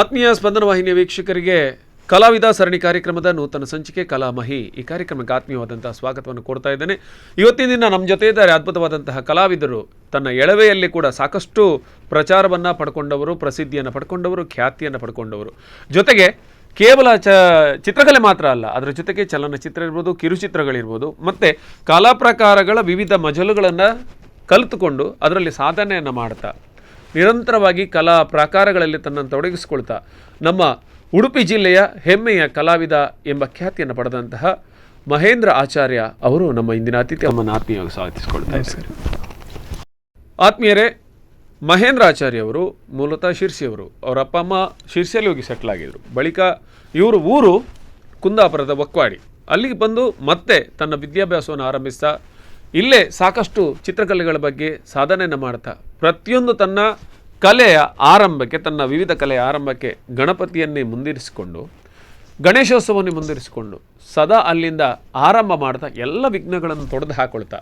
ಆತ್ಮೀಯ ಸ್ಪಂದನ ವಾಹಿನಿಯ ವೀಕ್ಷಕರಿಗೆ ಕಲಾವಿದ ಸರಣಿ ಕಾರ್ಯಕ್ರಮದ ನೂತನ ಸಂಚಿಕೆ ಕಲಾಮಹಿ ಈ ಕಾರ್ಯಕ್ರಮಕ್ಕೆ ಆತ್ಮೀಯವಾದಂತಹ ಸ್ವಾಗತವನ್ನು ಕೊಡ್ತಾ ಇದ್ದೇನೆ. ಇವತ್ತಿನ ದಿನ ನಮ್ಮ ಜೊತೆ ಇದ್ದಾರೆ ಅದ್ಭುತವಾದಂತಹ ಕಲಾವಿದರು. ತನ್ನ ಎಳವೆಯಲ್ಲಿ ಕೂಡ ಸಾಕಷ್ಟು ಪ್ರಚಾರವನ್ನು ಪಡ್ಕೊಂಡವರು, ಪ್ರಸಿದ್ಧಿಯನ್ನು ಪಡ್ಕೊಂಡವರು, ಖ್ಯಾತಿಯನ್ನು ಪಡ್ಕೊಂಡವರು. ಜೊತೆಗೆ ಕೇವಲ ಚಿತ್ರಕಲೆ ಮಾತ್ರ ಅಲ್ಲ, ಅದರ ಜೊತೆಗೆ ಚಲನಚಿತ್ರ ಇರ್ಬೋದು, ಕಿರುಚಿತ್ರಗಳಿರ್ಬೋದು, ಮತ್ತು ಕಲಾ ಪ್ರಕಾರಗಳ ವಿವಿಧ ಮಜಲುಗಳನ್ನು ಕಲಿತುಕೊಂಡು ಅದರಲ್ಲಿ ಸಾಧನೆಯನ್ನು ಮಾಡ್ತಾ ನಿರಂತರವಾಗಿ ಕಲಾ ಪ್ರಕಾರಗಳಲ್ಲಿ ತನ್ನನ್ನು ತೊಡಗಿಸಿಕೊಳ್ತಾ ನಮ್ಮ ಉಡುಪಿ ಜಿಲ್ಲೆಯ ಹೆಮ್ಮೆಯ ಕಲಾವಿದ ಎಂಬ ಖ್ಯಾತಿಯನ್ನು ಪಡೆದಂತಹ ಮಹೇಂದ್ರ ಆಚಾರ್ಯ ಅವರು ನಮ್ಮ ಇಂದಿನ ಅತಿಥಿ. ನಮ್ಮನ್ನು ಆತ್ಮೀಯವಾಗಿ ಸ್ವಾಗತಿಸಿಕೊಳ್ತಾ ಇದ್ದಾರೆ. ಆತ್ಮೀಯರೇ, ಮಹೇಂದ್ರ ಆಚಾರ್ಯ ಅವರು ಮೂಲತಃ ಶಿರ್ಸಿಯವರು. ಅವರ ಅಪ್ಪ ಅಮ್ಮ ಶಿರ್ಸಿಯಲ್ಲಿ ಹೋಗಿ ಸೆಟ್ಲ್ ಆಗಿದ್ರು. ಬಳಿಕ ಇವರು ಊರು ಕುಂದಾಪುರದ ಒಕ್ವಾಡಿ. ಅಲ್ಲಿಗೆ ಬಂದು ಮತ್ತೆ ತನ್ನ ವಿದ್ಯಾಭ್ಯಾಸವನ್ನು ಆರಂಭಿಸ್ತಾ ಇಲ್ಲೇ ಸಾಕಷ್ಟು ಚಿತ್ರಕಲೆಗಳ ಬಗ್ಗೆ ಸಾಧನೆಯನ್ನು ಮಾಡ್ತಾ ಪ್ರತಿಯೊಂದು ತನ್ನ ಕಲೆಯ ಆರಂಭಕ್ಕೆ, ತನ್ನ ವಿವಿಧ ಕಲೆಯ ಆರಂಭಕ್ಕೆ ಗಣಪತಿಯನ್ನೇ ಮುಂದಿರಿಸಿಕೊಂಡು, ಗಣೇಶೋತ್ಸವವನ್ನು ಮುಂದಿರಿಸಿಕೊಂಡು ಸದಾ ಅಲ್ಲಿಂದ ಆರಂಭ ಮಾಡ್ತಾ ಎಲ್ಲ ವಿಘ್ನಗಳನ್ನು ತೊಡೆದು ಹಾಕೊಳ್ತಾ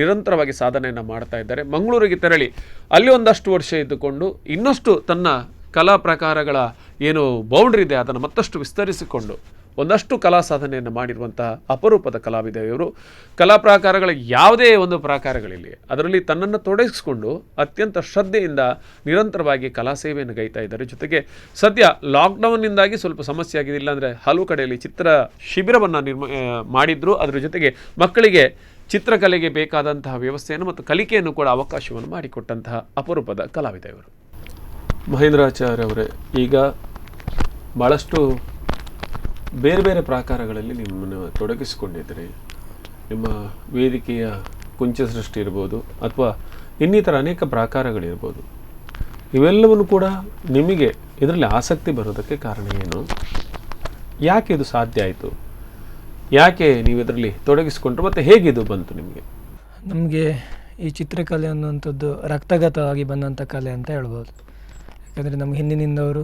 ನಿರಂತರವಾಗಿ ಸಾಧನೆಯನ್ನು ಮಾಡ್ತಾ ಇದ್ದಾರೆ. ಮಂಗಳೂರಿಗೆ ತೆರಳಿ ಅಲ್ಲಿ ಒಂದಷ್ಟು ವರ್ಷ ಇದ್ದುಕೊಂಡು ಇನ್ನಷ್ಟು ತನ್ನ ಕಲಾ ಪ್ರಕಾರಗಳ ಏನು ಬೌಂಡ್ರಿ ಇದೆ ಅದನ್ನು ಮತ್ತಷ್ಟು ವಿಸ್ತರಿಸಿಕೊಂಡು ಒಂದಷ್ಟು ಕಲಾ ಸಾಧನೆಯನ್ನು ಮಾಡಿರುವಂತಹ ಅಪರೂಪದ ಕಲಾವಿದ ಇವರು. ಕಲಾ ಪ್ರಕಾರಗಳ ಯಾವುದೇ ಒಂದು ಪ್ರಕಾರಗಳಿರಲಿ ಅದರಲ್ಲಿ ತನ್ನನ್ನು ತೊಡಗಿಸಿಕೊಂಡು ಅತ್ಯಂತ ಶ್ರದ್ಧೆಯಿಂದ ನಿರಂತರವಾಗಿ ಕಲಾ ಸೇವೆಯನ್ನು ಗೈತಾ ಇದ್ದಾರೆ. ಜೊತೆಗೆ ಸದ್ಯ ಲಾಕ್ಡೌನ್ನಿಂದಾಗಿ ಸ್ವಲ್ಪ ಸಮಸ್ಯೆ ಆಗಿದೆ, ಇಲ್ಲಾಂದರೆ ಹಲವು ಕಡೆಯಲ್ಲಿ ಚಿತ್ರ ಶಿಬಿರವನ್ನು ಮಾಡಿದ್ರು. ಅದರ ಜೊತೆಗೆ ಮಕ್ಕಳಿಗೆ ಚಿತ್ರಕಲೆಗೆ ಬೇಕಾದಂತಹ ವ್ಯವಸ್ಥೆಯನ್ನು ಮತ್ತು ಕಲಿಕೆಯನ್ನು ಕೂಡ ಅವಕಾಶವನ್ನು ಮಾಡಿಕೊಟ್ಟಂತಹ ಅಪರೂಪದ ಕಲಾವಿದ ಇವರು. ಮಹೇಂದ್ರಾಚಾರ್ಯ ಅವರೇ, ಈಗ ಭಾಳಷ್ಟು ಬೇರೆ ಬೇರೆ ಪ್ರಕಾರಗಳಲ್ಲಿ ನಿಮ್ಮನ್ನು ತೊಡಗಿಸಿಕೊಂಡಿದ್ದೀರಿ. ನಿಮ್ಮ ವೇದಿಕೆಯ ಕುಂಚ ಸೃಷ್ಟಿ ಇರ್ಬೋದು ಅಥವಾ ಇನ್ನಿತರ ಅನೇಕ ಪ್ರಕಾರಗಳಿರ್ಬೋದು. ಇವೆಲ್ಲವನ್ನು ಕೂಡ ನಿಮಗೆ ಇದರಲ್ಲಿ ಆಸಕ್ತಿ ಬರೋದಕ್ಕೆ ಕಾರಣ ಏನು? ಯಾಕೆ ಇದು ಸಾಧ್ಯ ಆಯಿತು? ಯಾಕೆ ನೀವು ಇದರಲ್ಲಿ ತೊಡಗಿಸಿಕೊಂಡ್ರು ಮತ್ತು ಹೇಗಿದು ಬಂತು ನಿಮಗೆ? ನಮಗೆ ಈ ಚಿತ್ರಕಲೆ ಅನ್ನುವಂಥದ್ದು ರಕ್ತಗತವಾಗಿ ಬಂದಂಥ ಕಲೆ ಅಂತ ಹೇಳ್ಬೋದು. ಯಾಕಂದರೆ ನಮ್ಮ ಹಿಂದಿನಿಂದವರು,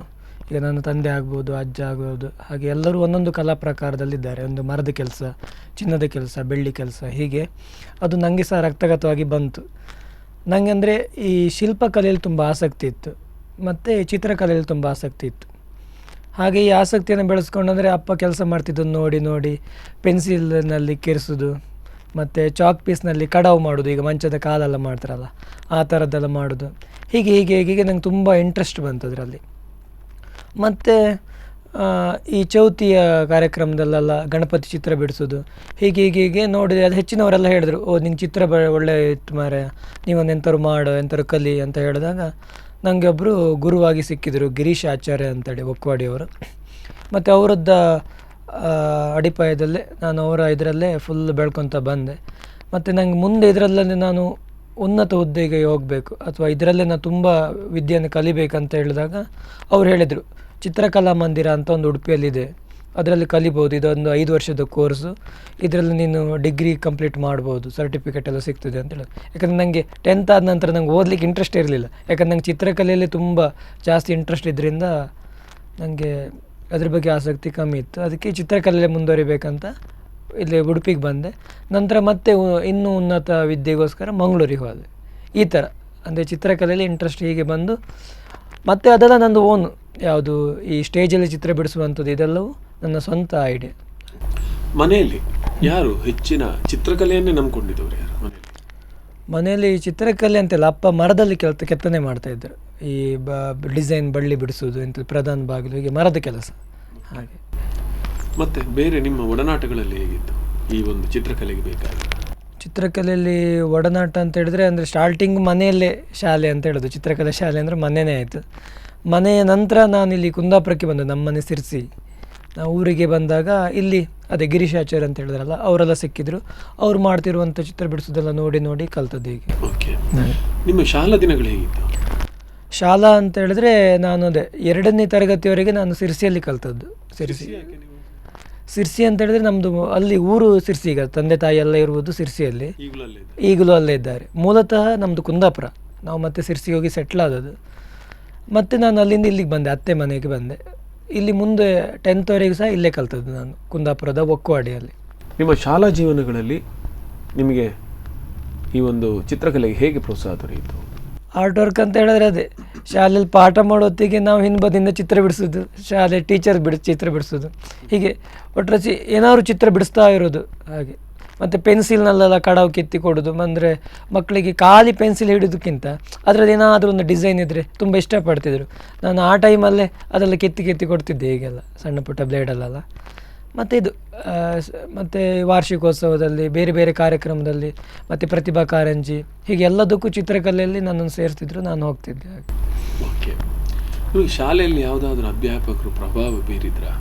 ಈಗ ನನ್ನ ತಂದೆ ಆಗ್ಬೋದು, ಅಜ್ಜ ಆಗ್ಬೋದು, ಹಾಗೆ ಎಲ್ಲರೂ ಒಂದೊಂದು ಕಲಾ ಪ್ರಕಾರದಲ್ಲಿದ್ದಾರೆ. ಒಂದು ಮರದ ಕೆಲಸ, ಚಿನ್ನದ ಕೆಲಸ, ಬೆಳ್ಳಿ ಕೆಲಸ, ಹೀಗೆ ಅದು ನನಗೆ ಸಹ ರಕ್ತಗತವಾಗಿ ಬಂತು. ನನಗೆ ಅಂದರೆ ಈ ಶಿಲ್ಪಕಲೆಯಲ್ಲಿ ತುಂಬ ಆಸಕ್ತಿ ಇತ್ತು ಮತ್ತು ಚಿತ್ರಕಲೆಯಲ್ಲಿ ತುಂಬ ಆಸಕ್ತಿ ಇತ್ತು. ಹಾಗೆ ಈ ಆಸಕ್ತಿಯನ್ನು ಬೆಳೆಸ್ಕೊಂಡಂದರೆ ಅಪ್ಪ ಕೆಲಸ ಮಾಡ್ತಿದ್ದನ್ನು ನೋಡಿ ನೋಡಿ ಪೆನ್ಸಿಲ್ನಲ್ಲಿ ಕೆರೆಸೋದು ಮತ್ತು ಚಾಕ್ ಪೀಸ್ನಲ್ಲಿ ಕಡಾವು ಮಾಡೋದು, ಈಗ ಮಂಚದ ಕಾಲೆಲ್ಲ ಮಾಡ್ತಾರಲ್ಲ ಆ ಥರದ್ದೆಲ್ಲ ಮಾಡೋದು. ಹೀಗೆ ಹೀಗೆ ಹೀಗೆ ನಂಗೆ ತುಂಬ ಇಂಟ್ರೆಸ್ಟ್ ಬಂತು ಅದರಲ್ಲಿ. ಮತ್ತು ಈ ಚೌತಿಯ ಕಾರ್ಯಕ್ರಮದಲ್ಲೆಲ್ಲ ಗಣಪತಿ ಚಿತ್ರ ಬಿಡಿಸೋದು, ಹೀಗೆ ಹೀಗೆ ಹೀಗೆ ನೋಡಿದೆ. ಅದು ಹೆಚ್ಚಿನವರೆಲ್ಲ ಹೇಳಿದ್ರು, ಓ ನಿಂಗೆ ಚಿತ್ರ ಒಳ್ಳೆ ಇತ್ತು ಮಾರೆ, ನೀವೊಂದು ಎಂಥವ್ರು ಮಾಡು, ಎಂಥವ್ರು ಕಲಿ ಅಂತ ಹೇಳಿದಾಗ ನನಗೆ ಒಬ್ಬರು ಗುರುವಾಗಿ ಸಿಕ್ಕಿದ್ರು, ಗಿರೀಶ್ ಆಚಾರ್ಯ ಅಂತೇಳಿ ಒಕ್ವಾಡಿಯವರು. ಮತ್ತು ಅವರದ್ದ ಅಡಿಪಾಯದಲ್ಲೇ ನಾನು ಅವರ ಇದರಲ್ಲೇ ಫುಲ್ ಬೆಳ್ಕೊತ ಬಂದೆ. ಮತ್ತು ನಂಗೆ ಮುಂದೆ ಇದರಲ್ಲೇ ನಾನು ಉನ್ನತ ಹುದ್ದೆಗೆ ಹೋಗಬೇಕು ಅಥವಾ ಇದರಲ್ಲೇ ನಾನು ತುಂಬ ವಿದ್ಯೆಯನ್ನು ಕಲಿಬೇಕಂತ ಹೇಳಿದಾಗ ಅವ್ರು ಹೇಳಿದರು, ಚಿತ್ರಕಲಾ ಮಂದಿರ ಅಂತ ಒಂದು ಉಡುಪಿಯಲ್ಲಿದೆ, ಅದರಲ್ಲಿ ಕಲಿಬೋದು, ಇದೊಂದು 5 ವರ್ಷದ ಕೋರ್ಸು, ಇದರಲ್ಲಿ ನೀನು ಡಿಗ್ರಿ ಕಂಪ್ಲೀಟ್ ಮಾಡ್ಬೋದು, ಸರ್ಟಿಫಿಕೇಟ್ ಎಲ್ಲ ಸಿಗ್ತದೆ ಅಂತ ಹೇಳೋದು. ಯಾಕಂದರೆ ನನಗೆ 10th ಆದ ನಂತರ ನಂಗೆ ಓದಲಿಕ್ಕೆ ಇಂಟ್ರೆಸ್ಟ್ ಇರಲಿಲ್ಲ. ಯಾಕಂದ್ರೆ ನಂಗೆ ಚಿತ್ರಕಲೆಯಲ್ಲಿ ತುಂಬ ಜಾಸ್ತಿ ಇಂಟ್ರೆಸ್ಟ್ ಇದ್ದರಿಂದ ನನಗೆ ಅದ್ರ ಬಗ್ಗೆ ಆಸಕ್ತಿ ಕಮ್ಮಿ ಇತ್ತು. ಅದಕ್ಕೆ ಚಿತ್ರಕಲೆಯಲ್ಲೇ ಮುಂದುವರಿಬೇಕಂತ ಇಲ್ಲಿ ಉಡುಪಿಗೆ ಬಂದೆ. ನಂತರ ಮತ್ತೆ ಇನ್ನೂ ಉನ್ನತ ವಿದ್ಯೆಗೋಸ್ಕರ ಮಂಗಳೂರಿಗೆ ಹೋದೆ. ಈ ಥರ ಅಂದರೆ ಚಿತ್ರಕಲೆಯಲ್ಲಿ ಇಂಟ್ರೆಸ್ಟ್ ಹೀಗೆ ಬಂದು ಮತ್ತು ಅದೆಲ್ಲ ನಂದು ಓನು, ಯಾವುದು ಈ ಸ್ಟೇಜಲ್ಲಿ ಚಿತ್ರ ಬಿಡಿಸುವಂಥದ್ದು, ಇದೆಲ್ಲವೂ ನನ್ನ ಸ್ವಂತ ಐಡಿಯಾ. ಮನೆಯಲ್ಲಿ ಯಾರು ಹೆಚ್ಚಿನ ಚಿತ್ರಕಲೆಯನ್ನೇ ನಂಬ್ಕೊಂಡಿದ್ದವರು ಯಾರು ಮನೆಯಲ್ಲಿ? ಚಿತ್ರಕಲೆ ಅಂತೆಲ್ಲ ಅಪ್ಪ ಮರದಲ್ಲಿ ಕೆತ್ತನೆ ಮಾಡ್ತಾಯಿದ್ರು. ಈ ಡಿಸೈನ್ ಬಳ್ಳಿ ಬಿಡಿಸೋದು, ಇಂಥ ಪ್ರಧಾನ ಬಾಗಿಲು, ಹೀಗೆ ಮರದ ಕೆಲಸ. ಹಾಗೆ ಮತ್ತು ಬೇರೆ ನಿಮ್ಮ ಒಡನಾಟಗಳಲ್ಲಿ ಹೇಗಿತ್ತು ಈ ಒಂದು ಚಿತ್ರಕಲೆಗೆ ಬೇಕಾಗಿ? ಚಿತ್ರಕಲೆಯಲ್ಲಿ ಒಡನಾಟ ಅಂತ ಹೇಳಿದ್ರೆ ಅಂದರೆ ಸ್ಟಾರ್ಟಿಂಗ್ ಮನೆಯಲ್ಲೇ ಶಾಲೆ ಅಂತ ಹೇಳೋದು. ಚಿತ್ರಕಲೆ ಶಾಲೆ ಅಂದರೆ ಮನೆಯೇ ಆಯಿತು. ಮನೆಯ ನಂತರ ನಾನು ಇಲ್ಲಿ ಕುಂದಾಪುರಕ್ಕೆ ಬಂದೆ. ನಮ್ಮ ಮನೆ ಸಿರ್ಸಿ. ನಾವು ಊರಿಗೆ ಬಂದಾಗ ಇಲ್ಲಿ ಅದೇ ಗಿರೀಶ್ ಆಚಾರ್ಯ ಅಂತ ಹೇಳಿದ್ರಲ್ಲ, ಅವರೆಲ್ಲ ಸಿಕ್ಕಿದ್ರು. ಅವ್ರು ಮಾಡ್ತಿರುವಂಥ ಚಿತ್ರ ಬಿಡಿಸೋದೆಲ್ಲ ನೋಡಿ ನೋಡಿ ಕಲ್ತದ್ದು. ಹೀಗೆ. ಓಕೆ. ನಿಮ್ಮ ಶಾಲಾ ದಿನಗಳು ಹೇಗಿತ್ತು? ಶಾಲಾ ಅಂತ ಹೇಳಿದ್ರೆ ನಾನು ಅದೇ 2ನೇ ತರಗತಿಯವರೆಗೆ ನಾನು ಸಿರ್ಸಿಯಲ್ಲಿ ಕಲ್ತದ್ದು. ಸಿರ್ಸಿ ಅಂತ ಹೇಳಿದ್ರೆ ನಮ್ಮದು ಅಲ್ಲಿ ಊರು ಸಿರ್ಸಿ. ಈಗ ತಂದೆ ತಾಯಿ ಎಲ್ಲ ಇರುವುದು ಸಿರ್ಸಿಯಲ್ಲಿ, ಈಗಲೂ ಅಲ್ಲೇ ಇದ್ದಾರೆ. ಮೂಲತಃ ನಮ್ಮದು ಕುಂದಾಪುರ. ನಾವು ಮತ್ತೆ ಸಿರ್ಸಿಗೆ ಹೋಗಿ ಸೆಟ್ಲ್ ಆದದ್ದು. ಮತ್ತು ನಾನು ಅಲ್ಲಿಂದ ಇಲ್ಲಿಗೆ ಬಂದೆ, ಅತ್ತೆ ಮನೆಗೆ ಬಂದೆ. ಇಲ್ಲಿ ಮುಂದೆ 10th ವರೆಗೂ ಸಹ ಇಲ್ಲೇ ಕಲ್ತದ್ದು ನಾನು, ಕುಂದಾಪುರದ ಒಕ್ಕವಾಡಿಯಲ್ಲಿ. ನಿಮ್ಮ ಶಾಲಾ ಜೀವನಗಳಲ್ಲಿ ನಿಮಗೆ ಈ ಒಂದು ಚಿತ್ರಕಲೆಗೆ ಹೇಗೆ ಪ್ರೋತ್ಸಾಹ ದೊರೆಯಿತು? ಆರ್ಟ್ ವರ್ಕ್ ಅಂತ ಹೇಳಿದ್ರೆ ಅದೇ ಶಾಲೆಯಲ್ಲಿ ಪಾಠ ಮಾಡೋ ಹೊತ್ತಿಗೆ ನಾವು ಹಿಂಬದಿಯಿಂದ ಚಿತ್ರ ಬಿಡಿಸೋದು, ಶಾಲೆ ಟೀಚರ್ ಚಿತ್ರ ಬಿಡಿಸೋದು, ಹೀಗೆ ಒಟ್ಟರಸಿ ಏನಾದ್ರು ಚಿತ್ರ ಬಿಡಿಸ್ತಾ ಇರೋದು ಹಾಗೆ. ಮತ್ತು ಪೆನ್ಸಿಲ್ನಲ್ಲೆಲ್ಲ ಕಡಾವು ಕೆತ್ತಿ ಕೊಡೋದು, ಅಂದರೆ ಮಕ್ಕಳಿಗೆ ಖಾಲಿ ಪೆನ್ಸಿಲ್ ಹಿಡಿಯೋದಕ್ಕಿಂತ ಅದರಲ್ಲಿ ಏನಾದರೂ ಒಂದು ಡಿಸೈನ್ ಇದ್ದರೆ ತುಂಬ ಇಷ್ಟಪಡ್ತಿದ್ರು. ನಾನು ಆ ಟೈಮಲ್ಲೇ ಅದೆಲ್ಲ ಕೆತ್ತಿ ಕೊಡ್ತಿದ್ದೆ ಹೀಗೆಲ್ಲ ಸಣ್ಣ ಪುಟ್ಟ ಬ್ಲೇಡಲ್ಲೆಲ್ಲ. ಮತ್ತು ಇದು ಮತ್ತು ವಾರ್ಷಿಕೋತ್ಸವದಲ್ಲಿ, ಬೇರೆ ಬೇರೆ ಕಾರ್ಯಕ್ರಮದಲ್ಲಿ, ಮತ್ತು ಪ್ರತಿಭಾ ಕಾರಂಜಿ, ಹೀಗೆ ಎಲ್ಲದಕ್ಕೂ ಚಿತ್ರಕಲೆಯಲ್ಲಿ ನನ್ನನ್ನು ಸೇರಿಸ್ತಿದ್ರು, ನಾನು ಹೋಗ್ತಿದ್ದೆ ಹಾಗೆ. ಓಕೆ. ನಿಮಗೆ ಶಾಲೆಯಲ್ಲಿ ಯಾವುದಾದ್ರೂ ಅಧ್ಯಾಪಕರು ಪ್ರಭಾವ ಬೀರಿದ್ರಾ?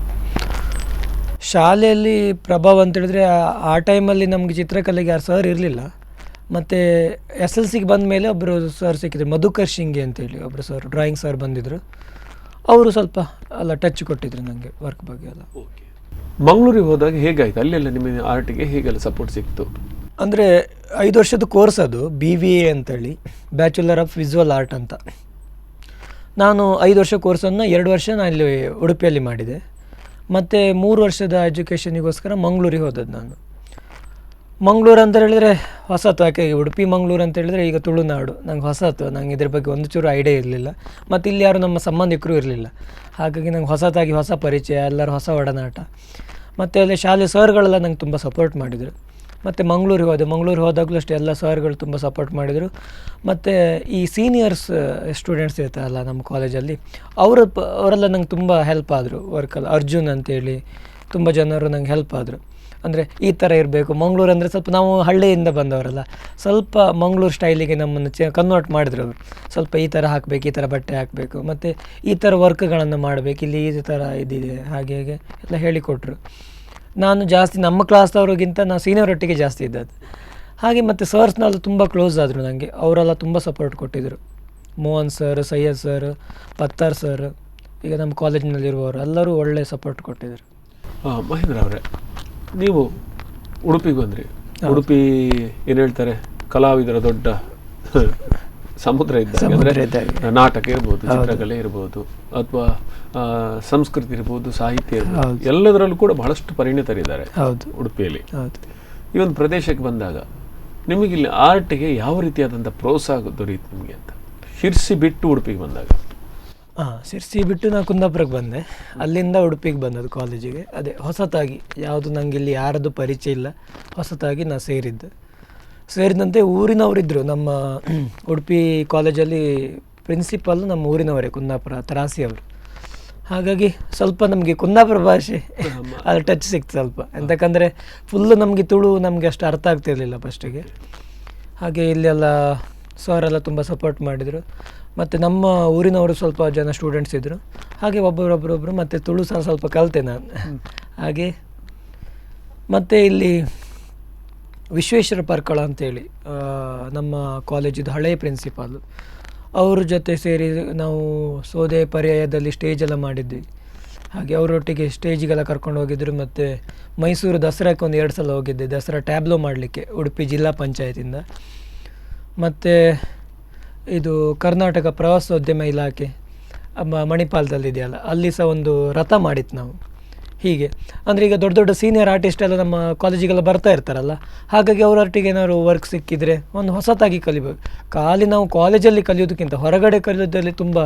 ಶಾಲೆಯಲ್ಲಿ ಪ್ರಭಾವ ಅಂತ ಹೇಳಿದ್ರೆ ಆ ಟೈಮಲ್ಲಿ ನಮಗೆ ಚಿತ್ರಕಲೆಗೆ ಯಾರು ಸರ್ ಇರಲಿಲ್ಲ. ಮತ್ತು SLCಗೆ ಬಂದ ಮೇಲೆ ಒಬ್ಬರು ಸರ್ ಸಿಕ್ಕಿದ್ರು, ಮಧುಕರ್ ಶಿಂಗೆ ಅಂತೇಳಿ ಒಬ್ಬರು ಸರ್, ಡ್ರಾಯಿಂಗ್ ಸರ್ ಬಂದಿದ್ದರು. ಅವರು ಸ್ವಲ್ಪ ಎಲ್ಲ ಟಚ್ ಕೊಟ್ಟಿದ್ರು ನನಗೆ ವರ್ಕ್ ಬಗ್ಗೆ ಎಲ್ಲ. ಓಕೆ. ಮಂಗಳೂರಿಗೆ ಹೋದಾಗ ಹೇಗಾಯಿತು? ಅಲ್ಲೆಲ್ಲ ನಿಮಗೆ ಆರ್ಟಿಗೆ ಹೇಗೆಲ್ಲ ಸಪೋರ್ಟ್ ಸಿಕ್ತು? ಅಂದರೆ 5 ವರ್ಷದ ಕೋರ್ಸ್ ಅದು, BVA ಅಂತೇಳಿ, ಬ್ಯಾಚುಲರ್ ಆಫ್ ವಿಸುವಲ್ ಆರ್ಟ್ ಅಂತ. ನಾನು 5 ವರ್ಷ ಕೋರ್ಸನ್ನು 2 ವರ್ಷ ನಾನು ಇಲ್ಲಿ ಉಡುಪಿಯಲ್ಲಿ ಮಾಡಿದೆ. ಮತ್ತು 3 ವರ್ಷದ ಎಜುಕೇಷನಿಗೋಸ್ಕರ ಮಂಗಳೂರಿಗೆ ಹೋದದ್ದು ನಾನು. ಮಂಗಳೂರು ಅಂತ ಹೇಳಿದರೆ ಹೊಸತು, ಯಾಕೆ ಉಡುಪಿ ಮಂಗಳೂರು ಅಂತ ಹೇಳಿದರೆ ಈಗ ತುಳುನಾಡು, ನಂಗೆ ಹೊಸತು, ನಂಗೆ ಇದ್ರ ಬಗ್ಗೆ ಒಂದು ಚೂರು ಐಡಿಯಾ ಇರಲಿಲ್ಲ. ಮತ್ತು ಇಲ್ಲಿ ಯಾರು ನಮ್ಮ ಸಂಬಂಧಿಕರು ಇರಲಿಲ್ಲ, ಹಾಗಾಗಿ ನಂಗೆ ಹೊಸತಾಗಿ ಹೊಸ ಪರಿಚಯ, ಎಲ್ಲರೂ ಹೊಸ ಒಡನಾಟ. ಮತ್ತು ಅಲ್ಲಿ ಶಾಲೆ ಸರ್ಗಳೆಲ್ಲ ನಂಗೆ ತುಂಬ ಸಪೋರ್ಟ್ ಮಾಡಿದರು. ಮತ್ತು ಮಂಗಳೂರಿಗೆ ಹೋದಾಗಲೂ ಅಷ್ಟೇ ಎಲ್ಲ ಸರ್ಗಳು ತುಂಬ ಸಪೋರ್ಟ್ ಮಾಡಿದರು. ಮತ್ತು ಈ ಸೀನಿಯರ್ಸ್ ಸ್ಟೂಡೆಂಟ್ಸ್ ಇರ್ತಾರಲ್ಲ ನಮ್ಮ ಕಾಲೇಜಲ್ಲಿ, ಅವರೆಲ್ಲ ನಂಗೆ ತುಂಬ ಹೆಲ್ಪ್ ಆದರು ವರ್ಕಲ್ಲಿ. ಅರ್ಜುನ್ ಅಂತೇಳಿ ತುಂಬ ಜನರು ನಂಗೆ ಹೆಲ್ಪ್ ಆದರು. ಅಂದರೆ ಈ ಥರ ಇರಬೇಕು, ಮಂಗಳೂರು ಅಂದರೆ ಸ್ವಲ್ಪ ನಾವು ಹಳ್ಳಿಯಿಂದ ಬಂದವರಲ್ಲ, ಸ್ವಲ್ಪ ಮಂಗಳೂರು ಸ್ಟೈಲಿಗೆ ನಮ್ಮನ್ನು ಕನ್ವರ್ಟ್ ಮಾಡಿದ್ರು ಅವರು. ಸ್ವಲ್ಪ ಈ ಥರ ಹಾಕಬೇಕು, ಈ ಥರ ಬಟ್ಟೆ ಹಾಕಬೇಕು, ಮತ್ತು ಈ ಥರ ವರ್ಕ್ಗಳನ್ನು ಮಾಡಬೇಕು, ಇಲ್ಲಿ ಈ ಥರ ಇದಿದೆ, ಹಾಗೆ ಹೇಗೆ ಎಲ್ಲ ಹೇಳಿಕೊಟ್ರು. ನಾನು ಜಾಸ್ತಿ ನಮ್ಮ ಕ್ಲಾಸ್ದವ್ರಿಗಿಂತ ನಾನು ಸೀನಿಯರ್ ಒಟ್ಟಿಗೆ ಜಾಸ್ತಿ ಇದ್ದದ್ದು ಹಾಗೆ. ಮತ್ತು ಸರ್ಸ್ನೆಲ್ಲ ತುಂಬ ಕ್ಲೋಸ್ ಆದರು ನನಗೆ, ಅವರೆಲ್ಲ ತುಂಬ ಸಪೋರ್ಟ್ ಕೊಟ್ಟಿದ್ದರು. Mohan sir, Syed sir, Pattar sir, ಈಗ ನಮ್ಮ ಕಾಲೇಜಿನಲ್ಲಿರುವವರು ಎಲ್ಲರೂ ಒಳ್ಳೆ ಸಪೋರ್ಟ್ ಕೊಟ್ಟಿದ್ದರು. ಮಹೇಂದ್ರ ಅವರೇ, ನೀವು ಉಡುಪಿಗೆ ಬಂದ್ರಿ. ಉಡುಪಿ ಏನು ಹೇಳ್ತಾರೆ, ಕಲಾವಿದರ ದೊಡ್ಡ ಸಮುದ್ರ ಇದ್ದಾಗ. ಅಂದರೆ ನಾಟಕ ಇರ್ಬೋದು, ಚಿತ್ರಕಲೆ ಇರ್ಬೋದು, ಅಥವಾ ಸಂಸ್ಕೃತಿ ಇರ್ಬೋದು, ಸಾಹಿತ್ಯ ಇರ್ಬೋದು, ಎಲ್ಲದರಲ್ಲೂ ಕೂಡ ಬಹಳಷ್ಟು ಪರಿಣಿತರಿದ್ದಾರೆ ಉಡುಪಿಯಲ್ಲಿ. ಈ ಒಂದು ಪ್ರದೇಶಕ್ಕೆ ಬಂದಾಗ ನಿಮಗೆ ಇಲ್ಲಿ ಆರ್ಟಿಗೆ ಯಾವ ರೀತಿಯಾದಂಥ ಪ್ರೋತ್ಸಾಹ ದೊರೆಯಿತು ನಿಮಗೆ ಅಂತ? ಶಿರ್ಸಿ ಬಿಟ್ಟು ಉಡುಪಿಗೆ ಬಂದಾಗ? ಶಿರ್ಸಿ ಬಿಟ್ಟು ನಾನು ಕುಂದಾಪುರಕ್ಕೆ ಬಂದೆ, ಅಲ್ಲಿಂದ ಉಡುಪಿಗೆ ಬಂದದ್ದು ಕಾಲೇಜಿಗೆ. ಅದೇ ಹೊಸತಾಗಿ, ಯಾವುದು ನನಗೆ ಇಲ್ಲಿ ಯಾರದ್ದು ಪರಿಚಯ ಇಲ್ಲ, ಹೊಸತಾಗಿ ನಾನು ಸೇರಿದಂತೆ ಊರಿನವರಿದ್ದರು. ನಮ್ಮ ಉಡುಪಿ ಕಾಲೇಜಲ್ಲಿ ಪ್ರಿನ್ಸಿಪಾಲ್ ನಮ್ಮ ಊರಿನವರೇ, ಕುಂದಾಪುರ ತರಾಸಿ ಅವರು. ಹಾಗಾಗಿ ಸ್ವಲ್ಪ ನಮಗೆ ಕುಂದಾಪುರ ಭಾಷೆ ಅದು ಟಚ್ ಸಿಕ್ತು ಸ್ವಲ್ಪ. ಎಂತಕ್ಕಂದರೆ ಫುಲ್ಲು ನಮಗೆ ತುಳು ನಮಗೆ ಅಷ್ಟು ಅರ್ಥ ಆಗ್ತಿರಲಿಲ್ಲ ಫಸ್ಟಿಗೆ. ಹಾಗೆ ಇಲ್ಲೆಲ್ಲ ಸರೆಲ್ಲ ತುಂಬ ಸಪೋರ್ಟ್ ಮಾಡಿದರು. ಮತ್ತು ನಮ್ಮ ಊರಿನವರು ಸ್ವಲ್ಪ ಜನ ಸ್ಟೂಡೆಂಟ್ಸ್ ಇದ್ದರು, ಹಾಗೆ ಒಬ್ಬರೊಬ್ಬರೊಬ್ಬರು. ಮತ್ತು ತುಳು ಸಹ ಸ್ವಲ್ಪ ಕಲಿತೆ ನಾನು ಹಾಗೆ. ಮತ್ತು ಇಲ್ಲಿ ವಿಶ್ವೇಶ್ವರ ಪರ್ಕಳ ಅಂತೇಳಿ ನಮ್ಮ ಕಾಲೇಜಿದ್ದು ಹಳೆಯ ಪ್ರಿನ್ಸಿಪಾಲು, ಅವ್ರ ಜೊತೆ ಸೇರಿ ನಾವು ಸೋದೆ ಪರ್ಯಾಯದಲ್ಲಿ ಸ್ಟೇಜೆಲ್ಲ ಮಾಡಿದ್ವಿ. ಹಾಗೆ ಅವರೊಟ್ಟಿಗೆ ಸ್ಟೇಜಿಗೆಲ್ಲ ಕರ್ಕೊಂಡು ಹೋಗಿದ್ದರು. ಮತ್ತು ಮೈಸೂರು ದಸರಾಕ್ಕೆ ಒಂದು 2 ಸಲ ಹೋಗಿದ್ದೆ, ದಸರಾ ಟ್ಯಾಬ್ಲೋ ಮಾಡಲಿಕ್ಕೆ ಉಡುಪಿ ಜಿಲ್ಲಾ ಪಂಚಾಯತಿಂದ. ಮತ್ತು ಇದು ಕರ್ನಾಟಕ ಪ್ರವಾಸೋದ್ಯಮ ಇಲಾಖೆ ಮಣಿಪಾಲದಲ್ಲಿದೆಯಲ್ಲ, ಅಲ್ಲಿ ಸಹ ಒಂದು ರಥ ಮಾಡಿತ್ತು ನಾವು. ಹೀಗೆ ಅಂದರೆ ಈಗ ದೊಡ್ಡ ದೊಡ್ಡ ಸೀನಿಯರ್ ಆರ್ಟಿಸ್ಟ್ ಎಲ್ಲ ನಮ್ಮ ಕಾಲೇಜಿಗೆಲ್ಲ ಬರ್ತಾ ಇರ್ತಾರಲ್ಲ, ಹಾಗಾಗಿ ಅವರೊಟ್ಟಿಗೆ ಏನಾದ್ರು ವರ್ಕ್ ಸಿಕ್ಕಿದರೆ ಒಂದು ಹೊಸತಾಗಿ ಕಲಿಬೇಕು. ಖಾಲಿ ನಾವು ಕಾಲೇಜಲ್ಲಿ ಕಲಿಯೋದಕ್ಕಿಂತ ಹೊರಗಡೆ ಕಲಿಯೋದ್ರಲ್ಲಿ ತುಂಬ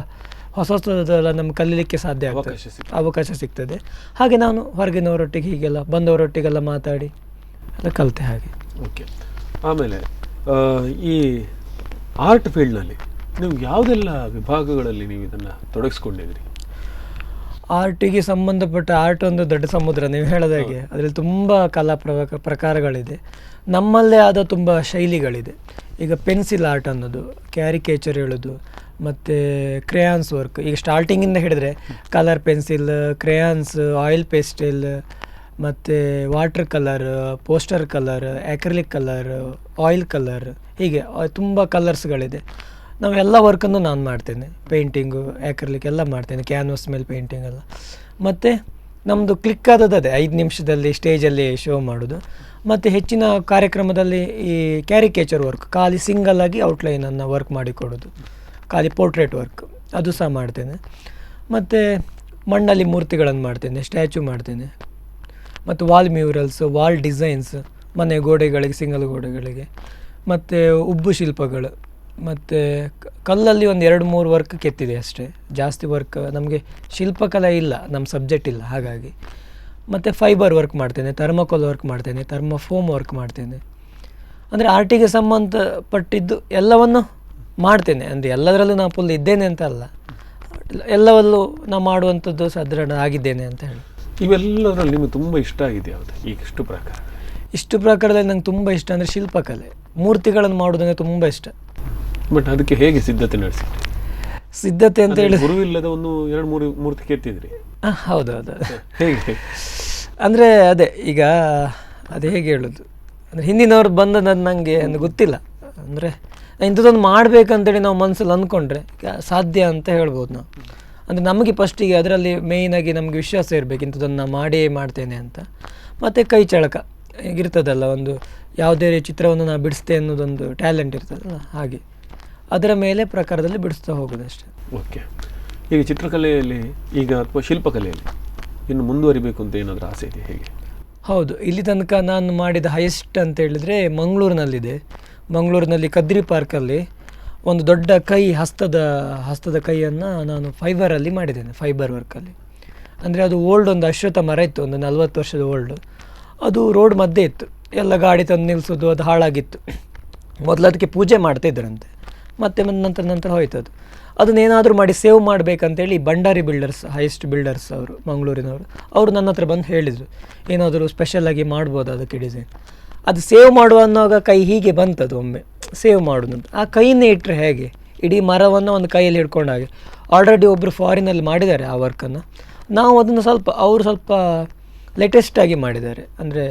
ಹೊಸದೆಲ್ಲ ನಮ್ಗೆ ಕಲೀಲಿಕ್ಕೆ ಸಾಧ್ಯ ಆಗ್ತದೆ, ಅವಕಾಶ ಸಿಗ್ತದೆ. ಹಾಗೆ ನಾನು ಹೊರಗಿನವರೊಟ್ಟಿಗೆ ಹೀಗೆಲ್ಲ ಬಂದವರೊಟ್ಟಿಗೆಲ್ಲ ಮಾತಾಡಿ ಎಲ್ಲ ಕಲಿತೆ ಹಾಗೆ. ಓಕೆ. ಆಮೇಲೆ ಈ ಆರ್ಟ್ ಫೀಲ್ಡ್ನಲ್ಲಿ ನೀವು ಯಾವುದೆಲ್ಲ ವಿಭಾಗಗಳಲ್ಲಿ ನೀವು ಇದನ್ನು ತೊಡಗಿಸ್ಕೊಂಡಿದ್ರಿ? ಆರ್ಟಿಗೆ ಸಂಬಂಧಪಟ್ಟ ಆರ್ಟ್ ಒಂದು ದೊಡ್ಡ ಸಮುದ್ರ, ನೀವು ಹೇಳೋದಾಗೆ. ಅದರಲ್ಲಿ ತುಂಬ ಕಲಾ ಪ್ರಕಾರಗಳಿದೆ, ನಮ್ಮಲ್ಲೇ ಆದ ತುಂಬ ಶೈಲಿಗಳಿದೆ. ಈಗ ಪೆನ್ಸಿಲ್ ಆರ್ಟ್ ಅನ್ನೋದು, ಕ್ಯಾರಿಕೇಚರ್ ಹೇಳೋದು, ಮತ್ತು ಕ್ರೇಯಾನ್ಸ್ ವರ್ಕ್. ಈಗ ಸ್ಟಾರ್ಟಿಂಗಿಂದ ಹಿಡಿದ್ರೆ ಕಲರ್ ಪೆನ್ಸಿಲ್, ಕ್ರೇಯಾನ್ಸ್, ಆಯಿಲ್ ಪೇಸ್ಟೆಲ್, ಮತ್ತು water colour, poster colour, acrylic colour, oil colour, ಹೀಗೆ ತುಂಬ ಕಲರ್ಸ್ಗಳಿದೆ. ನಾವೆಲ್ಲ ವರ್ಕನ್ನು ನಾನು ಮಾಡ್ತೇನೆ, ಪೇಂಟಿಂಗು, ಆ್ಯಕ್ರಿಲಿಕ್ ಎಲ್ಲ ಮಾಡ್ತೇನೆ, ಕ್ಯಾನ್ವಸ್ ಮೇಲೆ ಪೇಂಟಿಂಗ್ ಎಲ್ಲ. ಮತ್ತು ನಮ್ಮದು ಕ್ಲಿಕ್ ಆದದ್ದು ಅದೇ 5 ನಿಮಿಷದಲ್ಲಿ ಸ್ಟೇಜಲ್ಲಿ ಶೋ ಮಾಡೋದು. ಮತ್ತು ಹೆಚ್ಚಿನ ಕಾರ್ಯಕ್ರಮದಲ್ಲಿ ಈ ಕ್ಯಾರಿಕೇಚರ್ ವರ್ಕ್, ಖಾಲಿ ಸಿಂಗಲ್ಲಾಗಿ ಔಟ್ಲೈನನ್ನು ವರ್ಕ್ ಮಾಡಿಕೊಡೋದು, ಖಾಲಿ ಪೋರ್ಟ್ರೇಟ್ ವರ್ಕ್, ಅದು ಸಹ ಮಾಡ್ತೇನೆ. ಮತ್ತು ಮಣ್ಣಲ್ಲಿ ಮೂರ್ತಿಗಳನ್ನು ಮಾಡ್ತೇನೆ, ಸ್ಟ್ಯಾಚು ಮಾಡ್ತೇನೆ. ಮತ್ತು ವಾಲ್ ಮ್ಯೂರಲ್ಸ್, ವಾಲ್ ಡಿಸೈನ್ಸ್, ಮನೆ ಗೋಡೆಗಳಿಗೆ, ಸಿಂಗಲ್ ಗೋಡೆಗಳಿಗೆ. ಮತ್ತು ಉಬ್ಬು ಶಿಲ್ಪಗಳು, ಮತ್ತು ಕಲ್ಲಲ್ಲಿ ಒಂದು 2-3 ವರ್ಕ್ ಕೆತ್ತಿದೆ ಅಷ್ಟೇ, ಜಾಸ್ತಿ ವರ್ಕ್ ನಮಗೆ ಶಿಲ್ಪಕಲೆ ಇಲ್ಲ, ನಮ್ಮ ಸಬ್ಜೆಕ್ಟ್ ಇಲ್ಲ ಹಾಗಾಗಿ. ಮತ್ತು ಫೈಬರ್ ವರ್ಕ್ ಮಾಡ್ತೇನೆ, ಥರ್ಮೋಕೋಲ್ ವರ್ಕ್ ಮಾಡ್ತೇನೆ, ಥರ್ಮೋಫೋಮ್ ವರ್ಕ್ ಮಾಡ್ತೇನೆ. ಅಂದರೆ ಆರ್ಟಿಗೆ ಸಂಬಂಧಪಟ್ಟಿದ್ದು ಎಲ್ಲವನ್ನು ಮಾಡ್ತೇನೆ. ಅಂದರೆ ಎಲ್ಲದರಲ್ಲೂ ನಾನು ಫುಲ್ ಇದ್ದೇನೆ ಅಂತ ಅಲ್ಲ, ಎಲ್ಲವಲ್ಲೂ ನಾನು ಮಾಡುವಂಥದ್ದು ಸಾಧಾರಣ ಆಗಿದ್ದೇನೆ ಅಂತ ಹೇಳಿ. ಇವೆಲ್ಲದರಲ್ಲಿ ನಿಮಗೆ ತುಂಬ ಇಷ್ಟ ಆಗಿದೆ ಯಾವುದು ಈಗ ಇಷ್ಟು ಪ್ರಕಾರದಲ್ಲಿ ನಂಗೆ ತುಂಬ ಇಷ್ಟ ಅಂದರೆ ಶಿಲ್ಪಕಲೆ, ಮೂರ್ತಿಗಳನ್ನು ಮಾಡೋದಂದರೆ ತುಂಬ ಇಷ್ಟ. ಬಟ್ ಅದಕ್ಕೆ ಹೇಗೆ ಸಿದ್ಧತೆ ನಡೆಸಿ? ಸಿದ್ಧತೆ ಅಂತ ಹೇಳಿ ಗುರುವಿಲ್ಲದ ಒಂದು 2-3 ಮೂರ್ತಿ ಕೆತ್ತಿದ್ರಿ. ಹೌದೌದು. ಹೇಗೆ ಅಂದರೆ ಅದೇ ಈಗ ಅದು ಹೇಗೆ ಹೇಳೋದು ಅಂದರೆ ಹಿಂದಿನವ್ರು ಬಂದದ್ದು ನನಗೆ ಗೊತ್ತಿಲ್ಲ. ಅಂದರೆ ಇಂಥದ್ದೊಂದು ಮಾಡಬೇಕಂತೇಳಿ ನಾವು ಮನಸ್ಸಲ್ಲಿ ಅಂದ್ಕೊಂಡ್ರೆ ಸಾಧ್ಯ ಅಂತ ಹೇಳ್ಬೋದು ನಾವು. ಅಂದರೆ ನಮಗೆ ಫಸ್ಟಿಗೆ ಅದರಲ್ಲಿ ಮೇಯ್ನಾಗಿ ನಮಗೆ ವಿಶ್ವಾಸ ಇರಬೇಕು, ಇಂಥದ್ದನ್ನು ನಾನು ಮಾಡೇ ಮಾಡ್ತೇನೆ ಅಂತ. ಮತ್ತು ಕೈ ಚಳಕ ಹೇಗಿರ್ತದಲ್ಲ, ಒಂದು ಯಾವುದೇ ಚಿತ್ರವನ್ನು ನಾನು ಬಿಡಿಸ್ತೇನೆ ಅನ್ನೋದೊಂದು ಟ್ಯಾಲೆಂಟ್ ಇರ್ತದಲ್ಲ, ಹಾಗೆ ಅದರ ಮೇಲೆ ಪ್ರಕಾರದಲ್ಲಿ ಬಿಡಿಸ್ತಾ ಹೋಗೋದಷ್ಟೇ. ಓಕೆ. ಈಗ ಚಿತ್ರಕಲೆಯಲ್ಲಿ ಈಗ ಅಥವಾ ಶಿಲ್ಪಕಲೆಯಲ್ಲಿ ಇನ್ನು ಮುಂದುವರಿಬೇಕು ಅಂತ ಏನಾದರೂ ಆಸೆ ಇದೆ ಹೇಗೆ? ಹೌದು, ಇಲ್ಲಿ ತನಕ ನಾನು ಮಾಡಿದ ಹೈಯೆಸ್ಟ್ ಅಂತ ಹೇಳಿದರೆ ಮಂಗಳೂರಿನಲ್ಲಿದೆ. ಮಂಗಳೂರಿನಲ್ಲಿ ಕದ್ರಿ ಪಾರ್ಕಲ್ಲಿ ಒಂದು ದೊಡ್ಡ ಕೈ ಹಸ್ತದ ಕೈಯನ್ನು ನಾನು ಫೈಬರಲ್ಲಿ ಮಾಡಿದ್ದೇನೆ, ಫೈಬರ್ ವರ್ಕಲ್ಲಿ. ಅಂದರೆ ಅದು ಓಲ್ಡ್ ಒಂದು ಅಶ್ವತ್ಥ ಮರ ಇತ್ತು, ಒಂದು 40 ವರ್ಷದ ಓಲ್ಡು. ಅದು ರೋಡ್ ಮಧ್ಯೆ ಇತ್ತು, ಎಲ್ಲ ಗಾಡಿ ತಂದು ನಿಲ್ಲಿಸೋದು, ಅದು ಹಾಳಾಗಿತ್ತು. ಮೊದಲು ಅದಕ್ಕೆ ಪೂಜೆ ಮಾಡ್ತಾಯಿದ್ರಂತೆ, ಮತ್ತೆ ನಂತರ ಹೋಯ್ತು ಅದು. ಅದನ್ನೇನಾದರೂ ಮಾಡಿ ಸೇವ್ ಮಾಡಬೇಕಂತೇಳಿ ಭಂಡಾರಿ ಬಿಲ್ಡರ್ಸ್, ಹೈಯೆಸ್ಟ್ ಬಿಲ್ಡರ್ಸ್ ಅವರು ಮಂಗಳೂರಿನವರು, ಅವರು ನನ್ನ ಹತ್ರ ಬಂದು ಹೇಳಿದರು ಏನಾದರೂ ಸ್ಪೆಷಲಾಗಿ ಮಾಡ್ಬೋದು ಅದಕ್ಕೆ ಡಿಸೈನ್. ಅದು ಸೇವ್ ಮಾಡುವ ಅನ್ನೋವಾಗ ಕೈ ಹೀಗೆ ಬಂತದು, ಒಮ್ಮೆ ಸೇವ್ ಮಾಡೋದು ಅಂತ. ಆ ಕೈನೇ ಇಟ್ಟರೆ ಹೇಗೆ, ಇಡೀ ಮರವನ್ನು ಒಂದು ಕೈಯಲ್ಲಿ ಹಿಡ್ಕೊಂಡು ಹಾಗೆ. ಆಲ್ರೆಡಿ ಒಬ್ಬರು ಫಾರಿನಲ್ಲಿ ಮಾಡಿದ್ದಾರೆ ಆ ವರ್ಕನ್ನು. ನಾವು ಅದನ್ನು ಅವರು ಸ್ವಲ್ಪ ಲೇಟೆಸ್ಟಾಗಿ ಮಾಡಿದ್ದಾರೆ, ಅಂದರೆ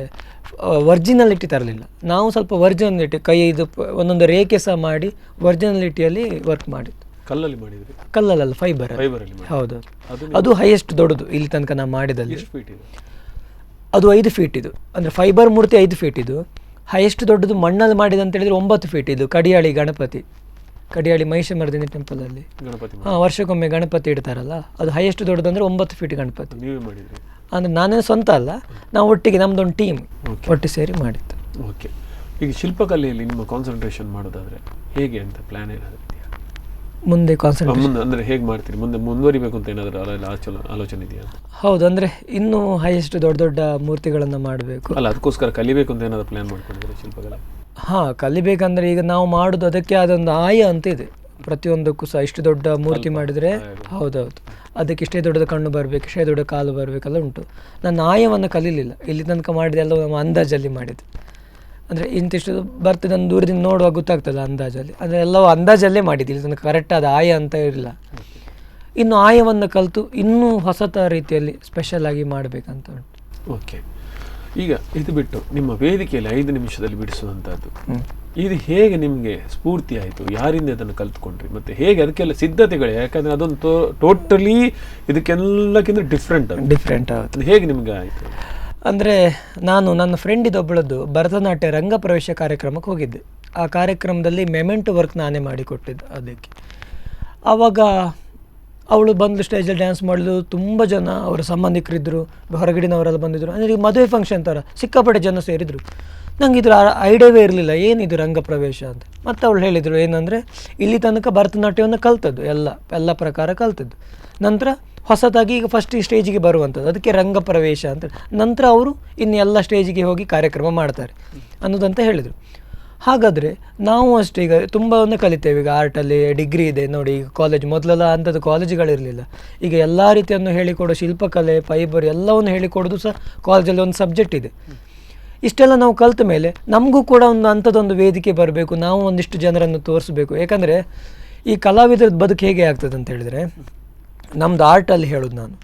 ವರ್ಜಿನಾಲಿಟಿ ತರಲಿಲ್ಲ. ನಾವು ಸ್ವಲ್ಪ ವರ್ಜಿನಾಲಿಟಿ ಕೈ ಇದು ಒಂದೊಂದು ರೇಖೆ ಸಹ ಮಾಡಿ ವರ್ಜಿನಾಲಿಟಿಯಲ್ಲಿ ವರ್ಕ್ ಮಾಡಿದ್ದು. ಕಲ್ಲಲ್ಲಿ ಮಾಡಿದ್ರಿ? ಕಲ್ಲಲ್ಲ, ಫೈಬರಲ್ಲಿ. ಹೌದು, ಅದು ಹೈಯೆಸ್ಟ್ ದೊಡ್ಡದು ಇಲ್ಲಿ ತನಕ ನಾವು ಮಾಡಿದಲ್ಲಿ. ಅದು 5 ಫೀಟ್ ಇದು, ಅಂದರೆ ಫೈಬರ್ ಮೂರ್ತಿ 5 ಫೀಟ್ ಇದು. ಹೈಯೆಸ್ಟ್ ದೊಡ್ಡದು ಮಣ್ಣಲ್ಲಿ ಮಾಡಿದೆ ಅಂತ ಹೇಳಿದರೆ 9 ಫೀಟ್ ಇದು. ಕಡಿಯಾಳಿ ಗಣಪತಿ, ಕಡಿಯಾಳಿ ಮಹಿಷಮರ್ದಿನಿ ಟೆಂಪಲಲ್ಲಿ ವರ್ಷಕ್ಕೊಮ್ಮೆ ಗಣಪತಿ ಇಡ್ತಾರಲ್ಲ, ಅದು ಹೈಯೆಸ್ಟ್ ದೊಡ್ಡದು ಅಂದರೆ 9 ಫೀಟ್ ಗಣಪತಿ. ನೀವೇ ಮಾಡಿದ್ರಿ? ಅಂದರೆ ನಾನೇ ಸ್ವಂತ ಅಲ್ಲ, ನಾವು ಒಟ್ಟಿಗೆ ನಮ್ಮದೊಂದು ಟೀಮ್ ಒಟ್ಟು ಸೇರಿ ಮಾಡಿದ್ದು. ಓಕೆ. ಈಗ ಶಿಲ್ಪಕಲೆಯಲ್ಲಿ ನಿಮ್ಮ ಕಾನ್ಸಂಟ್ರೇಷನ್ ಮಾಡೋದಾದರೆ ಹೇಗೆ ಅಂತ ಪ್ಲ್ಯಾನ್ ಏನಾದರೂ ಇದೆಯಾ ಮುಂದೆ? ಕಾನ್ಸಂಟ್ರೇಷನ್ ಅಂದರೆ ಹೇಗೆ ಮಾಡ್ತೀರಿ ಮುಂದೆ, ಮುಂದುವರಿಬೇಕು ಅಂತ ಏನಾದರೂ ಆಲೋಚನೆ ಇದೆಯಾ? ಹೌದು, ಅಂದರೆ ಇನ್ನೂ ಹೈಯೆಸ್ಟ್ ದೊಡ್ಡ ದೊಡ್ಡ ಮೂರ್ತಿಗಳನ್ನು ಮಾಡಬೇಕು ಅಲ್ಲ, ಅದಕ್ಕೋಸ್ಕರ ಕಲಿಬೇಕು ಅಂತ ಏನಾದರೂ ಪ್ಲ್ಯಾನ್ ಮಾಡ್ಕೊಂಡಿದ್ದೀರಿ ಶಿಲ್ಪಕಲೆ? ಹಾಂ, ಕಲಿಬೇಕಂದ್ರೆ ಈಗ ನಾವು ಮಾಡೋದು ಅದಕ್ಕೆ ಅದೊಂದು ಆಯ ಅಂತ ಇದೆ. ಪ್ರತಿಯೊಂದಕ್ಕೂ ಸಹ ಇಷ್ಟು ದೊಡ್ಡ ಮೂರ್ತಿ ಮಾಡಿದರೆ, ಹೌದೌದು, ಅದಕ್ಕೆ ಇಷ್ಟೇ ದೊಡ್ಡದ ಕಣ್ಣು ಬರಬೇಕು, ಇಷ್ಟೇ ದೊಡ್ಡ ಕಾಲು ಬರಬೇಕೆಲ್ಲ ಉಂಟು. ನಾನು ಆಯವನ್ನು ಕಲೀಲಿಲ್ಲ, ಇಲ್ಲಿ ತನಕ ಮಾಡಿದೆಲ್ಲ ನಮ್ಮ ಅಂದಾಜಲ್ಲಿ ಮಾಡಿದ್ದು. ಅಂದರೆ ಇಂತಿಷ್ಟು ಬರ್ತದೆ, ನಾನು ದೂರದಿಂದ ನೋಡುವಾಗ ಗೊತ್ತಾಗ್ತದೆ ಅಂದಾಜಲ್ಲಿ. ಅಂದರೆ ಎಲ್ಲವೂ ಅಂದಾಜಲ್ಲೇ ಮಾಡಿದ್ದು, ಇಲ್ಲಿ ತನಕ ಕರೆಕ್ಟ್ ಆದ ಆಯ ಅಂತ ಇರಲಿಲ್ಲ. ಇನ್ನು ಆಯವನ್ನು ಕಲಿತು ಇನ್ನೂ ಹೊಸತ ರೀತಿಯಲ್ಲಿ ಸ್ಪೆಷಲ್ ಆಗಿ ಮಾಡಬೇಕಂತ ಉಂಟು. ಓಕೆ. ಈಗ ಇದು ಬಿಟ್ಟು ನಿಮ್ಮ ವೇದಿಕೆಯಲ್ಲಿ 5 ನಿಮಿಷದಲ್ಲಿ ಬಿಡಿಸುವಂಥದ್ದು, ಇದು ಹೇಗೆ ನಿಮಗೆ ಸ್ಫೂರ್ತಿ ಆಯಿತು? ಯಾರಿಂದ ಅದನ್ನು ಕಲ್ತ್ಕೊಂಡ್ರಿ? ಮತ್ತು ಹೇಗೆ ಅದಕ್ಕೆಲ್ಲ ಸಿದ್ಧತೆಗಳು? ಯಾಕಂದರೆ ಅದೊಂದು ಟೋಟಲಿ ಇದಕ್ಕೆಲ್ಲಕ್ಕಿಂತ ಡಿಫ್ರೆಂಟ್ ಆಗುತ್ತೆ. ಹೇಗೆ ನಿಮಗೆ ಆಯಿತು? ಅಂದರೆ ನಾನು ನನ್ನ ಫ್ರೆಂಡಿದೊಬ್ಬಳದ್ದು ಭರತನಾಟ್ಯ ರಂಗ ಪ್ರವೇಶ ಕಾರ್ಯಕ್ರಮಕ್ಕೆ ಹೋಗಿದ್ದೆ. ಆ ಕಾರ್ಯಕ್ರಮದಲ್ಲಿ ಮೆಮೆಂಟೋ ವರ್ಕ್ ನಾನೇ ಮಾಡಿಕೊಟ್ಟಿದ್ದು ಅದಕ್ಕೆ. ಆವಾಗ ಅವಳು ಬಂದು ಸ್ಟೇಜಲ್ಲಿ ಡ್ಯಾನ್ಸ್ ಮಾಡಲು ತುಂಬ ಜನ ಅವರ ಸಂಬಂಧಿಕರಿದ್ದರು, ಹೊರಗಡೆನವರೆಲ್ಲ ಬಂದಿದ್ದರು. ಅಂದರೆ ಈ ಮದುವೆ ಫಂಕ್ಷನ್ ಥರ ಸಿಕ್ಕಾಪಟ್ಟೆ ಜನ ಸೇರಿದರು. ನಂಗೆ ಇದ್ರ ಐಡಿಯಾವೇ ಇರಲಿಲ್ಲ ಏನಿದು ರಂಗ ಪ್ರವೇಶ ಅಂತ. ಮತ್ತು ಅವಳು ಹೇಳಿದರು ಏನಂದರೆ, ಇಲ್ಲಿ ತನಕ ಭರತನಾಟ್ಯವನ್ನು ಕಲ್ತದ್ದು, ಎಲ್ಲ ಪ್ರಕಾರ ಕಲ್ತದ್ದು. ನಂತರ ಹೊಸದಾಗಿ ಈಗ ಫಸ್ಟ್ ಸ್ಟೇಜಿಗೆ ಬರುವಂಥದ್ದು, ಅದಕ್ಕೆ ರಂಗ ಪ್ರವೇಶ ಅಂತ. ನಂತರ ಅವರು ಇನ್ನು ಎಲ್ಲ ಸ್ಟೇಜಿಗೆ ಹೋಗಿ ಕಾರ್ಯಕ್ರಮ ಮಾಡ್ತಾರೆ ಅನ್ನೋದಂತ ಹೇಳಿದರು. ಹಾಗಾದರೆ ನಾವು ಅಷ್ಟೇ ಈಗ ತುಂಬವನ್ನು ಕಲಿತೇವೆ. ಈಗ ಆರ್ಟಲ್ಲಿ ಡಿಗ್ರಿ ಇದೆ ನೋಡಿ, ಈಗ ಕಾಲೇಜ್ ಮೊದಲೆಲ್ಲ ಅಂಥದ್ದು ಕಾಲೇಜುಗಳಿರಲಿಲ್ಲ. ಈಗ ಎಲ್ಲ ರೀತಿಯನ್ನು ಹೇಳಿಕೊಡೋ ಶಿಲ್ಪಕಲೆ, ಫೈಬರ್ ಎಲ್ಲವನ್ನು ಹೇಳಿಕೊಡೋದು ಸಹ ಕಾಲೇಜಲ್ಲಿ ಒಂದು ಸಬ್ಜೆಕ್ಟ್ ಇದೆ. ಇಷ್ಟೆಲ್ಲ ನಾವು ಕಲಿತ ಮೇಲೆ ನಮಗೂ ಕೂಡ ಒಂದು ಅಂಥದ್ದೊಂದು ವೇದಿಕೆ ಬರಬೇಕು, ನಾವು ಒಂದಿಷ್ಟು ಜನರನ್ನು ತೋರಿಸ್ಬೇಕು. ಯಾಕಂದರೆ ಈ ಕಲಾವಿದರ ಬದುಕು ಹೇಗೆ ಆಗ್ತದೆ ಅಂತ ಹೇಳಿದರೆ, ನಮ್ಮದು ಆರ್ಟಲ್ಲಿ ಹೇಳೋದು ನಾನು,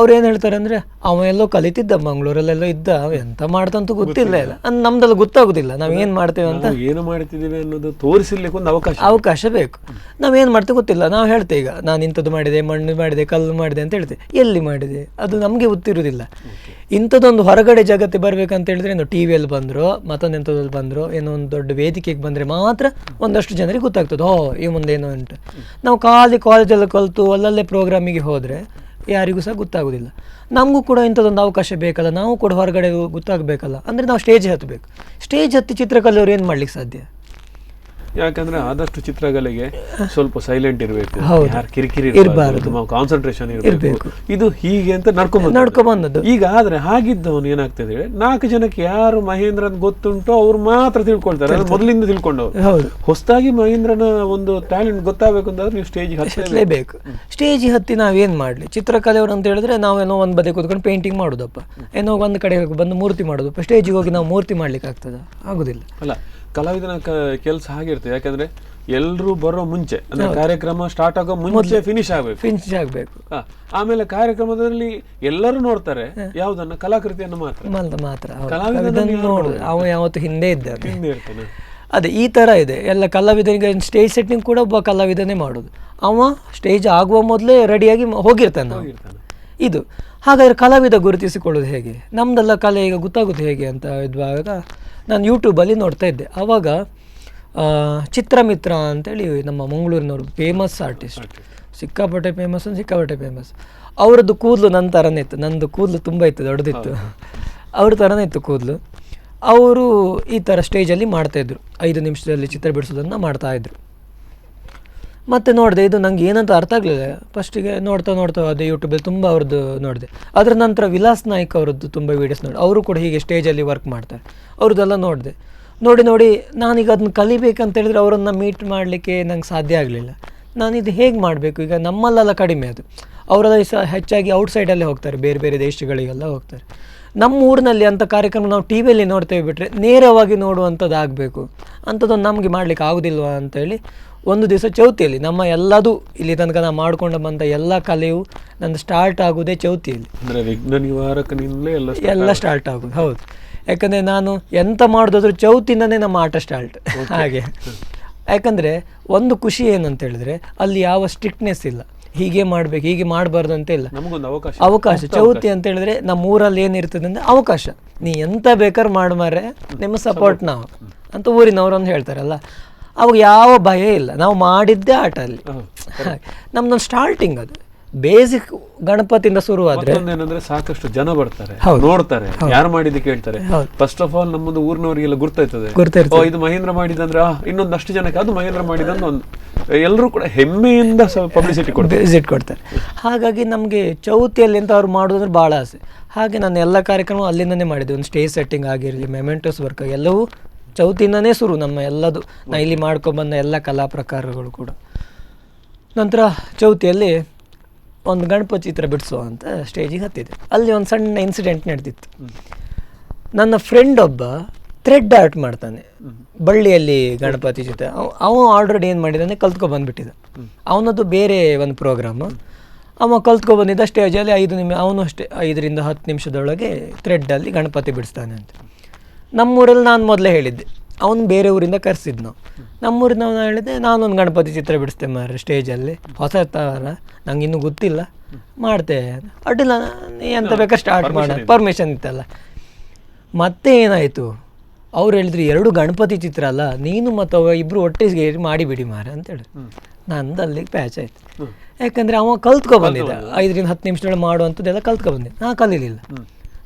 ಅವ್ರು ಏನು ಹೇಳ್ತಾರೆ ಅಂದರೆ, ಅವ ಎಲ್ಲೋ ಕಲಿತಿದ್ದ, ಮಂಗಳೂರಲ್ಲೆಲ್ಲೋ ಇದ್ದ, ಎಂತ ಮಾಡ್ತಂತೂ ಗೊತ್ತಿಲ್ಲ ಇಲ್ಲ, ನಮ್ದೆಲ್ಲ ಗೊತ್ತಾಗೋದಿಲ್ಲ ನಾವೇನು ಮಾಡ್ತೇವೆ ಅಂತ. ಏನು ಮಾಡ್ತಿದ್ದೀವಿ ಅನ್ನೋದು ತೋರಿಸಲಿಕ್ಕೆ ಒಂದು ಅವಕಾಶ ಬೇಕು. ನಾವೇನು ಮಾಡ್ತೇವೆ ಗೊತ್ತಿಲ್ಲ. ನಾವು ಹೇಳ್ತೇವೆ ಈಗ ನಾನು ಇಂಥದ್ದು ಮಾಡಿದೆ, ಮಣ್ಣು ಮಾಡಿದೆ, ಕಲ್ಲು ಮಾಡಿದೆ ಅಂತ ಹೇಳ್ತೇವೆ. ಎಲ್ಲಿ ಮಾಡಿದೆ ಅದು ನಮಗೆ ಗೊತ್ತಿರೋದಿಲ್ಲ. ಇಂಥದ್ದೊಂದು ಹೊರಗಡೆ ಜಗತ್ತಿಗೆ ಬರಬೇಕಂತ ಹೇಳಿದ್ರೆ ಏನು ಟಿ ವಿಯಲ್ಲಿ ಬಂದರೋ ಮತ್ತೊಂದು ಎಂಥದ್ರಲ್ಲಿ ಬಂದರೋ ಏನೋ ಒಂದು ದೊಡ್ಡ ವೇದಿಕೆಗೆ ಬಂದರೆ ಮಾತ್ರ ಒಂದಷ್ಟು ಜನರಿಗೆ ಗೊತ್ತಾಗ್ತದೆ, ಈ ಮುಂದೆ ಏನೋ ಉಂಟು. ನಾವು ಕಾಲೇಜಲ್ಲಿ ಕಲಿತು ಅಲ್ಲಲ್ಲೇ ಪ್ರೋಗ್ರಾಮಿಗೆ ಹೋದರೆ ಯಾರಿಗೂ ಸಹ ಗೊತ್ತಾಗೋದಿಲ್ಲ. ನಮಗೂ ಕೂಡ ಇಂಥದ್ದೊಂದು ಅವಕಾಶ ಬೇಕಲ್ಲ, ನಾವು ಕೂಡ ಹೊರಗಡೆ ಗೊತ್ತಾಗಬೇಕಲ್ಲ. ಅಂದರೆ ನಾವು ಸ್ಟೇಜ್ ಹತ್ತಬೇಕು. ಸ್ಟೇಜ್ ಹತ್ತಿ ಚಿತ್ರಕಲೆಯವರು ಏನು ಮಾಡ್ಲಿಕ್ಕೆ ಸಾಧ್ಯ? ಯಾಕಂದ್ರೆ ಆದಷ್ಟು ಚಿತ್ರಗಳಿಗೆ ಸ್ವಲ್ಪ ಸೈಲೆಂಟ್ ಇರಬೇಕು, ಯಾರು ಕಿರಿಕಿರಿ ಇರಬಾರದು, ಕಾನ್ಸಂಟ್ರೇಷನ್ ಇರಬೇಕು. ಇದು ಹೀಗೆ ಅಂತ ನಡ್ಕೊಂಡ್ಬಂದದ್ದು. ಈಗ ಆದ್ರೆ ಹಾಗಿದ್ದವನು ಏನಾಗ್ತದೆ ಹೇಳಿ, 4 ಜನಕ್ಕೆ ಯಾರು ಮಹೇಂದ್ರ ಅಂತ ಗೊತ್ತುಂಟು ಅವ್ರು ಮಾತ್ರ ತಿಳ್ಕೊಳ್ತಾರೆ, ಮೊದಲಿಂದ ತಿಳ್ಕೊಂಡವ್ರು. ಹೊಸದಾಗಿ ಮಹೇಂದ್ರನ ಒಂದು ಟ್ಯಾಲೆಂಟ್ ಗೊತ್ತಾಗಬೇಕು ಅಂತಂದ್ರೆ ನೀವು ಸ್ಟೇಜ್ ಹತ್ತಲೇಬೇಕು. ಸ್ಟೇಜ್ ಹತ್ತಿ ನಾವೇನ್ ಮಾಡ್ಲಿ, ಚಿತ್ರಕಲೆಯವರು ಅಂತ ಹೇಳಿದ್ರೆ ನಾವೇನೋ ಒಂದ್ ಬದಿ ಕೂತ್ಕೊಂಡು ಪೇಂಟಿಂಗ್ ಮಾಡೋದಪ್ಪ, ಏನೋ ಒಂದ್ ಕಡೆ ಬಂದು ಮೂರ್ತಿ ಮಾಡೋದಪ್ಪ. ಸ್ಟೇಜಿಗೆ ಹೋಗಿ ನಾವು ಮೂರ್ತಿ ಮಾಡ್ಲಿಕ್ಕೆ ಆಗ್ತದ? ಆಗುದಿಲ್ಲ. ಅಲ್ಲ, ಕಲಾವಿದನ ಕೆಲಸ ಹಾಗಿರ್ತದೆ. ಯಾಕಂದ್ರೆ ಎಲ್ರು ಬರೋ ಮುಂಚೆ ಅಂದ್ರೆ ಕಾರ್ಯಕ್ರಮ ಸ್ಟಾರ್ಟ್ ಆಗೋ ಮುಂಚೆ ಫಿನಿಶ್ ಆಗ್ಬೇಕು. ಆಮೇಲೆ ಕಾರ್ಯಕ್ರಮದಲ್ಲಿ ಎಲ್ಲರೂ ನೋಡ್ತಾರೆ ಯಾವ್ದನ್ನ, ಕಲಾಕೃತಿಯನ್ನು ಮಾತ್ರ. ಅವ ಯಾವತ್ತು ಹಿಂದೆ ಇದ್ದಾನೆ. ಅದೇ ಈ ತರ ಇದೆ ಎಲ್ಲ ಕಲಾವಿದನಿಗೆ. ಸ್ಟೇಜ್ ಸೆಟ್ಟಿಂಗ್ ಕೂಡ ಒಬ್ಬ ಕಲಾವಿದನೇ ಮಾಡೋದು. ಅವ ಸ್ಟೇಜ್ ಆಗುವ ಮೊದಲೇ ರೆಡಿಯಾಗಿ ಹೋಗಿರ್ತಾನೆ. ಇದು ಹಾಗಾದ್ರೆ ಕಲಾವಿದ ಗುರುತಿಸಿಕೊಳ್ಳೋದು ಹೇಗೆ? ನಮ್ದೆಲ್ಲ ಕಲೆ ಈಗ ಗೊತ್ತಾಗೋದು ಹೇಗೆ ಅಂತ ಇದ್ದಾಗ ನಾನು ಯೂಟ್ಯೂಬಲ್ಲಿ ನೋಡ್ತಾ ಇದ್ದೆ. ಆವಾಗ ಚಿತ್ರಮಿತ್ರ ಅಂತೇಳಿ ನಮ್ಮ ಮಂಗಳೂರಿನವರು ಫೇಮಸ್ ಆರ್ಟಿಸ್ಟ್, ಸಿಕ್ಕಾಪಟ್ಟೆ ಫೇಮಸ್. ಅವರದ್ದು ಕೂದಲು ನನ್ನ ಥರನೇ ಇತ್ತು. ನಂದು ಕೂದಲು ತುಂಬ ಇತ್ತು, ದೊಡ್ಡದಿತ್ತು. ಅವ್ರ ಥರನೇ ಇತ್ತು ಕೂದಲು. ಅವರು ಈ ಥರ ಸ್ಟೇಜಲ್ಲಿ ಮಾಡ್ತಾಯಿದ್ರು, 5 ನಿಮಿಷದಲ್ಲಿ ಚಿತ್ರ ಬಿಡಿಸೋದನ್ನು ಮಾಡ್ತಾಯಿದ್ರು. ಮತ್ತು ನೋಡಿದೆ, ಇದು ನಂಗೆ ಏನಂತ ಅರ್ಥ ಆಗಲಿಲ್ಲ ಫಸ್ಟಿಗೆ. ನೋಡ್ತಾ ಅದೇ ಯೂಟ್ಯೂಬಲ್ಲಿ ತುಂಬ ಅವ್ರದ್ದು ನೋಡಿದೆ. ಅದರ ನಂತರ ವಿಲಾಸ್ ನಾಯ್ಕ್ ಅವರದ್ದು ತುಂಬ ವೀಡಿಯೋಸ್ ನೋಡಿ, ಅವರು ಕೂಡ ಹೀಗೆ ಸ್ಟೇಜಲ್ಲಿ ವರ್ಕ್ ಮಾಡ್ತಾರೆ. ಅವ್ರದ್ದೆಲ್ಲ ನೋಡಿ ನಾನೀಗ ಅದನ್ನ ಕಲಿಬೇಕಂತ ಹೇಳಿದ್ರೆ ಅವರನ್ನು ಮೀಟ್ ಮಾಡಲಿಕ್ಕೆ ನಂಗೆ ಸಾಧ್ಯ ಆಗಲಿಲ್ಲ. ನಾನಿದು ಹೇಗೆ ಮಾಡಬೇಕು? ಈಗ ನಮ್ಮಲ್ಲೆಲ್ಲ ಕಡಿಮೆ ಅದು, ಅವರೆಲ್ಲ ಹೆಚ್ಚಾಗಿ ಔಟ್ಸೈಡಲ್ಲೇ ಹೋಗ್ತಾರೆ, ಬೇರೆ ದೇಶಗಳಿಗೆಲ್ಲ ಹೋಗ್ತಾರೆ. ನಮ್ಮ ಊರಿನಲ್ಲಿ ಅಂಥ ಕಾರ್ಯಕ್ರಮ ನಾವು ಟಿ ವಿಯಲ್ಲಿ ನೋಡ್ತೇವೆ ಬಿಟ್ಟರೆ ನೇರವಾಗಿ ನೋಡುವಂಥದ್ದು ಆಗಬೇಕು. ಅಂಥದ್ದೊಂದು ನಮಗೆ ಮಾಡಲಿಕ್ಕೆ ಆಗೋದಿಲ್ವಾ ಅಂತೇಳಿ ಒಂದು ದಿವಸ ಚೌತಿಯಲ್ಲಿ, ನಮ್ಮ ಎಲ್ಲದೂ ಇಲ್ಲಿ ತನಕ ನಾವು ಮಾಡ್ಕೊಂಡು ಬಂದ ಎಲ್ಲ ಕಲೆಯು ನಂದು ಸ್ಟಾರ್ಟ್ ಆಗೋದೇ ಚೌತಿಯಲ್ಲಿ. ಎಲ್ಲ ಸ್ಟಾರ್ಟ್ ಆಗೋದು. ಹೌದು, ಯಾಕಂದರೆ ನಾನು ಎಂತ ಮಾಡೋದಾದ್ರೂ ಚೌತಿಯಿಂದನೇ ನಮ್ಮ ಆಟ ಸ್ಟಾರ್ಟ್. ಹಾಗೆ ಯಾಕಂದರೆ ಒಂದು ಖುಷಿ ಏನಂತ ಹೇಳಿದ್ರೆ ಅಲ್ಲಿ ಯಾವ ಸ್ಟ್ರಿಕ್ಟ್ನೆಸ್ ಇಲ್ಲ, ಹೀಗೆ ಮಾಡಬೇಕು ಹೀಗೆ ಮಾಡಬಾರ್ದು ಅಂತ ಇಲ್ಲ, ಅವಕಾಶ. ಚೌತಿ ಅಂತ ಹೇಳಿದ್ರೆ ನಮ್ಮ ಊರಲ್ಲಿ ಏನಿರ್ತದೆ ಅಂದರೆ ಅವಕಾಶ, ನೀ ಎಂತ ಬೇಕಾದ್ರೆ ಮಾಡ್ಮಾರೆ, ನಿಮ್ಮ ಸಪೋರ್ಟ್ ನಾವು ಅಂತ ಊರಿನವ್ರು ಅಂತ ಹೇಳ್ತಾರಲ್ಲ, ಅವಾಗ ಯಾವ ಭಯ ಇಲ್ಲ. ನಾವು ಮಾಡಿದ್ದೇ ಆಟ ಅಲ್ಲಿ. ನಮ್ದೊಂದು ಸ್ಟಾರ್ಟಿಂಗ್ ಅದು ಬೇಸಿಕ್ ಗಣಪತಿಯಿಂದ ಶುರುವಾದ್ರೆ ಏನಂದ್ರೆ ಸಾಕಷ್ಟು ಜನ ಬರ್ತಾರೆ, ನೋಡ್ತಾರೆ, ಯಾರು ಮಾಡಿದ್ದು ಕೇಳ್ತಾರೆ. ಫಸ್ಟ್ ಆಫ್ ಆಲ್ ನಮ್ಮದು ಊರಿನವರಿಗೆಲ್ಲ ಗುರ್ತಾಯ್ತದೆ, ಇದು ಮಹೇಂದ್ರ ಮಾಡಿದಂದ್ರೆ ಇನ್ನೊಂದಷ್ಟು ಜನಕ್ಕೆ ಅದು ಮಹೇಂದ್ರ ಮಾಡಿದಂದ್ರೆ ಒಂದು ಎಲ್ಲರೂ ಕೂಡ ಹೆಮ್ಮೆಯಿಂದ ಪಬ್ಲಿಸಿಟಿ ಕೊಡ್ತಾರೆ. ಹಾಗಾಗಿ ನಮಗೆ ಚೌತಿಯಲ್ಲಿ ಅಂತ ಅವ್ರು ಮಾಡೋದಂದ್ರೆ ಭಾಳ ಆಸೆ. ಹಾಗೆ ನಾನು ಎಲ್ಲ ಕಾರ್ಯಕ್ರಮ ಅಲ್ಲಿಂದನೇ ಮಾಡಿದ್ದೆ. ಒಂದು ಸ್ಟೇಜ್ ಸೆಟ್ಟಿಂಗ್ ಆಗಿರಲಿ, ಮೆಮೆಂಟೋಸ್ ವರ್ಕ್, ಎಲ್ಲವೂ ಚೌತಿಯಿಂದನೇ ಶುರು ನಮ್ಮ ಎಲ್ಲದು. ನಾ ಇಲ್ಲಿ ಮಾಡ್ಕೊಂಡ್ಬಂದ ಎಲ್ಲ ಕಲಾ ಪ್ರಕಾರಗಳು ಕೂಡ. ನಂತರ ಚೌತಿಯಲ್ಲಿ ಒಂದು ಗಣಪತಿ ಚಿತ್ರ ಬಿಡಿಸುವ ಅಂತ ಸ್ಟೇಜಿಗೆ ಹತ್ತಿದೆ. ಅಲ್ಲಿ ಒಂದು ಸಣ್ಣ ಇನ್ಸಿಡೆಂಟ್ ನಡೆದಿತ್ತು. ನನ್ನ ಫ್ರೆಂಡ್ ಒಬ್ಬ ಥ್ರೆಡ್ ಆರ್ಟ್ ಮಾಡ್ತಾನೆ, ಬಳ್ಳಿಯಲ್ಲಿ ಗಣಪತಿ ಚಿತ್ರ. ಅವ ಆಲ್ರೆಡಿ ಏನು ಮಾಡಿದ್ದಾನೆ, ಕಲ್ತ್ಕೊಬಂದ್ಬಿಟ್ಟಿದ್ದ. ಅವನದ್ದು ಬೇರೆ ಒಂದು ಪ್ರೋಗ್ರಾಮು. ಅವ ಕಲ್ತ್ಕೊಬಂದಿದ್ದ ಸ್ಟೇಜಲ್ಲಿ 5 ನಿಮಿಷ, ಅವನು ಅಷ್ಟೇ 5 ರಿಂದ 10 ನಿಮಿಷದೊಳಗೆ ಥ್ರೆಡ್ಡಲ್ಲಿ ಗಣಪತಿ ಬಿಡಿಸ್ತಾನೆ ಅಂತ. ನಮ್ಮೂರಲ್ಲಿ ನಾನು ಮೊದಲೇ ಹೇಳಿದ್ದೆ, ಅವನು ಬೇರೆ ಊರಿಂದ ಕರೆಸಿದ್ದು. ನಾವು ನಮ್ಮೂರಿಂದ ಅವನು ಹೇಳಿದೆ, ನಾನೊಂದು ಗಣಪತಿ ಚಿತ್ರ ಬಿಡಿಸ್ತೇನೆ ಮಾರ್ರೆ ಸ್ಟೇಜಲ್ಲಿ, ಹೊಸ ಥರ, ನಂಗೆ ಇನ್ನೂ ಗೊತ್ತಿಲ್ಲ, ಮಾಡ್ತೆ. ಅಡ್ಡಿಲ್ಲ, ನೀ ಎಂತ ಬೇಕಾದ್ರೆ ಸ್ಟಾರ್ಟ್ ಮಾಡ, ಪರ್ಮಿಷನ್ ಇತ್ತಲ್ಲ. ಮತ್ತೆ ಏನಾಯಿತು, ಅವ್ರು ಹೇಳಿದ್ರು 2 ಗಣಪತಿ ಚಿತ್ರ ಅಲ್ಲ, ನೀನು ಮತ್ತು ಅವ ಇಬ್ಬರು ಒಟ್ಟಿಗೆ ಮಾಡಿಬಿಡಿ ಮಾರ ಅಂತೇಳಿ. ನಂದು ಅಲ್ಲಿಗೆ ಪ್ಯಾಚ್ ಆಯಿತು. ಯಾಕಂದರೆ ಅವ ಕಲ್ತ್ಕೊಬಂದಿದ್ದ, 5 ರಿಂದ 10 ನಿಮಿಷದೊಳಗೆ ಮಾಡುವಂಥದ್ದೆಲ್ಲ ಕಲ್ತ್ಕೊಬಂದಿದ್ದೆ. ನಾನು ಕಲೀಲಿಲ್ಲ.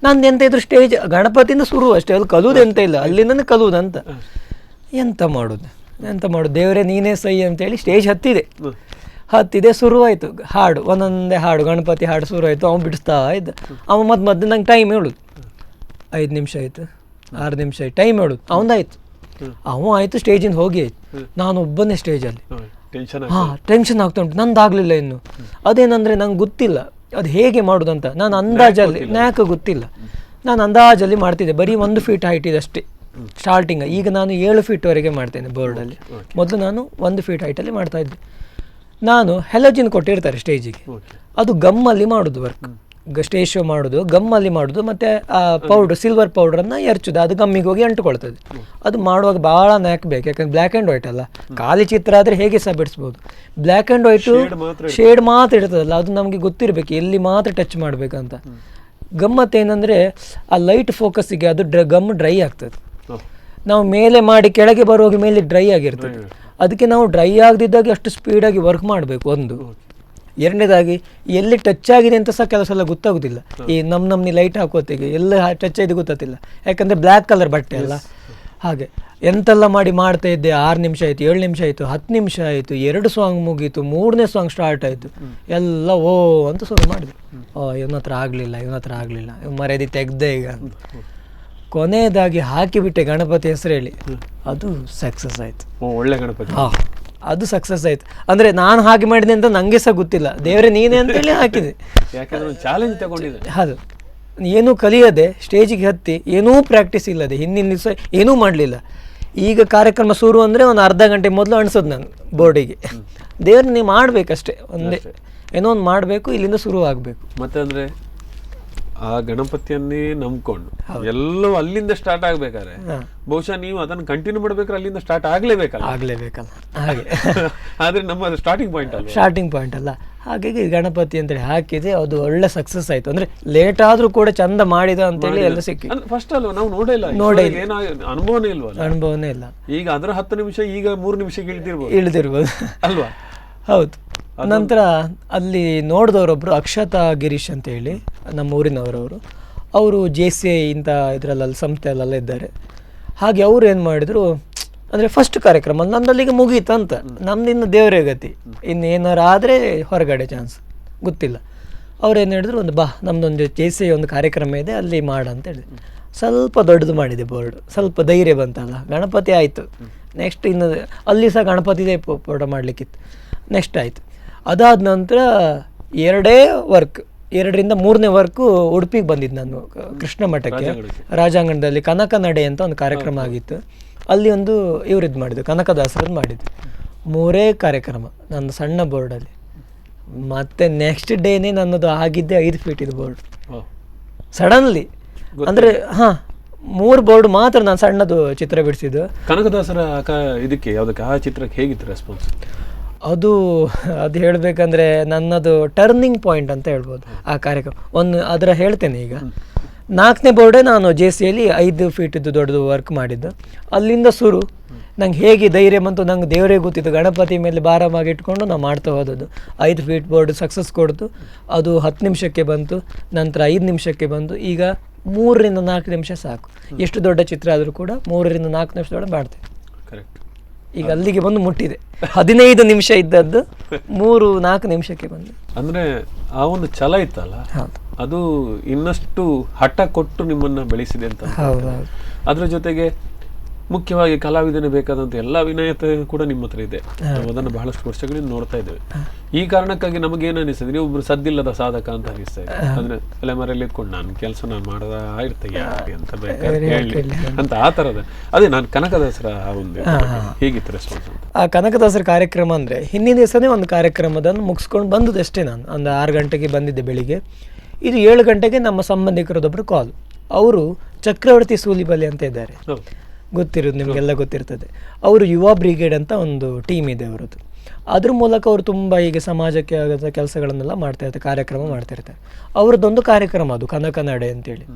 ನಂದು ಎಂತ ಇದ್ರು ಸ್ಟೇಜ್ ಗಣಪತಿಯಿಂದ ಶುರು ಅಷ್ಟೇ, ಅಲ್ಲಿ ಕಲುವುದು ಎಂತ ಇಲ್ಲ, ಅಲ್ಲಿಂದನೇ ಕಲುವುದಂತ. ಎಂತ ಮಾಡೋದು ದೇವರೇ ನೀನೇ ಸೈ ಅಂತೇಳಿ ಸ್ಟೇಜ್ ಹತ್ತಿದೆ. ಶುರುವಾಯಿತು ಹಾಡು, ಒಂದೊಂದೇ ಹಾಡು, ಗಣಪತಿ ಹಾಡು ಶುರುವಾಯಿತು. ಅವ್ನು ಬಿಡಿಸ್ತಾ ಇದ್ದ. ಅವ ಮದ್ದು ನಂಗೆ ಟೈಮ್ ಹೇಳುದು, 5 ನಿಮಿಷ ಆಯಿತು, 6 ನಿಮಿಷ ಆಯ್ತು, ಟೈಮ್ ಹೇಳುದು. ಅವನದಾಯ್ತು, ಅವ ಆಯಿತು, ಸ್ಟೇಜಿಂದ ಹೋಗಿ ಆಯ್ತು. ನಾನು ಒಬ್ಬನೇ ಸ್ಟೇಜಲ್ಲಿ. ಟೆನ್ಷನ್ ಆಗ್ತಾ ಉಂಟು, ನಂದಾಗಲಿಲ್ಲ ಇನ್ನು. ಅದೇನಂದರೆ ನಂಗೆ ಗೊತ್ತಿಲ್ಲ ಅದು ಹೇಗೆ ಮಾಡೋದಂತ. ನಾನು ಅಂದಾಜಲ್ಲಿ ಗೊತ್ತಿಲ್ಲ, ನಾನು ಅಂದಾಜಲ್ಲಿ ಮಾಡ್ತಿದ್ದೆ. ಬರೀ 1 ಫೀಟ್ ಹೈಟ್ ಇದೆ ಅಷ್ಟೇ ಸ್ಟಾರ್ಟಿಂಗ್. ಈಗ ನಾನು 7 ಫೀಟ್ವರೆಗೆ ಮಾಡ್ತೇನೆ ಬೋರ್ಡಲ್ಲಿ. ಮೊದಲು ನಾನು 1 ಫೀಟ್ ಹೈಟಲ್ಲಿ ಮಾಡ್ತಾಯಿದ್ದೆ. ನಾನು ಹೆಲೋಜಿನ್ ಕೊಟ್ಟಿರ್ತಾರೆ ಸ್ಟೇಜಿಗೆ, ಅದು ಗಮ್ಮಲ್ಲಿ ಮಾಡೋದು ವರ್ಕ್. ಸ್ಟೇಜ್ ಶೋ ಮಾಡೋದು ಗಮ್ಮಲ್ಲಿ ಮಾಡೋದು. ಮತ್ತು ಆ ಪೌಡ್ರ್, ಸಿಲ್ವರ್ ಪೌಡ್ರನ್ನು ಎರಚೋದು, ಅದು ಗಮ್ಮಿಗೆ ಹೋಗಿ ಅಂಟುಕೊಳ್ತದೆ. ಅದು ಮಾಡುವಾಗ ಭಾಳ ಬೇಕು, ಯಾಕಂದ್ರೆ ಬ್ಲ್ಯಾಕ್ ಆ್ಯಂಡ್ ವೈಟ್ ಅಲ್ಲ. ಖಾಲಿ ಚಿತ್ರ ಆದರೆ ಹೇಗೆ ಸಹ ಬಿಡಿಸ್ಬೋದು. ಬ್ಲ್ಯಾಕ್ ಆ್ಯಂಡ್ ವೈಟು ಶೇಡ್ ಮಾತ್ರ ಇರ್ತದಲ್ಲ, ಅದು ನಮಗೆ ಗೊತ್ತಿರಬೇಕು ಎಲ್ಲಿ ಮಾತ್ರ ಟಚ್ ಮಾಡಬೇಕಂತ. ಗಮ್ಮತ್ತೇನೆಂದರೆ ಆ ಲೈಟ್ ಫೋಕಸ್ಸಿಗೆ ಅದು ಗಮ್ ಡ್ರೈ ಆಗ್ತದೆ. ನಾವು ಮೇಲೆ ಮಾಡಿ ಕೆಳಗೆ ಬರುವಾಗ ಮೇಲೆ ಡ್ರೈ ಆಗಿರ್ತದೆ. ಅದಕ್ಕೆ ನಾವು ಡ್ರೈ ಆಗದಿದ್ದಾಗ ಅಷ್ಟು ಸ್ಪೀಡಾಗಿ ವರ್ಕ್ ಮಾಡಬೇಕು ಒಂದು. ಎರಡನೇದಾಗಿ ಎಲ್ಲಿ ಟಚ್ ಆಗಿದೆ ಅಂತ ಸಹ ಕೆಲಸ ಎಲ್ಲ ಗೊತ್ತಾಗೋದಿಲ್ಲ. ಈ ನಮ್ಮನಿ ಲೈಟ್ ಹಾಕೋತಿಗೆ ಎಲ್ಲ ಟಚ್ ಆಗಿದೆ ಗೊತ್ತಾಗ್ತಿಲ್ಲ, ಯಾಕಂದರೆ ಬ್ಲ್ಯಾಕ್ ಕಲರ್ ಬಟ್ಟೆ ಅಲ್ಲ. ಹಾಗೆ ಎಂತೆಲ್ಲ ಮಾಡಿ ಮಾಡ್ತಾ ಇದ್ದೆ. 6 ನಿಮಿಷ ಆಯಿತು, 7 ನಿಮಿಷ ಆಯಿತು, 10 ನಿಮಿಷ ಆಯಿತು, 2 ಸಾಂಗ್ ಮುಗೀತು, 3ನೇ ಸಾಂಗ್ ಸ್ಟಾರ್ಟ್ ಆಯಿತು. ಎಲ್ಲ ಓ ಅಂತ ಶುರು ಮಾಡಿದ್ರು. ಇವನ ಹತ್ರ ಆಗಲಿಲ್ಲ, ಮರ್ಯಾದೆ ತೆಗ್ದೆ ಈಗ. ಕೊನೆಯದಾಗಿ ಹಾಕಿಬಿಟ್ಟೆ ಗಣಪತಿ ಹೆಸರು ಹೇಳಿ, ಅದು ಸಕ್ಸಸ್ ಆಯಿತು. ಒಳ್ಳೆ ಗಣಪತಿ. ಹಾಂ, ಅದು ಸಕ್ಸಸ್ ಆಯಿತು. ಅಂದರೆ ನಾನು ಹಾಗೆ ಮಾಡಿದೆ ಅಂತ ನನಗೆ ಸಹ ಗೊತ್ತಿಲ್ಲ, ದೇವರೇ ನೀನೇ ಅಂತೇಳಿ ಹಾಕಿದೆ. ಯಾಕಂದ್ರೆ ಚಾಲೆಂಜ್ ತಗೊಂಡಿದ್ದೆ. ಅದು ಏನೂ ಕಲಿಯದೆ ಸ್ಟೇಜಿಗೆ ಹತ್ತಿ, ಏನೂ ಪ್ರಾಕ್ಟೀಸ್ ಇಲ್ಲದೆ ಹಿಂದಿನ ದಿವಸ ಏನೂ ಮಾಡಲಿಲ್ಲ. ಈಗ ಕಾರ್ಯಕ್ರಮ ಶುರು ಅಂದರೆ ಒಂದು ಅರ್ಧ ಗಂಟೆ ಮೊದಲು ಅಣಿಸೋದು ನಾನು ಬೋರ್ಡಿಗೆ, ದೇವ್ರ ನೀವು ಮಾಡಬೇಕಷ್ಟೇ, ಒಂದೇ ಏನೋ ಒಂದು ಮಾಡಬೇಕು, ಇಲ್ಲಿಂದ ಶುರು ಆಗಬೇಕು. ಮತ್ತೆ ಅಂದರೆ ಆ ಗಣಪತಿಯನ್ನೇ ನಂಬ್ಕೊಂಡು ಎಲ್ಲವೂ ಅಲ್ಲಿಂದ ಸ್ಟಾರ್ಟ್ ಆಗ್ಬೇಕಾದ್ರೆ ಬಹುಶಃ ನೀವು ಅದನ್ನು ಕಂಟಿನ್ಯೂ ಮಾಡ್ಬೇಕಾದ್ರೆ ಅಲ್ಲಿಂದ ಸ್ಟಾರ್ಟ್ ಆಗಲೇಬೇಕಲ್ಲ ಹಾಗೆ. ಆದ್ರೆ ನಮ್ಮ ಸ್ಟಾರ್ಟಿಂಗ್ ಪಾಯಿಂಟ್ ಅಲ್ಲ. ಹಾಗಾಗಿ ಗಣಪತಿ ಅಂತೇಳಿ ಹಾಕಿದೆ, ಅದು ಒಳ್ಳೆ ಸಕ್ಸಸ್ ಆಯ್ತು. ಅಂದ್ರೆ ಲೇಟ್ ಆದ್ರೂ ಕೂಡ ಚಂದ ಮಾಡಿದ ಅಂತೇಳಿ ಎಲ್ಲ ಸಿಕ್ಕಿ. ಫಸ್ಟ್ ಅಲ್ವಾ ನಾವು ಅನುಭವನೇ ಇಲ್ಲ. ಈಗ ಅದರ 10 ನಿಮಿಷ ಈಗ 3 ನಿಮಿಷಕ್ಕೆ ಇಳಿದಿರ್ಬೋದು ಅಲ್ವಾ? ಹೌದು. ನಂತರ ಅಲ್ಲಿ ನೋಡಿದವರೊಬ್ರು ಅಕ್ಷತಾ ಗಿರೀಶ್ ಅಂತ ಹೇಳಿ, ನಮ್ಮ ಊರಿನವರವರು. ಅವರು JCI ಇಂಥ ಇದರಲ್ಲೆಲ್ಲ ಸಂಸ್ಥೆಯಲ್ಲೆಲ್ಲ ಇದ್ದಾರೆ. ಹಾಗೆ ಅವ್ರು ಏನು ಮಾಡಿದ್ರು ಅಂದರೆ ಫಸ್ಟ್ ಕಾರ್ಯಕ್ರಮ ನಂದಲ್ಲಿಗೆ ಮುಗೀತು ಅಂತ, ನಮ್ದಿನ್ನು ದೇವರೇ ಗತಿ, ಇನ್ನೇನಾರು ಆದರೆ ಹೊರಗಡೆ ಚಾನ್ಸ್ ಗೊತ್ತಿಲ್ಲ. ಅವ್ರು ಏನು ಹೇಳಿದ್ರು, ಒಂದು ನಮ್ಮದೊಂದು JCI ಒಂದು ಕಾರ್ಯಕ್ರಮ ಇದೆ, ಅಲ್ಲಿ ಮಾಡ ಅಂತ ಹೇಳಿದೆ. ಸ್ವಲ್ಪ ದೊಡ್ಡದು ಮಾಡಿದೆ ಬೋರ್ಡ್, ಸ್ವಲ್ಪ ಧೈರ್ಯ ಬಂತಲ್ಲ, ಗಣಪತಿ ಆಯಿತು. ನೆಕ್ಸ್ಟ್ ಇನ್ನು ಅಲ್ಲಿ ಸಹ ಗಣಪತಿದೇ ಫೋಟೋ ಮಾಡಲಿಕ್ಕಿತ್ತು. ನೆಕ್ಸ್ಟ್ ಆಯಿತು. ಅದಾದ ನಂತರ 2ರಿಂದ 3ನೇ ವರ್ಕು ಉಡುಪಿಗೆ ಬಂದಿದ್ದು ನಾನು, ಕೃಷ್ಣ ಮಠಕ್ಕೆ ರಾಜಾಂಗಣದಲ್ಲಿ ಕನಕ ನಡೆ ಅಂತ ಒಂದು ಕಾರ್ಯಕ್ರಮ ಆಗಿತ್ತು. ಅಲ್ಲಿ ಒಂದು ಇವ್ರದ್ದು ಮಾಡಿದ್ದು, ಕನಕದಾಸರದ್ದು ಮಾಡಿದ್ದು. 3 ಕಾರ್ಯಕ್ರಮ ನನ್ನ ಸಣ್ಣ ಬೋರ್ಡಲ್ಲಿ. ಮತ್ತೆ ನೆಕ್ಸ್ಟ್ ಡೇನೇ ನನ್ನದು ಆಗಿದ್ದೆ 5 ಫೀಟ್ ಇದು ಬೋರ್ಡ್ ಸಡನ್ಲಿ. ಅಂದರೆ 3 ಬೋರ್ಡ್ ಮಾತ್ರ ನಾನು ಸಣ್ಣದು ಚಿತ್ರ ಬಿಡಿಸಿದ್ದು. ಕನಕದಾಸರ ಇದಕ್ಕೆ ಯಾವುದಕ್ಕೆ ಆ ಚಿತ್ರಕ್ಕೆ ಹೇಗಿತ್ತು ರೆಸ್ಪಾನ್ಸ್? ಅದು ಹೇಳಬೇಕಂದ್ರೆ ನನ್ನದು ಟರ್ನಿಂಗ್ ಪಾಯಿಂಟ್ ಅಂತ ಹೇಳ್ಬೋದು ಆ ಕಾರ್ಯಕ್ರಮ. ಅದರ ಹೇಳ್ತೇನೆ ಈಗ. 4ನೇ ಬೋರ್ಡೇ ನಾನು JCIಯಲ್ಲಿ 5 ಫೀಟಿದ್ದು ದೊಡ್ಡದು ವರ್ಕ್ ಮಾಡಿದ್ದು. ಅಲ್ಲಿಂದ ಶುರು ನಂಗೆ ಹೇಗೆ ಧೈರ್ಯ ಬಂತು, ನಂಗೆ ದೇವರೇ ಗೊತ್ತಿತ್ತು. ಗಣಪತಿ ಮೇಲೆ ಭಾರವಾಗಿ ಇಟ್ಕೊಂಡು ನಾವು ಮಾಡ್ತಾ ಹೋದದ್ದು. 5 ಫೀಟ್ ಬೋರ್ಡ್ ಸಕ್ಸಸ್ ಕೊಡ್ತು. ಅದು 10 ನಿಮಿಷಕ್ಕೆ ಬಂತು, ನಂತರ 5 ನಿಮಿಷಕ್ಕೆ ಬಂತು. ಈಗ 3ರಿಂದ 4 ನಿಮಿಷ ಸಾಕು. ಎಷ್ಟು ದೊಡ್ಡ ಚಿತ್ರ ಆದರೂ ಕೂಡ 3ರಿಂದ 4 ನಿಮಿಷದೊಳಗೆ ಮಾಡ್ತೇವೆ. ಕರೆಕ್ಟ್. ಈಗ ಅಲ್ಲಿಗೆ ಬಂದು ಮುಟ್ಟಿದೆ. 15 ನಿಮಿಷ ಇದ್ದದ್ದು 3-4 ನಿಮಿಷಕ್ಕೆ ಬಂದು. ಅಂದ್ರೆ ಆ ಒಂದು ಛಲ ಇತ್ತಲ್ಲ, ಅದು ಇನ್ನಷ್ಟು ಹಠ ಕೊಟ್ಟು ನಿಮ್ಮನ್ನ ಬೆಳೆಸಿದೆ ಅಂತ. ಅದ್ರ ಜೊತೆಗೆ ಮುಖ್ಯವಾಗಿ ಕಲಾವಿದನೇ ಬೇಕಾದಂತ ಎಲ್ಲ ವಿನಯತೆ ಕೂಡ ನಿಮ್ಮ ಹತ್ರ ಇದೆ. ನಾವು ಅದನ್ನು ಬಹಳಷ್ಟು ವರ್ಷಗಳಿಂದ ನೋಡ್ತಾ ಇದ್ದೇವೆ. ಈ ಕಾರಣಕ್ಕಾಗಿ ನಮಗೇನು ಅನಿಸ್ತದೆ, ನೀವು ಒಬ್ರು ಸದ್ದಿಲ್ಲದ ಸಾಧಕ ಅಂತ ಅನಿಸ್ತಾ ಇದೆ. ಅಂದ್ರೆ ತಲೆಮರೆಯಲ್ಲಿ ಇಟ್ಕೊಂಡು ನಾನು ಕೆಲಸ ನಾನು ಮಾಡದ ಇರ್ತೇನೆ ಅಂತ ಬೇಕಾದ್ರೆ ಹೇಳಿ ಅಂತ ಆ ತರದ. ಅದೇ ನಾನು ಕನಕದಾಸರ ಒಂದು ಹೇಗಿತ್ತು ರೆಸ್ಪಾನ್ಸ್ ಅಂತ? ಆ ಕನಕದಾಸರ ಕಾರ್ಯಕ್ರಮ ಅಂದ್ರೆ ಹಿಂದಿನ ದಿವಸನೇ ಒಂದು ಕಾರ್ಯಕ್ರಮದನ್ನು ಮುಗಿಸ್ಕೊಂಡು ಬಂದದಷ್ಟೇ. ನಾನು ಒಂದು 6 ಗಂಟೆಗೆ ಬಂದಿದ್ದೆ ಬೆಳಿಗ್ಗೆ. ಇದು 7 ಗಂಟೆಗೆ ನಮ್ಮ ಸಂಬಂಧಿಕರದೊಬ್ಬರು ಕಾಲ್. ಅವರು ಚಕ್ರವರ್ತಿ ಸೂಲಿಬಲಿ ಅಂತ ಇದ್ದಾರೆ, ಗೊತ್ತಿರೋದು ನಿಮಗೆಲ್ಲ ಗೊತ್ತಿರ್ತದೆ. ಅವರು ಯುವ ಬ್ರಿಗೇಡ್ ಅಂತ ಒಂದು ಟೀಮ್ ಇದೆ ಅವರದ್ದು. ಅದ್ರ ಮೂಲಕ ಅವರು ತುಂಬ ಈಗ ಸಮಾಜಕ್ಕೆ ಆಗದ ಕೆಲಸಗಳನ್ನೆಲ್ಲ ಮಾಡ್ತಾ ಇರ್ತಾರೆ, ಕಾರ್ಯಕ್ರಮ ಮಾಡ್ತಾ ಇರ್ತಾರೆ. ಅವ್ರದ್ದೊಂದು ಕಾರ್ಯಕ್ರಮ ಅದು ಕನಕ ನಡೆ ಅಂತೇಳಿ.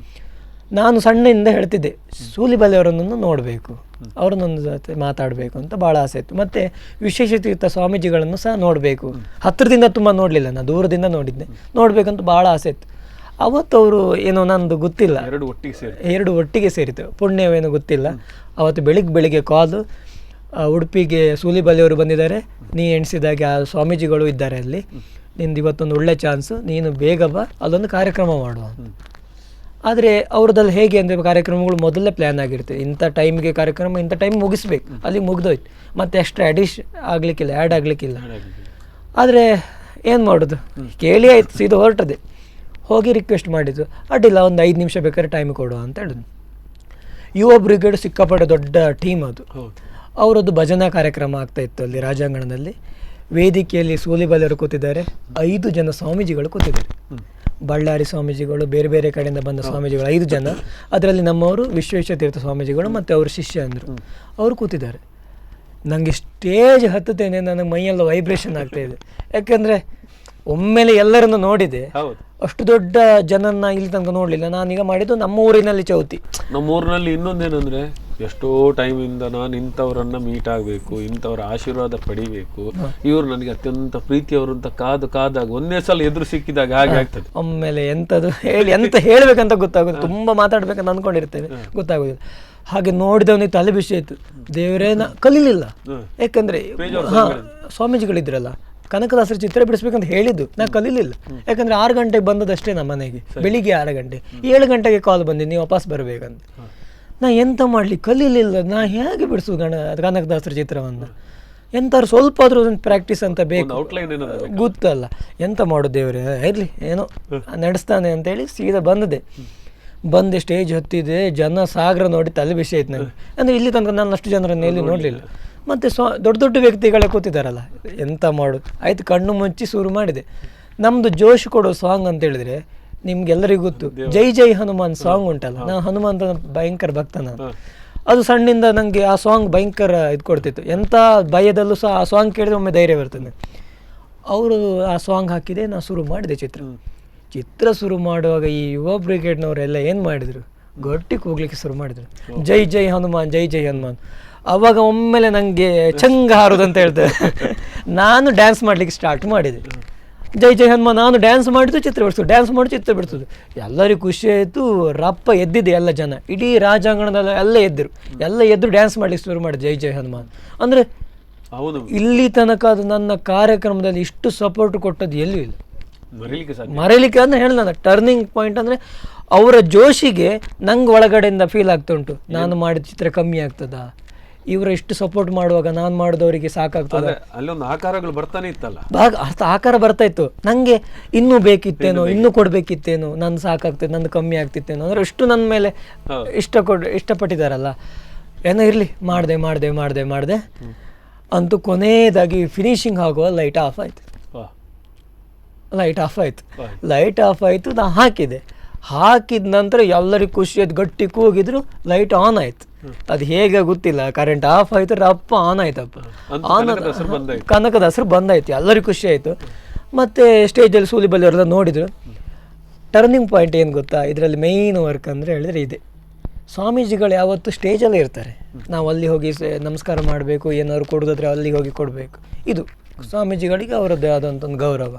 ನಾನು ಸಣ್ಣದಿಂದ ಹೇಳ್ತಿದ್ದೆ ಸೂಲಿಬಲಿ ಅವರನ್ನು ನೋಡಬೇಕು, ಅವ್ರನ್ನೊಂದು ಜೊತೆ ಮಾತಾಡಬೇಕು ಅಂತ ಭಾಳ ಆಸೆ ಇತ್ತು. ಮತ್ತು ವಿಶೇಷತೀರ್ಥ ಸ್ವಾಮೀಜಿಗಳನ್ನು ಸಹ ನೋಡಬೇಕು. ಹತ್ತಿರದಿಂದ ತುಂಬ ನೋಡಲಿಲ್ಲ, ನಾನು ದೂರದಿಂದ ನೋಡಿದ್ದೆ, ನೋಡಬೇಕಂತ ಭಾಳ ಆಸೆ ಇತ್ತು. ಅವತ್ತು ಅವರು ಏನೋ ನಂದು ಗೊತ್ತಿಲ್ಲ, 2 ಒಟ್ಟಿಗೆ ಸೇರಿತು, ಪುಣ್ಯವೇನೋ ಗೊತ್ತಿಲ್ಲ. ಅವತ್ತು ಬೆಳಿಗ್ಗೆ ಕಾಲು, ಉಡುಪಿಗೆ ಸೂಲಿಬಲಿಯವರು ಬಂದಿದ್ದಾರೆ, ನೀ ಎಣಿಸಿದಾಗೆ ಆ ಸ್ವಾಮೀಜಿಗಳು ಇದ್ದಾರೆ ಅಲ್ಲಿ, ನಿಂದು ಇವತ್ತೊಂದು ಒಳ್ಳೆ ಚಾನ್ಸು, ನೀನು ಬೇಗ ಬಾ, ಅಲ್ಲೊಂದು ಕಾರ್ಯಕ್ರಮ ಮಾಡುವ. ಆದರೆ ಅವ್ರದ್ದಲ್ಲಿ ಹೇಗೆ ಅಂದರೆ ಕಾರ್ಯಕ್ರಮಗಳು ಮೊದಲೇ ಪ್ಲ್ಯಾನ್ ಆಗಿರ್ತದೆ. ಇಂಥ ಟೈಮಿಗೆ ಕಾರ್ಯಕ್ರಮ, ಇಂಥ ಟೈಮ್ ಮುಗಿಸ್ಬೇಕು, ಅಲ್ಲಿ ಮುಗ್ದೋಯ್ತು, ಮತ್ತು ಎಕ್ಸ್ಟ್ರಾ ಆಗಲಿಕ್ಕಿಲ್ಲ, ಆ್ಯಡ್ ಆಗಲಿಕ್ಕಿಲ್ಲ. ಆದರೆ ಏನು ಮಾಡೋದು, ಕೇಳಿ ಆಯ್ತು, ಸೀದಾ ಹೊರಟದೆ. ಹೋಗಿ ರಿಕ್ವೆಸ್ಟ್ ಮಾಡಿದ್ದು, ಅಡ್ಡಿಲ್ಲ ಒಂದು 5 ನಿಮಿಷ ಬೇಕಾದ್ರೆ ಟೈಮ್ ಕೊಡುವ ಅಂತ ಹೇಳಿದ್ರು. ಯುವ ಬ್ರಿಗೇಡ್ ಸಿಕ್ಕಾಪಟ್ಟೆ ದೊಡ್ಡ ಟೀಮ್ ಅದು. ಅವರದ್ದು ಭಜನಾ ಕಾರ್ಯಕ್ರಮ ಆಗ್ತಾ ಇತ್ತು ಅಲ್ಲಿ ರಾಜಾಂಗಣದಲ್ಲಿ. ವೇದಿಕೆಯಲ್ಲಿ ಸೂಲಿಬಲಿಯವರು ಕೂತಿದ್ದಾರೆ, 5 ಜನ ಸ್ವಾಮೀಜಿಗಳು ಕೂತಿದ್ದಾರೆ. ಬಳ್ಳಾರಿ ಸ್ವಾಮೀಜಿಗಳು, ಬೇರೆ ಬೇರೆ ಕಡೆಯಿಂದ ಬಂದ ಸ್ವಾಮೀಜಿಗಳು 5 ಜನ. ಅದರಲ್ಲಿ ನಮ್ಮವರು ವಿಶ್ವೇಶತೀರ್ಥ ಸ್ವಾಮೀಜಿಗಳು ಮತ್ತು ಅವ್ರ ಶಿಷ್ಯ ಅಂದರು, ಅವರು ಕೂತಿದ್ದಾರೆ. ನನಗೆ ಸ್ಟೇಜ್ ಹತ್ತುತ್ತೇನೆ, ನನಗೆ ಮೈಯೆಲ್ಲ ವೈಬ್ರೇಷನ್ ಆಗ್ತಾ ಇದೆ. ಯಾಕೆಂದರೆ ಒಮ್ಮೆಲೆ ಎಲ್ಲರನ್ನು ನೋಡಿದೆ, ಅಷ್ಟು ದೊಡ್ಡ ಜನನ್ನ ಇಲ್ಲಿ ತನಕ ನೋಡಲಿಲ್ಲ. ನಾನೀಗ ಮಾಡಿದ್ದು ನಮ್ಮ ಊರಿನಲ್ಲಿ ಚೌತಿ. ನಮ್ಮ ಊರಿನಲ್ಲಿ ಇನ್ನೊಂದೇನಂದ್ರೆ, ಎಷ್ಟೋ ಟೈಮಿಂದ ನಾನು ಇಂಥವ್ರನ್ನ ಮೀಟ್ ಆಗಬೇಕು, ಇಂಥವ್ರ ಆಶೀರ್ವಾದ ಪಡಿಬೇಕು, ಇವರು ನನಗೆ ಅತ್ಯಂತ ಪ್ರೀತಿಯವರು ಅಂತ ಕಾದಾಗ ಒಂದೇ ಸಲ ಎದುರು ಸಿಕ್ಕಿದಾಗ ಹಾಗೆ ಆಗ್ತದೆ. ಒಮ್ಮೆಲೆ ಎಂತ ಹೇಳ್ಬೇಕಂತ ಗೊತ್ತಾಗೋದು, ತುಂಬ ಮಾತಾಡ್ಬೇಕಂತ ಅಂದ್ಕೊಂಡಿರ್ತೇವೆ, ಗೊತ್ತಾಗೋದಿಲ್ಲ. ಹಾಗೆ ನೋಡಿದವನಿಗೆ ತಲೆ ಬಿಸಿ ಆಯಿತು. ದೇವರೇ ನಾ ಕಲೀಲಿಲ್ಲ, ಯಾಕಂದರೆ ಹಾಂ ಸ್ವಾಮೀಜಿಗಳಿದ್ರಲ್ಲ ಕನಕದಾಸರ ಚಿತ್ರ ಬಿಡಿಸ್ಬೇಕಂತ ಹೇಳಿದ್ದು, ನಾ ಕಲೀಲಿಲ್ಲ. ಯಾಕಂದರೆ 6 ಗಂಟೆಗೆ ಬಂದದಷ್ಟೇ ನಮ್ಮ ಮನೆಗೆ, ಬೆಳಿಗ್ಗೆ 6 ಗಂಟೆ, 7 ಗಂಟೆಗೆ ಕಾಲ್ ಬಂದಿದ್ದು ನೀವು ವಾಪಸ್ ಬರಬೇಕಂತ. ನಾ ಎಂತ ಮಾಡಲಿ, ಕಲೀಲಿಲ್ಲ, ನಾ ಹೇಗೆ ಬಿಡಿಸು ಕನಕದಾಸರ ಚಿತ್ರವನ್ನು? ಎಂತಾದ್ರು ಸ್ವಲ್ಪ ಆದರೂ ಒಂದು ಪ್ರಾಕ್ಟೀಸ್ ಅಂತ ಬೇಕು, ಗೊತ್ತಲ್ಲ. ಎಂತ ಮಾಡೋದು ದೇವರೇ, ಇರಲಿ ಏನೋ ನಡೆಸ್ತಾನೆ ಅಂತೇಳಿ ಸೀದಾ ಬಂದೆ ಸ್ಟೇಜ್ ಹತ್ತಿದೆ. ಜನ ಸಾಗರ ನೋಡಿ ತಲೆ ಬಿಸಿ ಆಯ್ತು ನನಗೆ. ಅಂದರೆ ಇಲ್ಲಿ ತನಕ ನಾನು ಅಷ್ಟು ಜನರನ್ನು ಎಲ್ಲಿ ನೋಡಲಿಲ್ಲ. ಮತ್ತು ದೊಡ್ಡ ದೊಡ್ಡ ವ್ಯಕ್ತಿಗಳೇ ಕೂತಿದ್ದಾರಲ್ಲ, ಎಂತ ಮಾಡೋದು ಆಯ್ತು. ಕಣ್ಣು ಮುಚ್ಚಿ ಶುರು ಮಾಡಿದೆ. ನಮ್ಮದು ಜೋಶ್ ಕೊಡೋ ಸಾಂಗ್ ಅಂತ ಹೇಳಿದ್ರೆ ನಿಮ್ಗೆಲ್ಲರಿಗೂ ಗೊತ್ತು, ಜೈ ಜೈ ಹನುಮಾನ್ ಸಾಂಗ್ ಉಂಟಲ್ಲ. ನಾನು ಹನುಮಂತನ ಭಯಂಕರ ಭಕ್ತ ನಾನು. ಅದು ಸಣ್ಣಿಂದ ನನಗೆ ಆ ಸಾಂಗ್ ಭಯಂಕರ ಇದು ಕೊಡ್ತಿತ್ತು. ಎಂಥ ಭಯದಲ್ಲೂ ಸಹ ಆ ಸಾಂಗ್ ಕೇಳಿದ್ರೆ ಒಮ್ಮೆ ಧೈರ್ಯ ಬರ್ತದೆ. ಅವರು ಆ ಸಾಂಗ್ ಹಾಕಿದೆ, ನಾನು ಶುರು ಮಾಡಿದೆ ಚಿತ್ರ ಶುರು ಮಾಡುವಾಗ ಈ ಯುವ ಬ್ರಿಗೇಡ್ನವರೆಲ್ಲ ಏನು ಮಾಡಿದರು, ಗಟ್ಟಿಗೆ ಹೋಗ್ಲಿಕ್ಕೆ ಶುರು ಮಾಡಿದರು, ಜೈ ಜೈ ಹನುಮಾನ್ ಜೈ ಜೈ ಹನುಮಾನ್. ಆವಾಗ ಒಮ್ಮೆಲೆ ನನಗೆ ಚಂಗ ಹಾರೋದಂತ ಹೇಳ್ತಾರೆ. ನಾನು ಡ್ಯಾನ್ಸ್ ಮಾಡಲಿಕ್ಕೆ ಸ್ಟಾರ್ಟ್ ಮಾಡಿದೆ. ಜೈ ಜೈ ಹನುಮಾನ್ ನಾನು ಡ್ಯಾನ್ಸ್ ಮಾಡಿದ್ದು, ಚಿತ್ರ ಬಿಡಿಸೋದು, ಡ್ಯಾನ್ಸ್ ಮಾಡಿ ಚಿತ್ರ ಬಿಡಿಸೋದು. ಎಲ್ಲರಿಗೂ ಖುಷಿ ಆಯಿತು. ರಪ್ಪ ಎದ್ದಿದೆ ಎಲ್ಲ ಜನ, ಇಡೀ ರಾಜಾಂಗಣದಲ್ಲಿ ಎಲ್ಲ ಎದ್ದು ಡ್ಯಾನ್ಸ್ ಮಾಡ್ಲಿಕ್ಕೆ ಶುರು ಮಾಡಿದೆ ಜೈ ಜೈ ಹನುಮಾನ್. ಅಂದರೆ ಇಲ್ಲಿ ತನಕ ಅದು ನನ್ನ ಕಾರ್ಯಕ್ರಮದಲ್ಲಿ ಇಷ್ಟು ಸಪೋರ್ಟ್ ಕೊಟ್ಟದ್ದು ಎಲ್ಲೂ ಇಲ್ಲ, ಮರೀಲಿಕ್ಕೆ ಅಂದ್ರೆ ಹೇಳಿ. ನನ್ನ ಟರ್ನಿಂಗ್ ಪಾಯಿಂಟ್ ಅಂದರೆ ಅವರ ಜೋಶಿಗೆ ನಂಗೆ ಒಳಗಡೆಯಿಂದ ಫೀಲ್ ಆಗ್ತಾ ಉಂಟು, ನಾನು ಮಾಡಿದ ಚಿತ್ರ ಕಮ್ಮಿ ಆಗ್ತದಾ, ಇವರು ಇಷ್ಟು ಸಪೋರ್ಟ್ ಮಾಡುವಾಗ ನಾನು ಮಾಡಿದವರಿಗೆ ಸಾಕಾಗ್ತದೆ. ಅಲ್ಲೊಂದು ಆಕಾರಗಳು ಬರ್ತಾನೆ ಇತ್ತಲ್ಲ, ಆಕಾರ ಬರ್ತಾ ಇತ್ತು. ನನಗೆ ಇನ್ನೂ ಬೇಕಿತ್ತೇನೋ, ಇನ್ನೂ ಕೊಡಬೇಕಿತ್ತೇನೋ, ನನ್ನ ಸಾಕಾಗ್ತದೆ, ನಂದು ಕಮ್ಮಿ ಆಗ್ತಿತ್ತೇನೋ, ಅಂದರೆ ಇಷ್ಟು ನನ್ನ ಮೇಲೆ ಇಷ್ಟಪಟ್ಟಿದ್ದಾರಲ್ಲ. ಏನೋ ಇರಲಿ, ಮಾಡಿದೆ ಅಂತೂ ಕೊನೆಯದಾಗಿ ಫಿನಿಶಿಂಗ್ ಆಗುವ ಲೈಟ್ ಆಫ್ ಆಯಿತು. ನಾನು ಹಾಕಿದ ನಂತರ ಎಲ್ಲರಿಗೂ ಖುಷಿ ಆಯ್ತು, ಗಟ್ಟಿ ಕೂಗಿದ್ರು. ಲೈಟ್ ಆನ್ ಆಯ್ತು. ಅದು ಹೇಗೆ ಗೊತ್ತಿಲ್ಲ, ಕರೆಂಟ್ ಆಫ್ ಆಯ್ತು, ರಪ್ಪ ಆನ್ ಆಯ್ತಪ್ಪ. ಕನಕದಾಸರು ಬಂದಾಯ್ತು, ಎಲ್ಲರಿಗೂ ಖುಷಿ ಆಯಿತು. ಮತ್ತು ಸ್ಟೇಜಲ್ಲಿ ಸೂಲಿಬಲ್ಲಿ ಅವರೆಲ್ಲ ನೋಡಿದರು. ಟರ್ನಿಂಗ್ ಪಾಯಿಂಟ್ ಏನು ಗೊತ್ತಾ, ಇದರಲ್ಲಿ ಮೇಯ್ನ್ ವರ್ಕ್ ಅಂದರೆ ಹೇಳಿದ್ರೆ ಇದೆ, ಸ್ವಾಮೀಜಿಗಳು ಯಾವತ್ತು ಸ್ಟೇಜಲ್ಲೇ ಇರ್ತಾರೆ. ನಾವು ಅಲ್ಲಿ ಹೋಗಿ ನಮಸ್ಕಾರ ಮಾಡಬೇಕು, ಏನಾದ್ರು ಕೊಡೋದಾದ್ರೆ ಅಲ್ಲಿಗೆ ಹೋಗಿ ಕೊಡಬೇಕು. ಇದು ಸ್ವಾಮೀಜಿಗಳಿಗೆ ಅವರದ್ದೇ ಆದಂಥ ಒಂದು ಗೌರವ.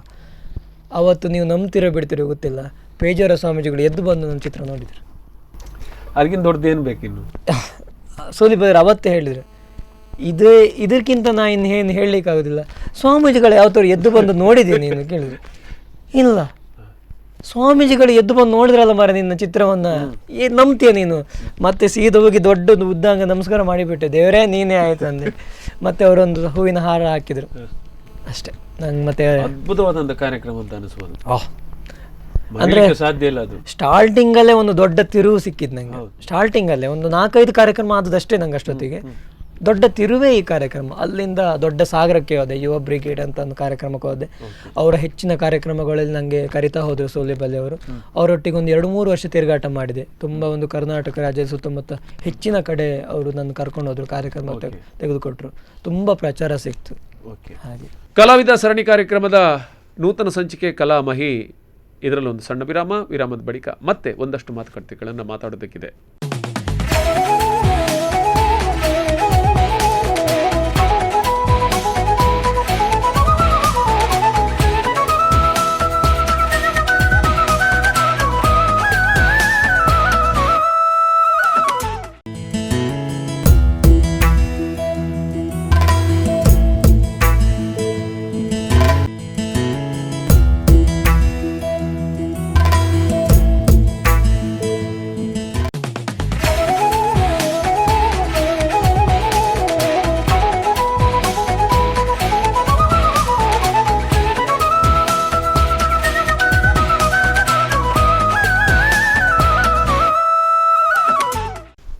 ಅವತ್ತು ನೀವು ನಂಬ್ತಿರೋ ಬಿಡ್ತಿರೋ ಗೊತ್ತಿಲ್ಲ, ಪೇಜಾರ ಸ್ವಾಮೀಜಿಗಳು ಎದ್ದು ಬಂದು ನನ್ನ ಚಿತ್ರ ನೋಡಿದ್ರು. ಅದಕ್ಕಿಂತ ದೊಡ್ಡದೇನು ಬೇಕಿನ್ನು? ಸೋಲಿಬೈರು ಅವತ್ತೇ ಹೇಳಿದ್ರು, ಇದಕ್ಕಿಂತ ನಾ ಇನ್ನೇನು ಹೇಳಲಿಕ್ಕಾಗೋದಿಲ್ಲ. ಸ್ವಾಮೀಜಿಗಳು ಯಾವತ್ತವ್ರು ಎದ್ದು ಬಂದು ನೋಡಿದ್ದೀನಿ ನೀನು ಕೇಳಿದ್ರು. ಇಲ್ಲ, ಸ್ವಾಮೀಜಿಗಳು ಎದ್ದು ಬಂದು ನೋಡಿದ್ರಲ್ಲ ಮಾರ ನಿನ್ನ ಚಿತ್ರವನ್ನು, ನಂಬ್ತೀಯ ನೀನು? ಮತ್ತೆ ಸೀದಾ ಹೋಗಿ ದೊಡ್ಡದು ಉದ್ದಂಗ ನಮಸ್ಕಾರ ಮಾಡಿಬಿಟ್ಟೆ, ದೇವರೇ ನೀನೇ ಆಯ್ತು ಅಂದೆ. ಮತ್ತೆ ಅವರೊಂದು ಹೂವಿನ ಹಾರ ಹಾಕಿದ್ರು, ಅಷ್ಟೇ. ನಂಗೆ ಮತ್ತೆ ಅದ್ಭುತವಾದಂಥ ಕಾರ್ಯಕ್ರಮ ಅಂತ ಅನಿಸ್ಬೋದು. ಅಂದ್ರೆ ಸಾಧ್ಯ ಇಲ್ಲ, ಅದು ಸ್ಟಾರ್ಟಿಂಗ್ ಅಲ್ಲೇ ಒಂದು ದೊಡ್ಡ ತಿರುವು ಸಿಕ್ಕಿದ್ದು ನಂಗೆ. ಸ್ಟಾರ್ಟಿಂಗ್ ಅಲ್ಲೇ ಒಂದು 4-5 ಕಾರ್ಯಕ್ರಮ ಆದದಷ್ಟೇ ನಂಗೆ ಅಷ್ಟೊತ್ತಿಗೆ. ದೊಡ್ಡ ತಿರುವೇ ಈ ಕಾರ್ಯಕ್ರಮ. ಅಲ್ಲಿಂದ ದೊಡ್ಡ ಸಾಗರಕ್ಕೆ ಹೋದೆ, ಯುವ ಬ್ರಿಗೇಡ್ ಅಂತ ಒಂದು ಕಾರ್ಯಕ್ರಮಕ್ಕೆ ಹೋದೆ. ಅವರ ಹೆಚ್ಚಿನ ಕಾರ್ಯಕ್ರಮಗಳಲ್ಲಿ ನನಗೆ ಕರಿತಾ ಹೋದರು ಸೋಲಿಬಲ್ಲಿ ಅವರು. ಅವರೊಟ್ಟಿಗೆ ಒಂದು 2-3 ವರ್ಷ ತಿರುಗಾಟ ಮಾಡಿದೆ. ತುಂಬ ಒಂದು ಕರ್ನಾಟಕ ರಾಜ್ಯದ ಸುತ್ತಮುತ್ತ ಹೆಚ್ಚಿನ ಕಡೆ ಅವರು ನನ್ನ ಕರ್ಕೊಂಡು ಹೋದರು, ಕಾರ್ಯಕ್ರಮ ತೆಗೆದುಕೊಟ್ರು. ತುಂಬ ಪ್ರಚಾರ ಸಿಕ್ತು. ಹಾಗೆ ಕಲಾವಿದ ಸರಣಿ ಕಾರ್ಯಕ್ರಮದ ನೂತನ ಸಂಚಿಕೆ ಕಲಾಮಹಿ, ಇದರಲ್ಲಿ ಒಂದು ಸಣ್ಣ ವಿರಾಮದ ಬಳಿಕ ಮತ್ತೆ ಒಂದಷ್ಟು ಮಾತುಕತೆಗಳನ್ನು ಮಾತಾಡೋದಕ್ಕಿದೆ.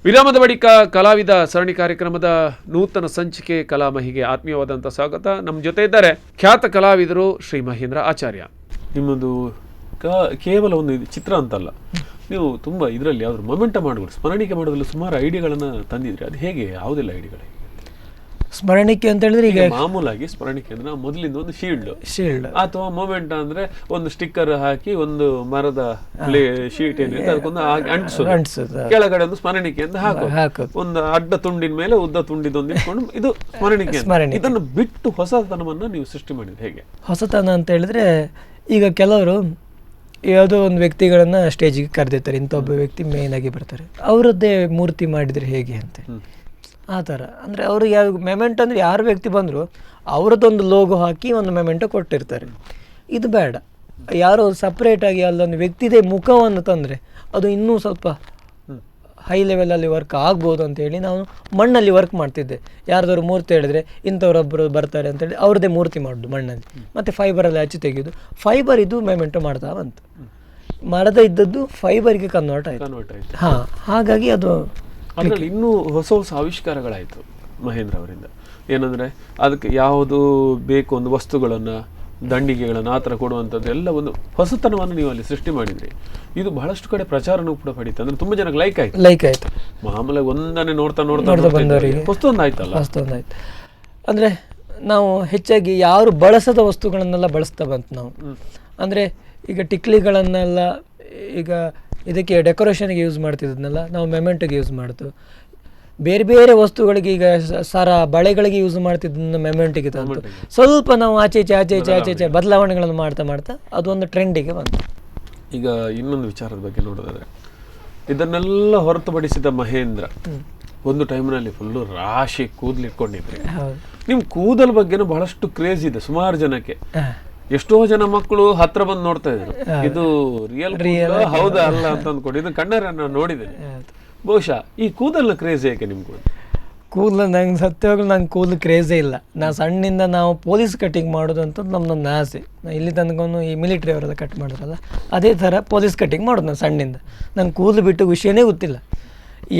ವಿರಾಮದ ಬಳಿಕ ಕಲಾವಿದ ಸರಣಿ ಕಾರ್ಯಕ್ರಮದ ನೂತನ ಸಂಚಿಕೆ ಕಲಾಮಹಿಗೆ ಆತ್ಮೀಯವಾದಂಥ ಸ್ವಾಗತ. ನಮ್ಮ ಜೊತೆ ಇದ್ದಾರೆ ಖ್ಯಾತ ಕಲಾವಿದರು ಶ್ರೀ ಮಹೇಂದ್ರ ಆಚಾರ್ಯ. ನಿಮ್ಮದು ಕೇವಲ ಒಂದು ಚಿತ್ರ ಅಂತಲ್ಲ, ನೀವು ತುಂಬ ಇದರಲ್ಲಿ ಯಾವ್ದು ಮೊಮೆಂಟ ಮಾಡಿಬಿಟ್ಟು ಸ್ಮರಣಿಕೆ ಮಾಡೋದ್ರಲ್ಲಿ ಸುಮಾರು ಐಡಿಯಾಗಳನ್ನು ತಂದಿದ್ರಿ. ಅದು ಹೇಗೆ, ಯಾವುದೆಲ್ಲ ಐಡಿಯಾಗಳು? ಸ್ಮರಣಿಕೆ ಅಂತ ಹೇಳಿದ್ರೆ ಈಗ ಮಾಮೂಲಾಗಿ ಸ್ಮರಣಿಕೆ ಅಂದ್ರೆ ಮೊದಲಿಂದ ಒಂದು ಶೀಲ್ಡ್ ಅಥವಾ ಮೊಮೆಂಟ್ ಅಂದ್ರೆ ಒಂದು ಸ್ಟಿಕ್ಕರ್ ಹಾಕಿ ಒಂದು ಮರದ ಶೀಟ್ ಏನಿದೆ ಅದಕ್ಕೊಂದು ಅಂಟಿಸೋದು, ಕೆಳಗಡೆ ಒಂದು ಸ್ಮರಣಿಕೆ ಅಂತ ಹಾಕೋದು, ಒಂದು ಅಡ್ಡ ತುಂಡಿನ ಮೇಲೆ ಉದ್ದ ತುಂಡಿದೊಂದು ಇಟ್ಕೊಂಡು ಇದು ಸ್ಮರಣಿಕೆ. ಇದನ್ನು ಬಿಟ್ಟು ಹೊಸತನವನ್ನ ನೀವು ಸೃಷ್ಟಿ ಮಾಡಿದ್ರೆ ಹೇಗೆ? ಹೊಸತನ ಅಂತ ಹೇಳಿದ್ರೆ ಈಗ ಕೆಲವರು ಯಾವುದೋ ಒಂದು ವ್ಯಕ್ತಿಗಳನ್ನು ಸ್ಟೇಜಿಗೆ ಕರೆದಿರ್ತಾರೆ, ಇಂಥ ಒಬ್ಬ ವ್ಯಕ್ತಿ ಮೇಯ್ನ್ ಆಗಿ ಬರ್ತಾರೆ, ಅವರದ್ದೇ ಮೂರ್ತಿ ಮಾಡಿದರೆ ಹೇಗೆ ಅಂತ ಆ ಥರ. ಅಂದರೆ ಅವ್ರಿಗೆ ಯಾವ ಮೆಮೆಂಟ್ ಅಂದರೆ ಯಾರು ವ್ಯಕ್ತಿ ಬಂದರೂ ಅವರದ್ದೊಂದು ಲೋಗೋ ಹಾಕಿ ಒಂದು ಮೆಮೆಂಟೋ ಕೊಟ್ಟಿರ್ತಾರೆ. ಇದು ಬೇಡ, ಯಾರೋ ಸಪ್ರೇಟಾಗಿ ಅಲ್ಲೊಂದು ವ್ಯಕ್ತಿದೇ ಮುಖವನ್ನು ತಂದರೆ ಅದು ಇನ್ನೂ ಸ್ವಲ್ಪ ಹೈ ಲೆವೆಲಲ್ಲಿ ವರ್ಕ್ ಆಗ್ಬೋದು ಅಂತೇಳಿ ನಾವು ಮಣ್ಣಲ್ಲಿ ವರ್ಕ್ ಮಾಡ್ತಿದ್ದೆ. ಯಾರ್ದಾದ್ರು ಮೂರ್ತಿ ಹೇಳಿದ್ರೆ ಇಂಥವ್ರೊಬ್ಬರು ಬರ್ತಾರೆ ಅಂತೇಳಿ ಅವ್ರದ್ದೇ ಮೂರ್ತಿ ಮಾಡೋದು ಮಣ್ಣಲ್ಲಿ, ಮತ್ತು ಫೈಬರಲ್ಲಿ ಹಚ್ಚಿ ತೆಗೆಯೋದು. ಫೈಬರ್ ಇದು ಮೆಮೆಂಟೋ ಮಾಡ್ತಾ ಬಂತು, ಮರದ ಇದ್ದದ್ದು ಫೈಬರ್ಗೆ ಕನ್ವರ್ಟ್ ಆಯಿತು. ಹಾಂ, ಹಾಗಾಗಿ ಅದು ಅದರಲ್ಲಿ ಇನ್ನೂ ಹೊಸ ಹೊಸ ಆವಿಷ್ಕಾರಗಳಾಯಿತು ಮಹೇಂದ್ರ ಅವರಿಂದ. ಏನಂದರೆ ಅದಕ್ಕೆ ಯಾವುದು ಬೇಕು ಒಂದು ವಸ್ತುಗಳನ್ನು, ದಂಡಿಗೆಗಳನ್ನು ಆ ಥರ ಕೊಡುವಂಥದ್ದು ಎಲ್ಲ ಒಂದು ಹೊಸತನವನ್ನು ನೀವು ಅಲ್ಲಿ ಸೃಷ್ಟಿ ಮಾಡಿದ್ರಿ. ಇದು ಬಹಳಷ್ಟು ಕಡೆ ಪ್ರಚಾರನೂ ಕೂಡ ಪಡೀತು, ಅಂದರೆ ತುಂಬ ಜನಕ್ಕೆ ಲೈಕ್ ಆಯಿತು. ಮಾಮೂಲಿ ಒಂದನ್ನೇ ನೋಡ್ತಾ ಬಂದವರಿಗೆ ಹೊಸ್ತೊಂದು ಆಯ್ತಲ್ಲ. ಹೊಸ್ತೊಂದಾಯ್ತು ಅಂದರೆ ನಾವು ಹೆಚ್ಚಾಗಿ ಯಾರು ಬಳಸದ ವಸ್ತುಗಳನ್ನೆಲ್ಲ ಬಳಸ್ತಾ ಬಂತು ನಾವು. ಅಂದರೆ ಈಗ ಟಿಕ್ಲಿಗಳನ್ನೆಲ್ಲ ಈಗ ಇದಕ್ಕೆ ಡೆಕೋರೇಷನ್ಗೆ ಯೂಸ್ ಮಾಡ್ತಿದ್ದನ್ನೆಲ್ಲ ನಾವು ಮೆಮೆಂಟೋಗೆ ಯೂಸ್ ಮಾಡ್ತು. ಬೇರೆ ಬೇರೆ ವಸ್ತುಗಳಿಗೆ ಈಗ ಸರ ಬಳೆಗಳಿಗೆ ಯೂಸ್ ಮಾಡ್ತಿದ್ದನ್ನು ಮೆಮೆಂಟಿಗೆ ತಂತು. ಸ್ವಲ್ಪ ನಾವು ಆಚೆ ಈಚೆ ಬದಲಾವಣೆಗಳನ್ನು ಮಾಡ್ತಾ ಅದೊಂದು ಟ್ರೆಂಡಿಗೆ ಬಂತು. ಈಗ ಇನ್ನೊಂದು ವಿಚಾರದ ಬಗ್ಗೆ ನೋಡೋದಾದ್ರೆ, ಇದನ್ನೆಲ್ಲ ಹೊರತುಪಡಿಸಿದ ಮಹೇಂದ್ರ ಒಂದು ಟೈಮ್ನಲ್ಲಿ ಫುಲ್ಲು ರಾಶಿ ಕೂದಲಿಟ್ಕೊಂಡಿದ್ರಿ. ನಿಮ್ಮ ಕೂದಲ ಬಗ್ಗೆನೂ ಬಹಳಷ್ಟು ಕ್ರೇಜ್ ಇದೆ ಸುಮಾರು ಜನಕ್ಕೆ. ಎಷ್ಟೋ ಜನ ಮಕ್ಕಳು ಹತ್ರ ಬಂದು ನೋಡ್ತಾ ಇದ್ರು, ಇದು ರಿಯಲ್ ಹೌದಾ ಅಲ್ಲ ಅಂತ ಅಂದ್ಕೊಂಡು. ಇದು ಕಣ್ಣಾರೆ ನಾನು ನೋಡಿದ್ದೇನೆ. ಬಹುಶಃ ಈ ಕೂದಲಿನ ಕ್ರೇಜ್ ಏಕೆ ನಿಮ್ಗೆ? ಕೂದಲು ನಂಗೆ ಸತ್ಯವಾಗಲೂ ನಂಗೆ ಕೂದಲು ಕ್ರೇಜೇ ಇಲ್ಲ. ಸಣ್ಣಿಂದ ನಾವು ಪೊಲೀಸ್ ಕಟಿಂಗ್ ಮಾಡೋದು ಅಂತ ನಮ್ಮದೊಂದು ಆಸೆ. ಇಲ್ಲಿ ತನಕೊಂಡು ಈ ಮಿಲಿಟ್ರಿ ಅವರೆಲ್ಲ ಕಟ್ ಮಾಡಿದ್ರಲ್ಲ ಅದೇ ಥರ ಪೊಲೀಸ್ ಕಟಿಂಗ್ ಮಾಡೋದು ನಾನು ಸಣ್ಣಿಂದ. ನಂಗೆ ಕೂದಲು ಬಿಟ್ಟು ವಿಷಯನೇ ಗೊತ್ತಿಲ್ಲ.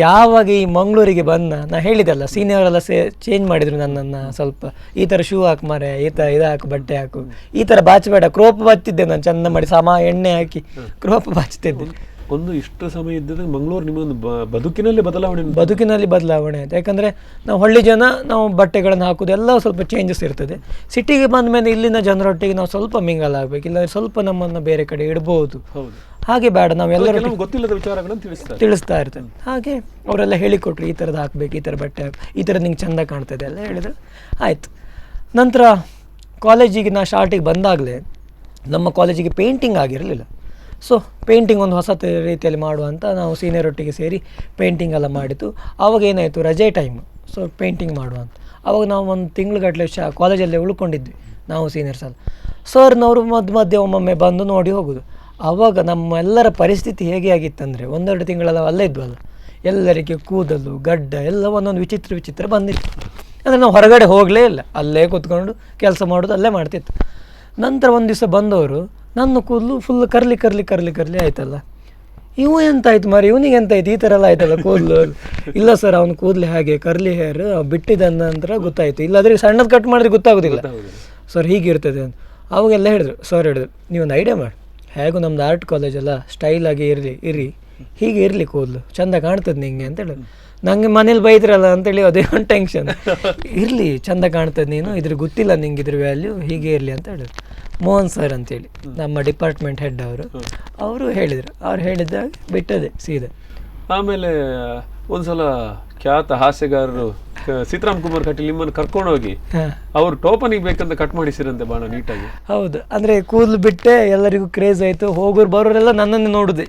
ಯಾವಾಗ ಈ ಮಂಗಳೂರಿಗೆ ನಾ ಹೇಳಿದೆಲ್ಲ, ಸೀನಿಯರೆಲ್ಲ ಚೇಂಜ್ ಮಾಡಿದರು ನನ್ನನ್ನು. ಸ್ವಲ್ಪ ಈ ಥರ ಶೂ ಹಾಕಿ ಮಾರೆ, ಇದು ಹಾಕು, ಬಟ್ಟೆ ಹಾಕು, ಈ ಥರ ಬಾಚಬೇಡ. ಕ್ರೋಪ್ ಬಾಚ್ತಿದ್ದೆ ನಾನು, ಚಂದ ಮಾಡಿ ಎಣ್ಣೆ ಹಾಕಿ ಕ್ರೋಪ್ ಬಾಚ್ತಿದ್ದೆ. ಒಂದು ಇಷ್ಟು ಸಮಯ ಇದ್ದದ್ದು ಮಂಗಳೂರು ನಿಮ್ಮೊಂದು ಬದುಕಿನಲ್ಲಿ ಬದಲಾವಣೆ ಆಯಿತು. ಯಾಕಂದರೆ ನಾವು ಹಳ್ಳಿ ಜನ, ನಾವು ಬಟ್ಟೆಗಳನ್ನು ಹಾಕೋದು ಎಲ್ಲ ಸ್ವಲ್ಪ ಚೇಂಜಸ್ ಇರ್ತದೆ. ಸಿಟಿಗೆ ಬಂದ ಮೇಲೆ ಇಲ್ಲಿನ ಜನರೊಟ್ಟಿಗೆ ನಾವು ಸ್ವಲ್ಪ ಮಿಂಗಲ್ ಆಗಬೇಕು, ಇಲ್ಲ ಸ್ವಲ್ಪ ನಮ್ಮನ್ನು ಬೇರೆ ಕಡೆ ಇಡ್ಬೋದು. ಹಾಗೆ ಬೇಡ, ನಾವೆಲ್ಲರೂ ಗೊತ್ತಿಲ್ಲದ ವಿಚಾರಗಳನ್ನು ತಿಳಿಸ್ತಾ ಇರ್ತೇವೆ. ಹಾಗೆ ಅವರೆಲ್ಲ ಹೇಳಿಕೊಟ್ರು, ಈ ಥರದ್ದು ಹಾಕಬೇಕು, ಈ ಥರ ಬಟ್ಟೆ ಹಾಕಿ, ಈ ಥರ ನಿಂಗೆ ಚೆಂದ ಕಾಣ್ತದೆ ಎಲ್ಲ ಹೇಳಿದ್ರು. ಆಯಿತು. ನಂತರ ಕಾಲೇಜಿಗೆ ನಾ ಸ್ಟಾರ್ಟಿಗೆ ಬಂದಾಗಲೇ ನಮ್ಮ ಕಾಲೇಜಿಗೆ ಪೇಂಟಿಂಗ್ ಆಗಿರಲಿಲ್ಲ. ಸೊ ಪೇಂಟಿಂಗ್ ಒಂದು ಹೊಸ ರೀತಿಯಲ್ಲಿ ಮಾಡುವಂತ ನಾವು ಸೀನಿಯರ್ ಒಟ್ಟಿಗೆ ಸೇರಿ ಪೇಂಟಿಂಗ್ ಎಲ್ಲ ಮಾಡಿತು. ಆವಾಗ ಏನಾಯಿತು, ರಜೆ ಟೈಮ್. ಸೊ ಪೇಂಟಿಂಗ್ ಮಾಡುವಂತ ಆವಾಗ ನಾವು ಒಂದು ತಿಂಗ್ಳುಗಟ್ಟಲೆ ಕಾಲೇಜಲ್ಲೇ ಉಳ್ಕೊಂಡಿದ್ವಿ ನಾವು ಸೀನಿಯರ್ಸ್ ಎಲ್ಲ. ಸರ್ನವರು ಮಧ್ಯೆ ಒಮ್ಮೊಮ್ಮೆ ಬಂದು ನೋಡಿ ಹೋಗೋದು. ಆವಾಗ ನಮ್ಮೆಲ್ಲರ ಪರಿಸ್ಥಿತಿ ಹೇಗೆ ಆಗಿತ್ತಂದರೆ, 1-2 ತಿಂಗಳೆಲ್ಲ ಅಲ್ಲೇ ಇದ್ವಲ್ಲ, ಎಲ್ಲರಿಗೆ ಕೂದಲು ಗಡ್ಡ ಎಲ್ಲ ಒಂದೊಂದು ವಿಚಿತ್ರ ಬಂದಿತ್ತು. ಅಂದರೆ ನಾವು ಹೊರಗಡೆ ಹೋಗಲೇ ಇಲ್ಲ, ಅಲ್ಲೇ ಕೂತ್ಕೊಂಡು ಕೆಲಸ ಮಾಡೋದು ಅಲ್ಲೇ ಮಾಡ್ತಿತ್ತು. ನಂತರ ಒಂದು ದಿವಸ ಬಂದವರು, ನನ್ನ ಕೂದಲು ಫುಲ್ ಕರ್ಲಿ ಆಯ್ತಲ್ಲ, ಇವು ಎಂತಾಯ್ತು ಮಾರಿ, ಇವನಿಗೆ ಎಂತಾಯ್ತು, ಈ ಥರ ಎಲ್ಲ ಆಯ್ತಲ್ಲ ಕೂದಲು. ಇಲ್ಲ ಸರ್, ಅವನು ಕೂದಲು ಹಾಗೆ ಕರ್ಲಿ ಹೇರ್ ಬಿಟ್ಟಿದ್ದ ನಂತರ ಗೊತ್ತಾಯಿತು, ಇಲ್ಲಾಂದರೆ ಸಣ್ಣದು ಕಟ್ ಮಾಡಿದ್ರೆ ಗೊತ್ತಾಗೋದಿಲ್ಲ ಸರ್, ಹೀಗಿರ್ತದೆ ಅಂತ. ಅವಾಗೆಲ್ಲ ಹೇಳಿದ್ರು, ನೀವೊಂದು ಐಡಿಯಾ ಮಾಡಿ, ಹೇಗೂ ನಮ್ದು ಆರ್ಟ್ ಕಾಲೇಜಲ್ಲ, ಸ್ಟೈಲಾಗಿ ಇರಿ, ಹೀಗೆ ಇರಲಿ ಕೂದಲು, ಚೆಂದ ಕಾಣ್ತದೆ ನಿಂಗೆ ಅಂತ ಹೇಳಿದ್ರು. ನಂಗೆ ಮನೇಲಿ ಬೈದ್ರಲ್ಲ ಅಂತೇಳಿ ಅದೇ ಒಂದು ಟೆನ್ಷನ್. ಇರಲಿ, ಚೆಂದ ಕಾಣ್ತದೆ ನೀನು, ಇದ್ರ ಗೊತ್ತಿಲ್ಲ ನಿಂಗೆ ಇದ್ರ ವ್ಯಾಲ್ಯೂ, ಹೀಗೆ ಇರಲಿ ಅಂತ ಹೇಳಿದ್ರು. ಮೋಹನ್ ಸರ್ ಅಂತೇಳಿ ನಮ್ಮ ಡಿಪಾರ್ಟ್ಮೆಂಟ್ ಹೆಡ್ ಅವರು ಹೇಳಿದರು. ಅವ್ರು ಹೇಳಿದಾಗ ಬಿಟ್ಟದೆ ಸೀದಾ. ಆಮೇಲೆ ಒಂದ್ಸಲ ಖ್ಯಾತ ಹಾಸ್ಯಗಾರರು ಸೀತಾರಾಮ್ ಕುಮಾರ್ ಕಟೀಲ್ ನಿಮ್ಮನ್ನು ಕರ್ಕೊಂಡೋಗಿ ಅವ್ರು ಟೋಪನಿಗೆ ಬೇಕಂತ ಕಟ್ ಮಾಡಿಸಿರಂತೆ ಭಾಳ ನೀಟಾಗಿ. ಹೌದು, ಅಂದರೆ ಕೂದಲು ಬಿಟ್ಟೆ ಎಲ್ಲರಿಗೂ ಕ್ರೇಜ್ ಆಯಿತು. ಹೋಗೋರು ಬರೋರೆಲ್ಲ ನನ್ನನ್ನು ನೋಡಿದೆ